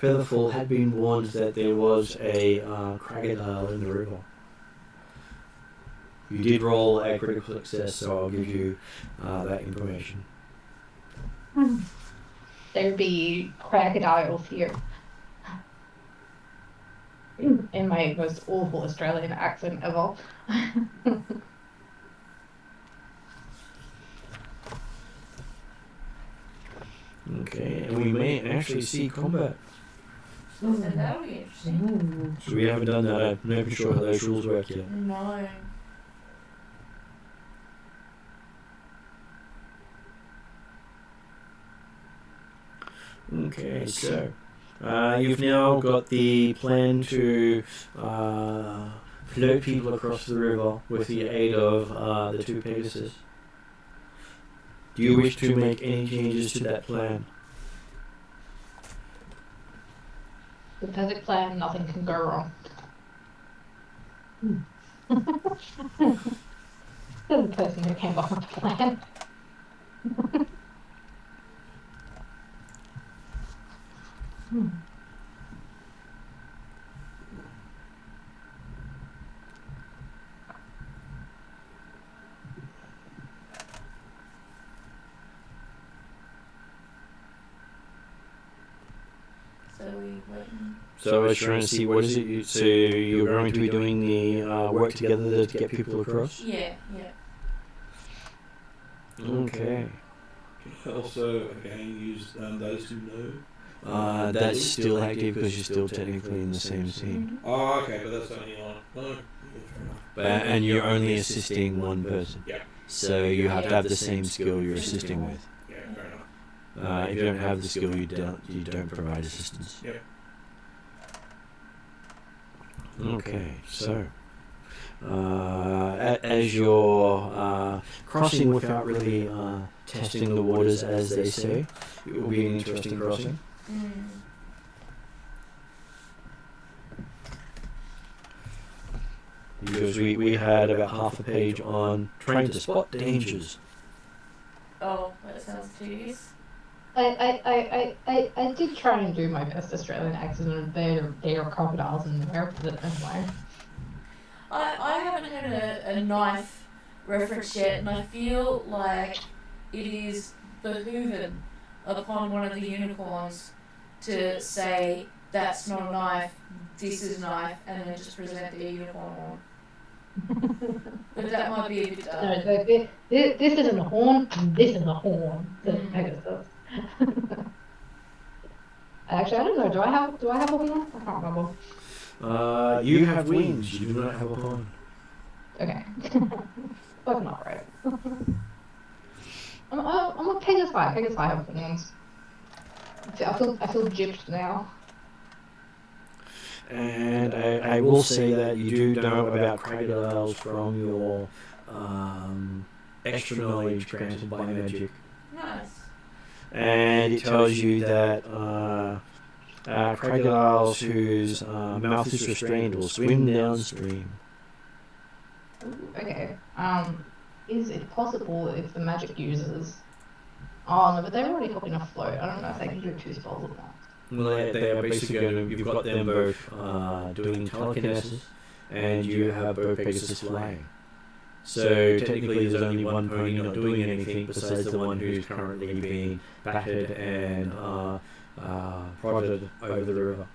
A: Featherfall had been warned that there was a crocodile in the river. You did roll a critical success, so I'll give you that information.
D: There'd be crocodiles here. In my most awful Australian accent ever.
A: Okay, and we may actually see combat.
B: So that'll be interesting.
A: So we haven't done that. I'm not sure how those rules work yet.
B: No.
A: Okay, so you've now got the plan to float people across the river with the aid of the two Pegasus. Do you wish to make any changes to that plan?
D: The perfect plan, nothing can go wrong. You're the person who came up with the plan.
A: So I was trying to see what is it. So you're going to be doing the work together to get people across.
B: Yeah, yeah.
A: Okay.
H: Also, again, use those who know.
A: That's still active because you're still technically in the same team.
H: Oh, okay, but that's only on. Oh, yeah, fair enough.
A: And you're only assisting one person.
H: Yeah.
A: So you have to have the same skill you're assisting with.
H: Yeah, fair enough.
A: If you don't have the skill, you don't provide assistance.
H: Yep.
A: Okay, so as you're crossing without really testing the waters, as they say, it will be an interesting crossing. Because we had about half a page on trying to spot dangers.
B: Oh, that sounds tedious.
D: I did try and do my best Australian accent, and there are crocodiles in there, but anyway.
B: I haven't had a knife reference yet, and I feel like it is behooven upon one of the unicorns to say, that's not a knife, this is a knife, and then just present the unicorn horn. But that might be a bit dark.
D: No, this isn't a horn, this is a horn, says Pegasus. Actually, I don't know, do I have a horn? I can't remember.
A: You have wings, you do not have a horn.
D: Okay. Both not right. I'm a Pegasus. Pegasus have horns. I feel gypped now.
A: And I will say that you do know about crocodiles from your extra knowledge granted by magic.
B: Nice.
A: And it tells you that crocodiles whose mouth is restrained will swim downstream.
D: Okay. Is it possible if the magic users... Oh, no, but they're already hopping afloat. I don't know if they can do 2 spells of that.
A: Well, they are basically going to... You've got them both doing telekinesis, and you have both Pegasus flying. So technically there's only one pony not doing anything besides the one who's currently being battered and prodded over the river.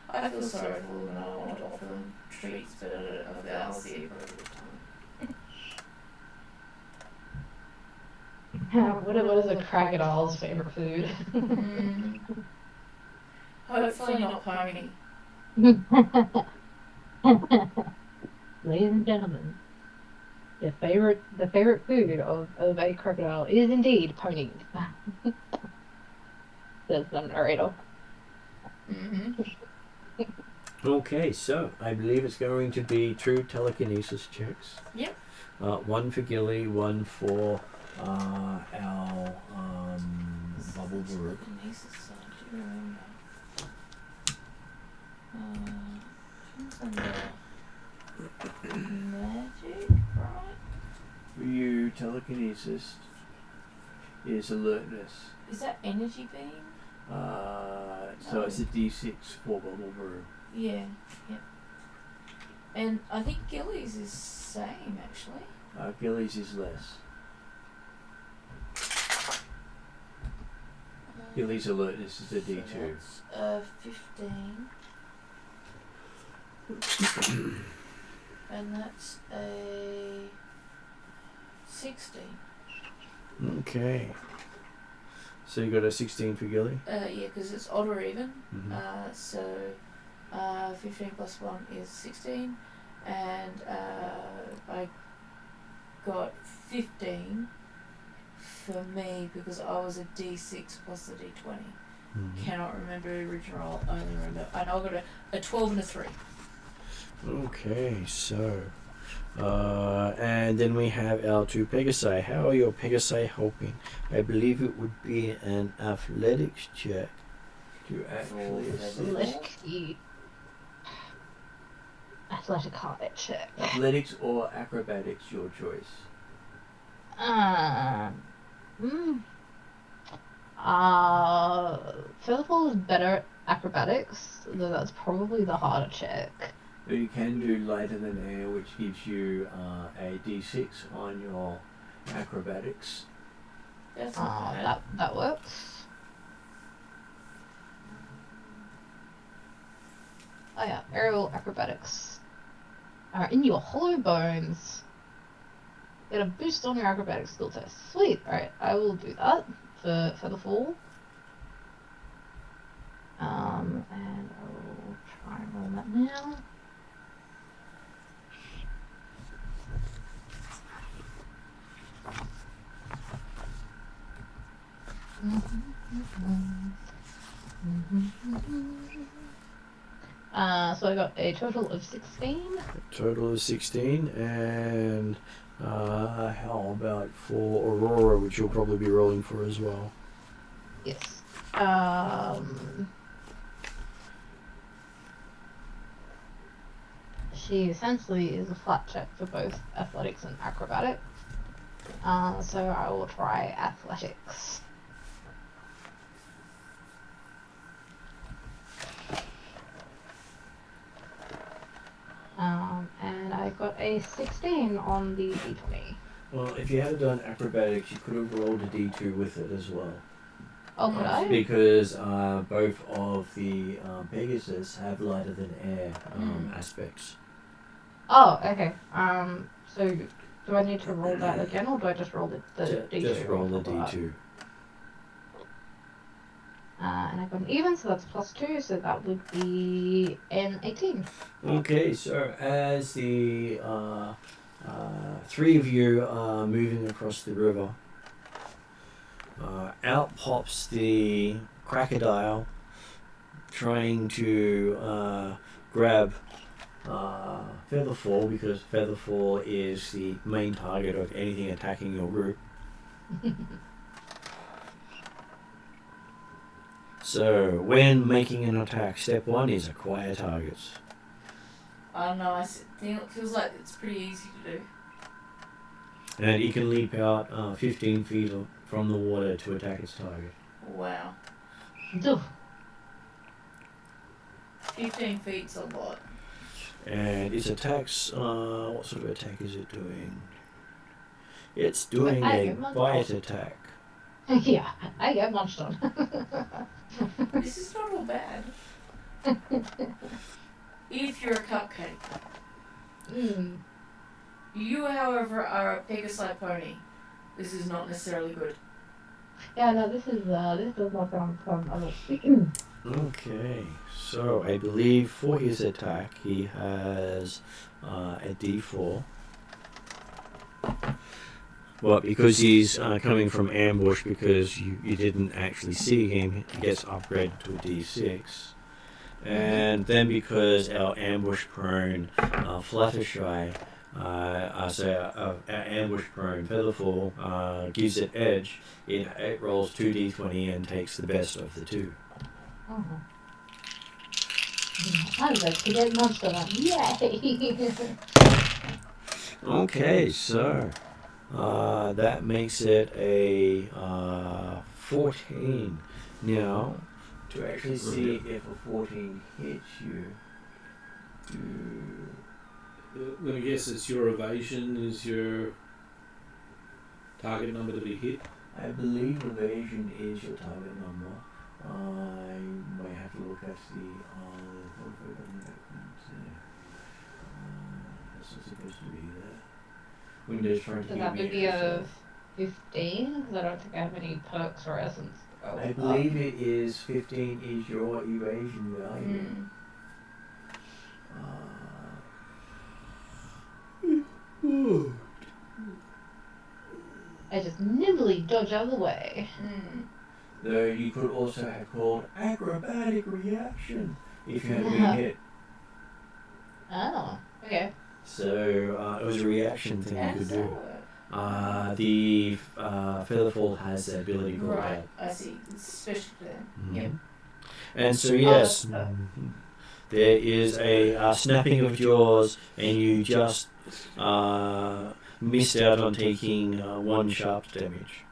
B: I feel sorry for them and I want to offer them treats, but I'll see it for a time.
D: What is a crocodile's favorite food?
B: Hopefully not pony.
D: Ladies and gentlemen, the favorite food of a crocodile is indeed pony. Says the narrator.
A: Okay, so I believe it's going to be 2 telekinesis checks.
B: Yep.
A: One for Gilly, one for our bubble group.
B: Telekinesis, do you remember? Who's under magic, right?
A: For you, telekinesis is alertness.
B: Is that energy beam?
A: So it's a D6 for bubble brew.
B: Yeah, yep. And I think Gilly's is same actually.
A: Gilly's is less. Gilly's alertness is a D2.
B: So that's 15. And that's a 16.
A: Okay. So you got a 16 for Gilly?
B: Yeah, because it's odd or even.
A: Mm-hmm.
B: So 15 plus 1 is 16. And I got 15 for me because I was a D6 plus a D20.
A: Mm-hmm.
B: Cannot remember the original roll, only remember. And I got a 12 and a 3.
A: Okay, so and then we have our 2 Pegasi. How are your Pegasi helping? I believe it would be an athletics check to actually assist.
D: Athletic check.
A: Athletics or acrobatics, your choice.
D: Featherfall is better at acrobatics, though that's probably the harder check.
A: You can do lighter than air, which gives you a D6 on your acrobatics.
B: That's not bad.
D: That works. Oh yeah, aerial acrobatics. Alright, in your hollow bones. Get a boost on your acrobatics skill test. Sweet. Alright, I will do that for the fall. And I will try and roll that now. So I got a total of 16.
A: Total of 16, and how about for Aurora, which you'll probably be rolling for as well?
D: Yes. She essentially is a flat check for both athletics and acrobatics. So I will try athletics. And I got a 16 on the d20.
A: Well, if you had done acrobatics, you could have rolled a D2 with it as well.
D: Oh, could I?
A: Because both of the Pegasus have lighter than air aspects.
D: Oh, okay. So do I need to roll that again, or do I just roll the d2?
A: Just roll the D2.
D: And I got an even, so that's +2, so that would be an 18.
A: Okay, so as the 3 of you are moving across the river, out pops the crocodile, trying to grab Featherfall, because Featherfall is the main target of anything attacking your group. So, when making an attack, step 1 is acquire targets.
B: I don't know, I think it feels like it's pretty easy to do.
A: And it can leap out 15 feet from the water to attack its target.
B: Wow. 15 feet's a lot.
A: And its attacks, what sort of attack is it doing? It's doing a bite attack.
D: Yeah, I get munched on.
B: This is not all bad. If you're a cupcake.
D: Mm.
B: You, however, are a Pegasus pony. This is not necessarily good.
D: Yeah, no, this does not sound fun at all.
A: Okay, so I believe for his attack he has a D4. Well, because he's coming from ambush, because you didn't actually see him, he gets upgraded to a D6. And then because our ambush prone Fluttershy, our ambush prone Featherfall gives it edge, it rolls 2d20 and takes the best of the two.
D: Oh. I would like to get munched on. Yay!
A: Okay, so that makes it a 14. Now, to actually see if a 14 hits you,
H: Let me guess, it's your evasion is your target number to be hit.
A: I believe evasion is your target number. I may have to look at the that's not supposed to be there. Windows trying to
D: So
A: give
D: that
A: me
D: would be a
A: extra.
D: 15, because I don't think I have any perks or essence.
A: I believe it is 15 is your evasion value.
D: I just nimbly dodge out of the way.
A: Though you could also have called acrobatic reaction if you had been hit.
D: Oh, okay.
A: So it was a reaction thing you could do. The Featherfall has the ability called
B: Right,
A: that.
B: I see. It's special for them.
A: Yep. And so yes, there is a snapping of jaws, and you just missed out on taking 1 sharp damage.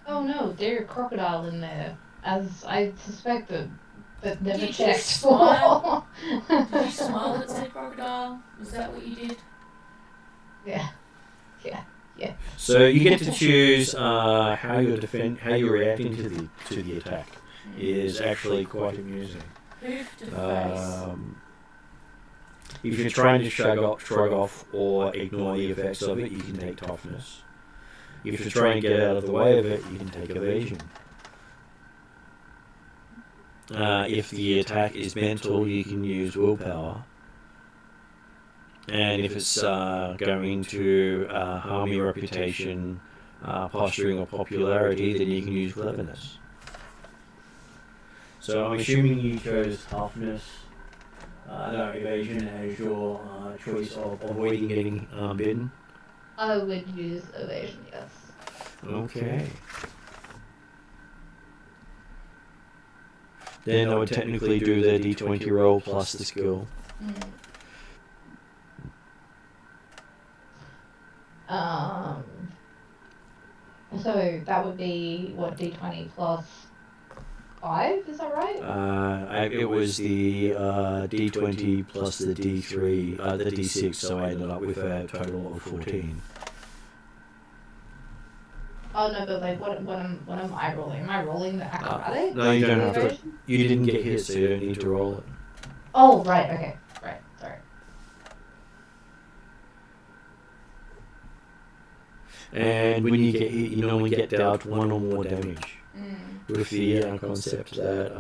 D: Oh no, there's a crocodile in there, as I suspected, but never
B: Did you
D: checked
B: smile?
D: for.
B: Did you smile at said crocodile? Was that what you did?
D: Yeah.
A: So you get to choose how you're reacting to the attack. Is actually quite amusing.
B: Hoof to face.
A: If you're trying to shrug off or ignore the effects of it, you can take toughness. If you're trying to get out of the way of it, you can take evasion. If the attack is mental, you can use willpower. And if it's going to harm your reputation, posturing or popularity, then you can use cleverness. So I'm assuming you chose toughness, evasion as your choice of avoiding getting bitten.
D: I would use evasion, yes.
A: Okay. Then I would technically do the d20 roll plus the skill.
D: So that would be what, d20 plus 5? Is that right?
A: It was the d20 plus the d3, the d6, so I ended up with a total of 14.
D: Oh no, but like, what am I rolling? Am I rolling the acrobatic?
A: No, you don't have to. You didn't get hit, so you don't need to roll it.
D: Oh, right, okay. Right, sorry.
A: And when you get hit, you normally get dealt 1 or more damage. With the concept that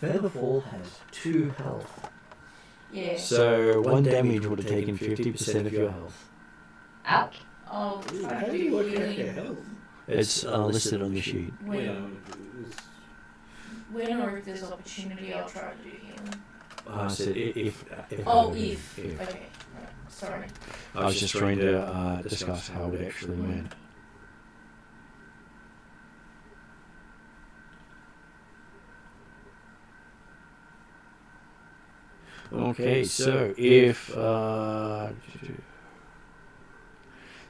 A: Featherfall has 2 health.
B: Yeah.
A: So 1 damage would have taken 50% of your health.
D: Ouch.
B: Oh,
H: How do you work out your health?
A: It's listed on the sheet.
B: when or if there's opportunity, I'll try to do healing.
A: I said if.
B: Oh, if. Okay. Right. Sorry.
A: I was just trying to discuss how it actually went. Okay, so if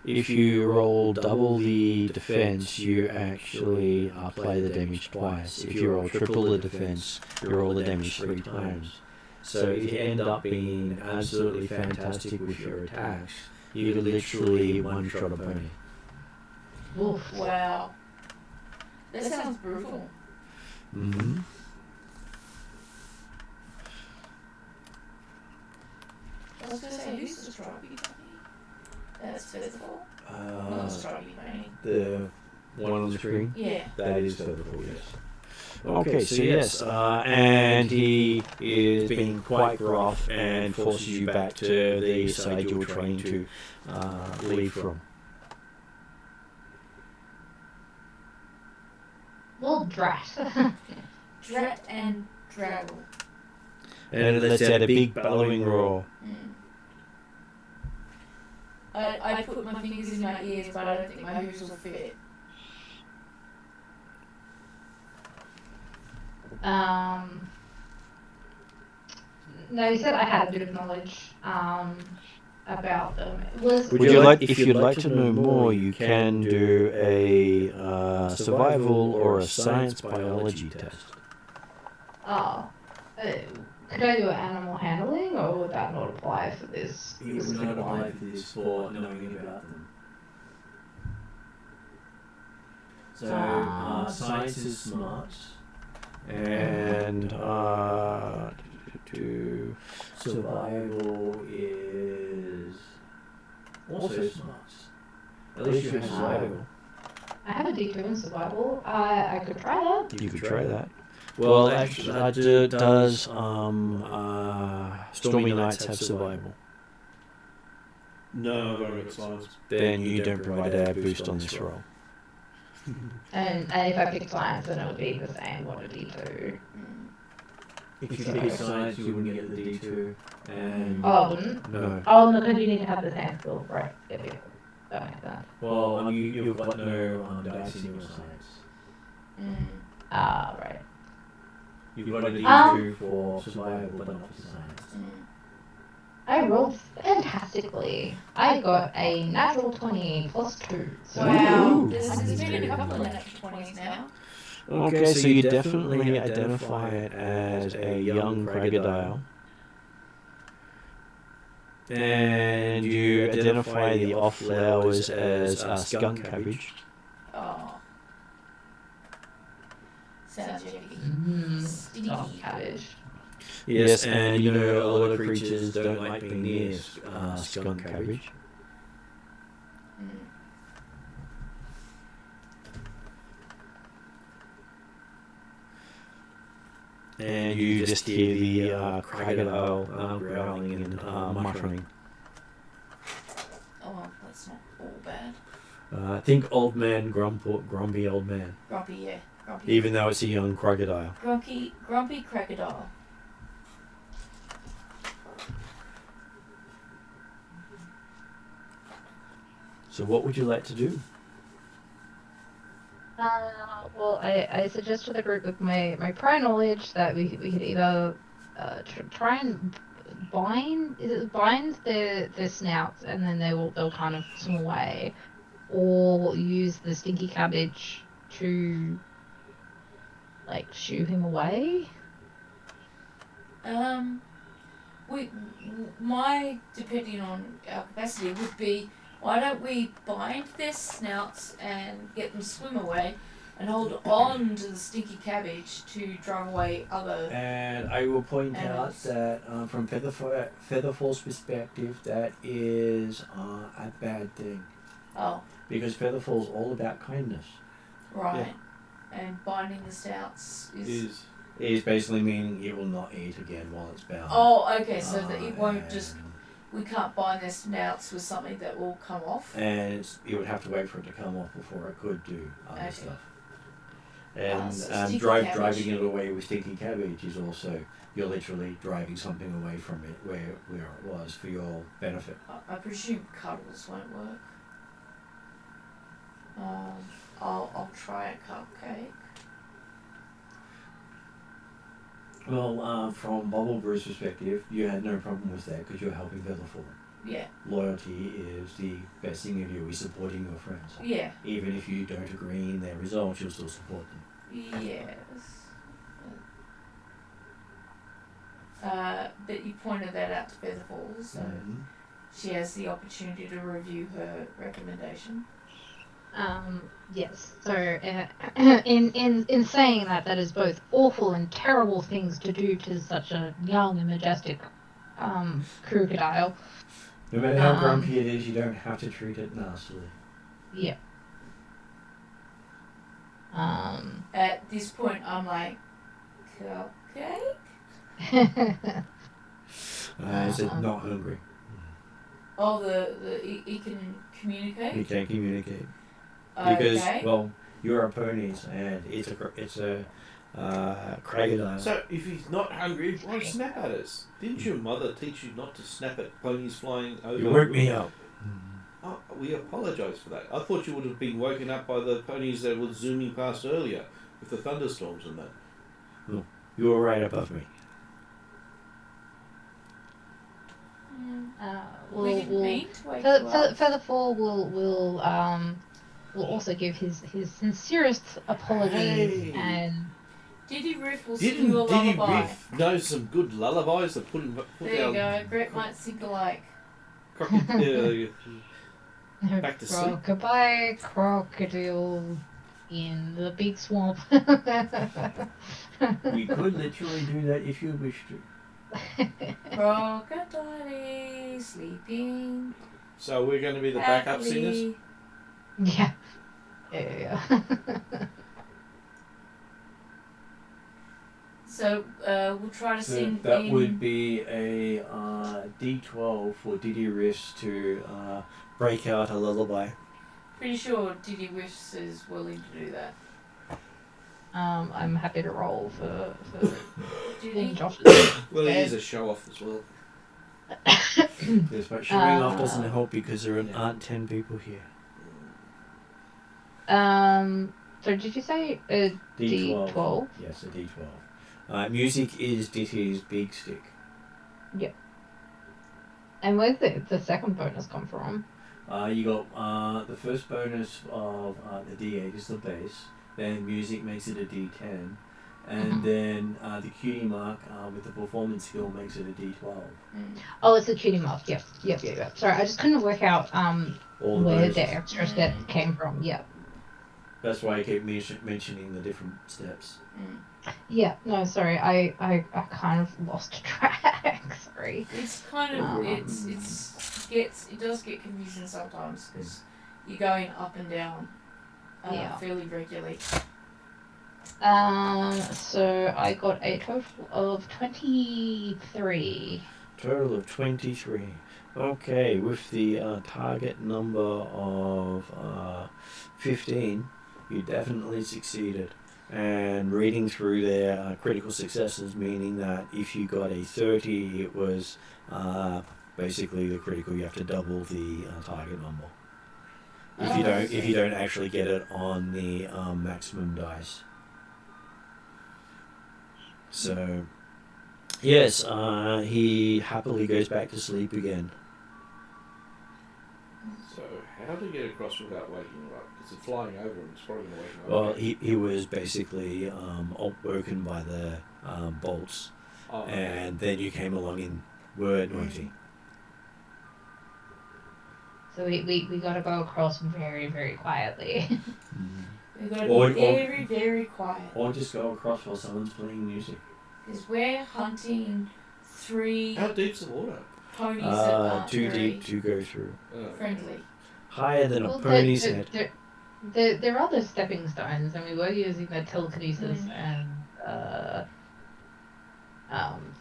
A: If you roll double the defense, you actually apply the damage twice. If you roll triple the defense, you roll the damage 3 times. So if you end up being absolutely fantastic with your attacks, you can literally one-shot a pony.
D: Oof.
B: Wow. That sounds brutal.
A: Mm-hmm.
B: I was going to say, who's the stripy bunny? That's Featherfall? Not stripy bunny.
A: The one on the screen?
B: Yeah.
A: That is Featherfall, yes. Okay, so yes, and he is being quite rough and forces you back to the side you were trying to leave from.
D: Well, drat.
B: Drat and draggle.
A: And it lets out a big bellowing roar.
B: I put my fingers in my ears, but I don't think my hooves will fit.
D: No, you said I had a bit of knowledge about them.
A: Would you like, if you'd like to know more, you can do a survival or a science biology test.
D: Could I do animal handling, or would that not apply for this?
A: It would not apply for this for knowing about them. So science is smarts, and survival is also smarts. At least you have survival.
D: I have a D2 in survival. I could try that.
A: You could try that. Well, actually, does Stormy Knights have survival?
H: No, I've got to make science.
A: Then you don't provide a boost on this roll.
D: And if I pick science, then it would be the same. What a D2.
A: If you pick science, you wouldn't get the D2. And
D: Oh, I wouldn't?
A: no.
D: Oh, no, because you need to have the same skill, right? Yeah. That makes sense.
A: Well, you've got no dice in your science.
D: Right.
A: You've got a D2 for survival, but not for science.
D: I rolled fantastically. I got a natural 20 plus 2. So
B: Wow. There's been a couple of natural 20s now.
A: Okay, so you definitely identify it as a young crocodile. And you identify the off flowers as skunk cabbage.
B: Oh. Sounds yucky. Stinky.
D: cabbage.
A: Yes, and you know a lot of creatures don't like being near skunk cabbage. And you just hear the crocodile growling and muttering.
B: Oh, that's not all bad.
A: Think old man, grumpy old man.
B: Grumpy, yeah. Grumpy.
A: Even though it's a young crocodile.
B: Grumpy crocodile.
A: So what would you like to do?
D: Well, I suggest to the group with my prior knowledge that we could either try and bind their snouts and then they'll kind of swim away, or use the stinky cabbage to like shoo him away.
B: My depending on our capacity would be, why don't we bind their snouts and get them swim away, and hold on to the stinky cabbage to drive away other.
A: And I will point out that from Featherfall's perspective, that is a bad thing.
B: Oh.
A: Because Featherfall's all about kindness.
B: Right. Yeah. And binding the snouts
A: is basically meaning it will not eat again while it's bound.
B: Oh, okay. So that it won't just. We can't bind their snouts with something that will come off.
A: And you would have to wait for it to come off before it could do other stuff. And
B: so
A: driving it away with stinky cabbage is also, you're literally driving something away from it where it was for your benefit.
B: I presume cuddles won't work. I'll try a cupcake.
A: Well, from Bubble Brew's perspective, you had no problem with that because you're helping Featherfall.
B: Yeah.
A: Loyalty is the best thing you do, is supporting your friends.
B: Yeah.
A: Even if you don't agree in their results, you'll still support them.
B: Yes. But you pointed that out to Featherfall, so she has the opportunity to review her recommendation.
D: Yes. So, in saying that, that is both awful and terrible things to do to such a young and majestic crocodile.
A: No matter how grumpy it is, you don't have to treat it nastily.
D: Yeah.
B: At this point, I'm like, cupcake?
A: Is it not hungry?
B: Oh, he can communicate?
A: He can communicate. Because,
B: Okay.
A: well, you're a ponies, and it's a crocodile.
H: So, if he's not hungry, why snap at us? Didn't your mother teach you not to snap at ponies flying over?
A: You woke me up.
H: Oh, we apologise for that. I thought you would have been woken up by the ponies that were zooming past earlier with the thunderstorms and that.
A: You were right above me.
B: We didn't mean to wake you up.
D: Featherfall will also give his sincerest apologies and.
B: Diddy Riff will sing you a lullaby.
H: Riff know some good lullabies that put
B: There you go. Brett might sing alike.
H: back to sleep.
D: Goodbye, crocodile in the big swamp.
A: We could literally do that if you wish to.
B: Crocodile sleeping.
H: So we're going to be the backup singers?
D: Yeah. Yeah.
B: So we'll try to sing.
A: That would be a D12 for Diddy Riffs to break out a lullaby.
B: Pretty sure Diddy Riffs is willing to do that.
D: I'm happy to roll for Josh's.
H: Well, he is a show off as well.
A: Yes, but showing off doesn't help because there aren't 10 people here.
D: So did you say a D12?
A: Yes, a D12. Music is Diddy's big stick.
D: Yep. And where's the second bonus come from?
A: You got the first bonus of the D8 is the base. Then music makes it a D10, and then the cutie mark with the performance skill makes it a D12.
D: Oh, it's the cutie mark. Yep. Sorry, I just couldn't work out where the extra step came from. Yep.
A: That's why I keep mentioning the different steps.
D: Yeah. No, sorry. I kind of lost track. Sorry.
B: It's kind of it does get confusing sometimes because you're going up and down. Fairly regularly.
D: So I got a total of 23.
A: Total of 23. Okay, with the target number of 15, you definitely succeeded. And reading through their critical successes, meaning that if you got a 30, it was basically the critical. You have to double the target number. If you don't actually get it on the maximum dice. So, yes, he happily goes back to sleep again.
H: So, how do you get across without waking him up? Because it's flying over him, it's probably going to wake him up.
A: Well, he was basically woken by the bolts, and then you came along and were noisy.
D: So we gotta go across very, very quietly.
B: We've got to be very, very quiet.
A: Or just go across while someone's playing music.
B: Because we're hunting 3
H: How deep's the water?
B: ponies that aren't
A: too
B: very
A: deep to go through.
B: friendly.
A: Higher than a pony's head.
D: There are other stepping stones, and we were using the telekinesis and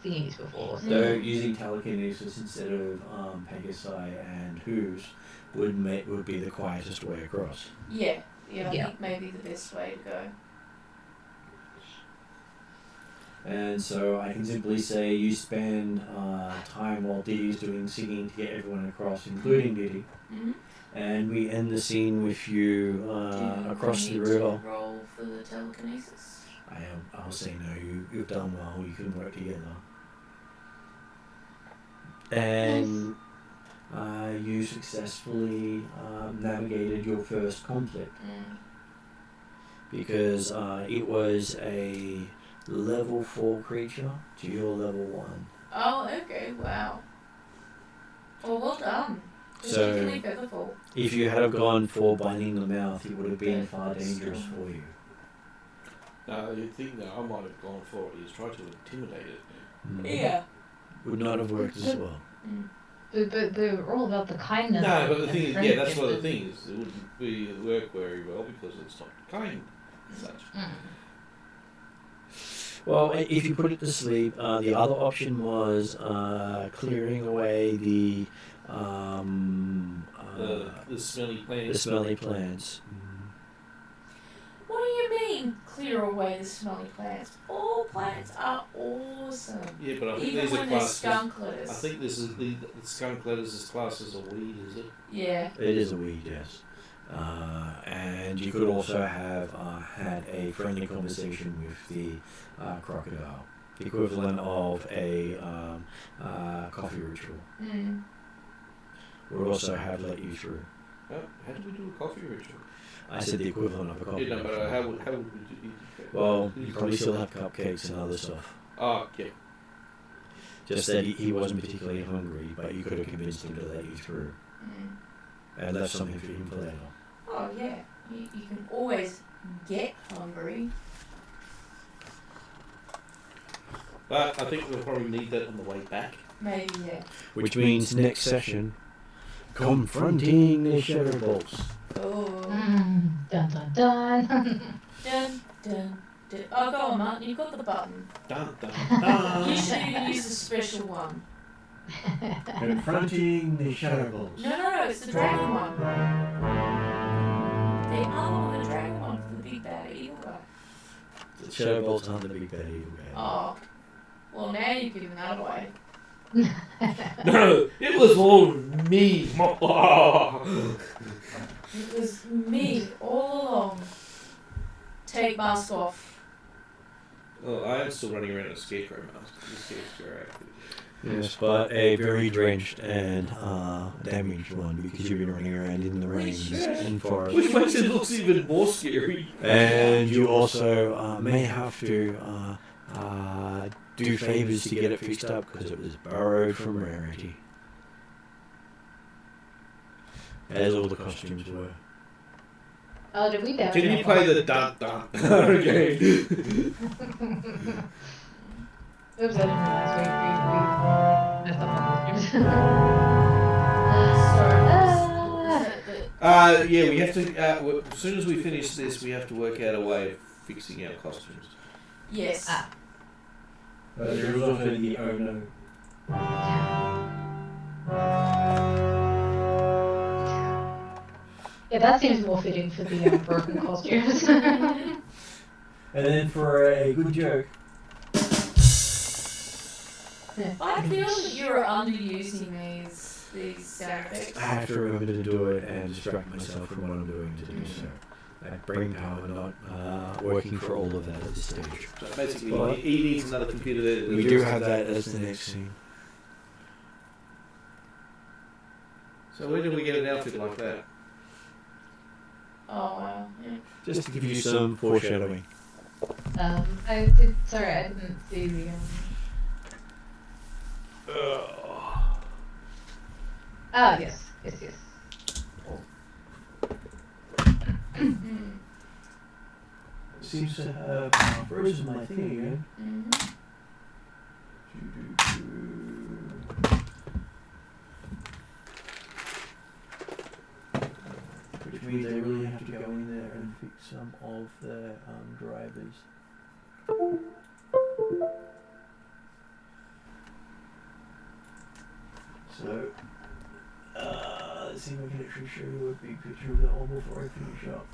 D: thingies before.
A: So using telekinesis instead of Pegasi and hooves would be the quietest way across.
B: Yeah, I think maybe the best way to go.
A: And so I can simply say you spend time while Diddy's doing singing to get everyone across, including Diddy. And we end the scene with you across the river.
B: Roll for the telekinesis.
A: I'll say no. You've done well. You can work together. And you successfully navigated your first conflict. Because it was a level 4 creature to your level 1.
B: Oh, okay, wow. Well done.
A: So,
B: Particularly featherfall.
A: if you had have gone for biting the mouth, it would have been far dangerous for you.
H: The thing that I might have gone for is try to intimidate it.
B: Yeah.
A: Would not have worked as well.
D: But they're all about the kindness.
H: No, but the thing is, yeah, that's
D: friendship
H: one of the
D: and-
H: things. It wouldn't work very well because it's not kind as such.
A: Well, if you put it to sleep, the other option was clearing away the
H: smelly plants.
A: the smelly plants.
B: What do you mean, clear away the smelly plants? All plants are awesome.
H: Yeah, but I think
B: Even
H: these are
B: when there's
H: classed.
B: skunk lettuce.
H: I think this is the skunk lettuce is classed as a weed, is it?
B: Yeah.
A: It is a weed, yes. And you could also have had a friendly conversation with the crocodile, the equivalent of a coffee ritual. Would also have let you through.
H: How do we do a coffee ritual?
A: I said the equivalent of a coffee
H: Yeah, no, but
A: ritual.
H: how would we do it?
A: Well, you probably still have cupcakes and other stuff.
H: Oh, yeah.
A: Just that he wasn't particularly hungry, but you could have convinced him to let you through. And left something for him for later.
B: Oh yeah. You can always get hungry.
H: But I think we'll probably need that on the way back.
B: Maybe, yeah.
A: Which means next session, confronting the shadow bolts.
B: Oh.
D: Dun dun dun.
B: Dun, dun, dun. Oh, go on, Martin. You've got the button.
H: Dun, dun,
B: You
H: dun.
B: should even use the special one.
A: Confronting the shadow bolts.
B: No, it's the dragon one. The other one, the dragon one, for the big bad evil guy.
A: The shadow bolts aren't the big bad evil guy.
B: Oh. Well, now you've given that away.
H: No, it was all me. Oh.
B: It was me all along. Take mask off.
H: Well, I am still running around in a scarecrow mask. The scarecrow outfit.
A: Yes, but a very drenched and damaged one because you've been running around in the rains and forest.
H: Which makes it look even more scary.
A: And you also may have to do favors to get it fixed up because it was borrowed from Rarity. As all the costumes were.
D: Oh, did we download
H: Can you
D: that
H: play
D: one?
H: the dun dun again?
D: Oops, I didn't realize we messed up on the
H: Yeah, we have to. As soon as we finish this, we have to work out a way of fixing our costumes.
B: Yes.
A: But there was also the oh no.
D: Yeah, that seems more fitting for the broken costumes.
A: And then for a good joke.
B: I feel that you're underusing these sound effects.
A: I have to remember to do it and distract myself from what I'm doing to do so. Like brain power not working for all of that at this stage.
H: So basically,
A: But
H: he needs another computer there.
A: we do have that as the next scene.
H: So where do we get an outfit like that?
B: Oh wow. Yeah.
A: Just to give you some foreshadowing.
D: I did. Sorry, I didn't see the. Oh yes.
A: Seems to have frozen my thing again. Which means I really have to go in there and fix some of the drivers. So, let's see if I can actually show you a big picture of that all before I finish up.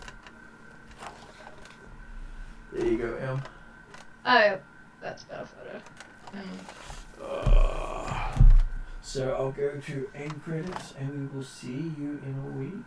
A: There you go, Em.
D: Oh, that's a better photo.
A: So I'll go to end credits and we will see you in a week.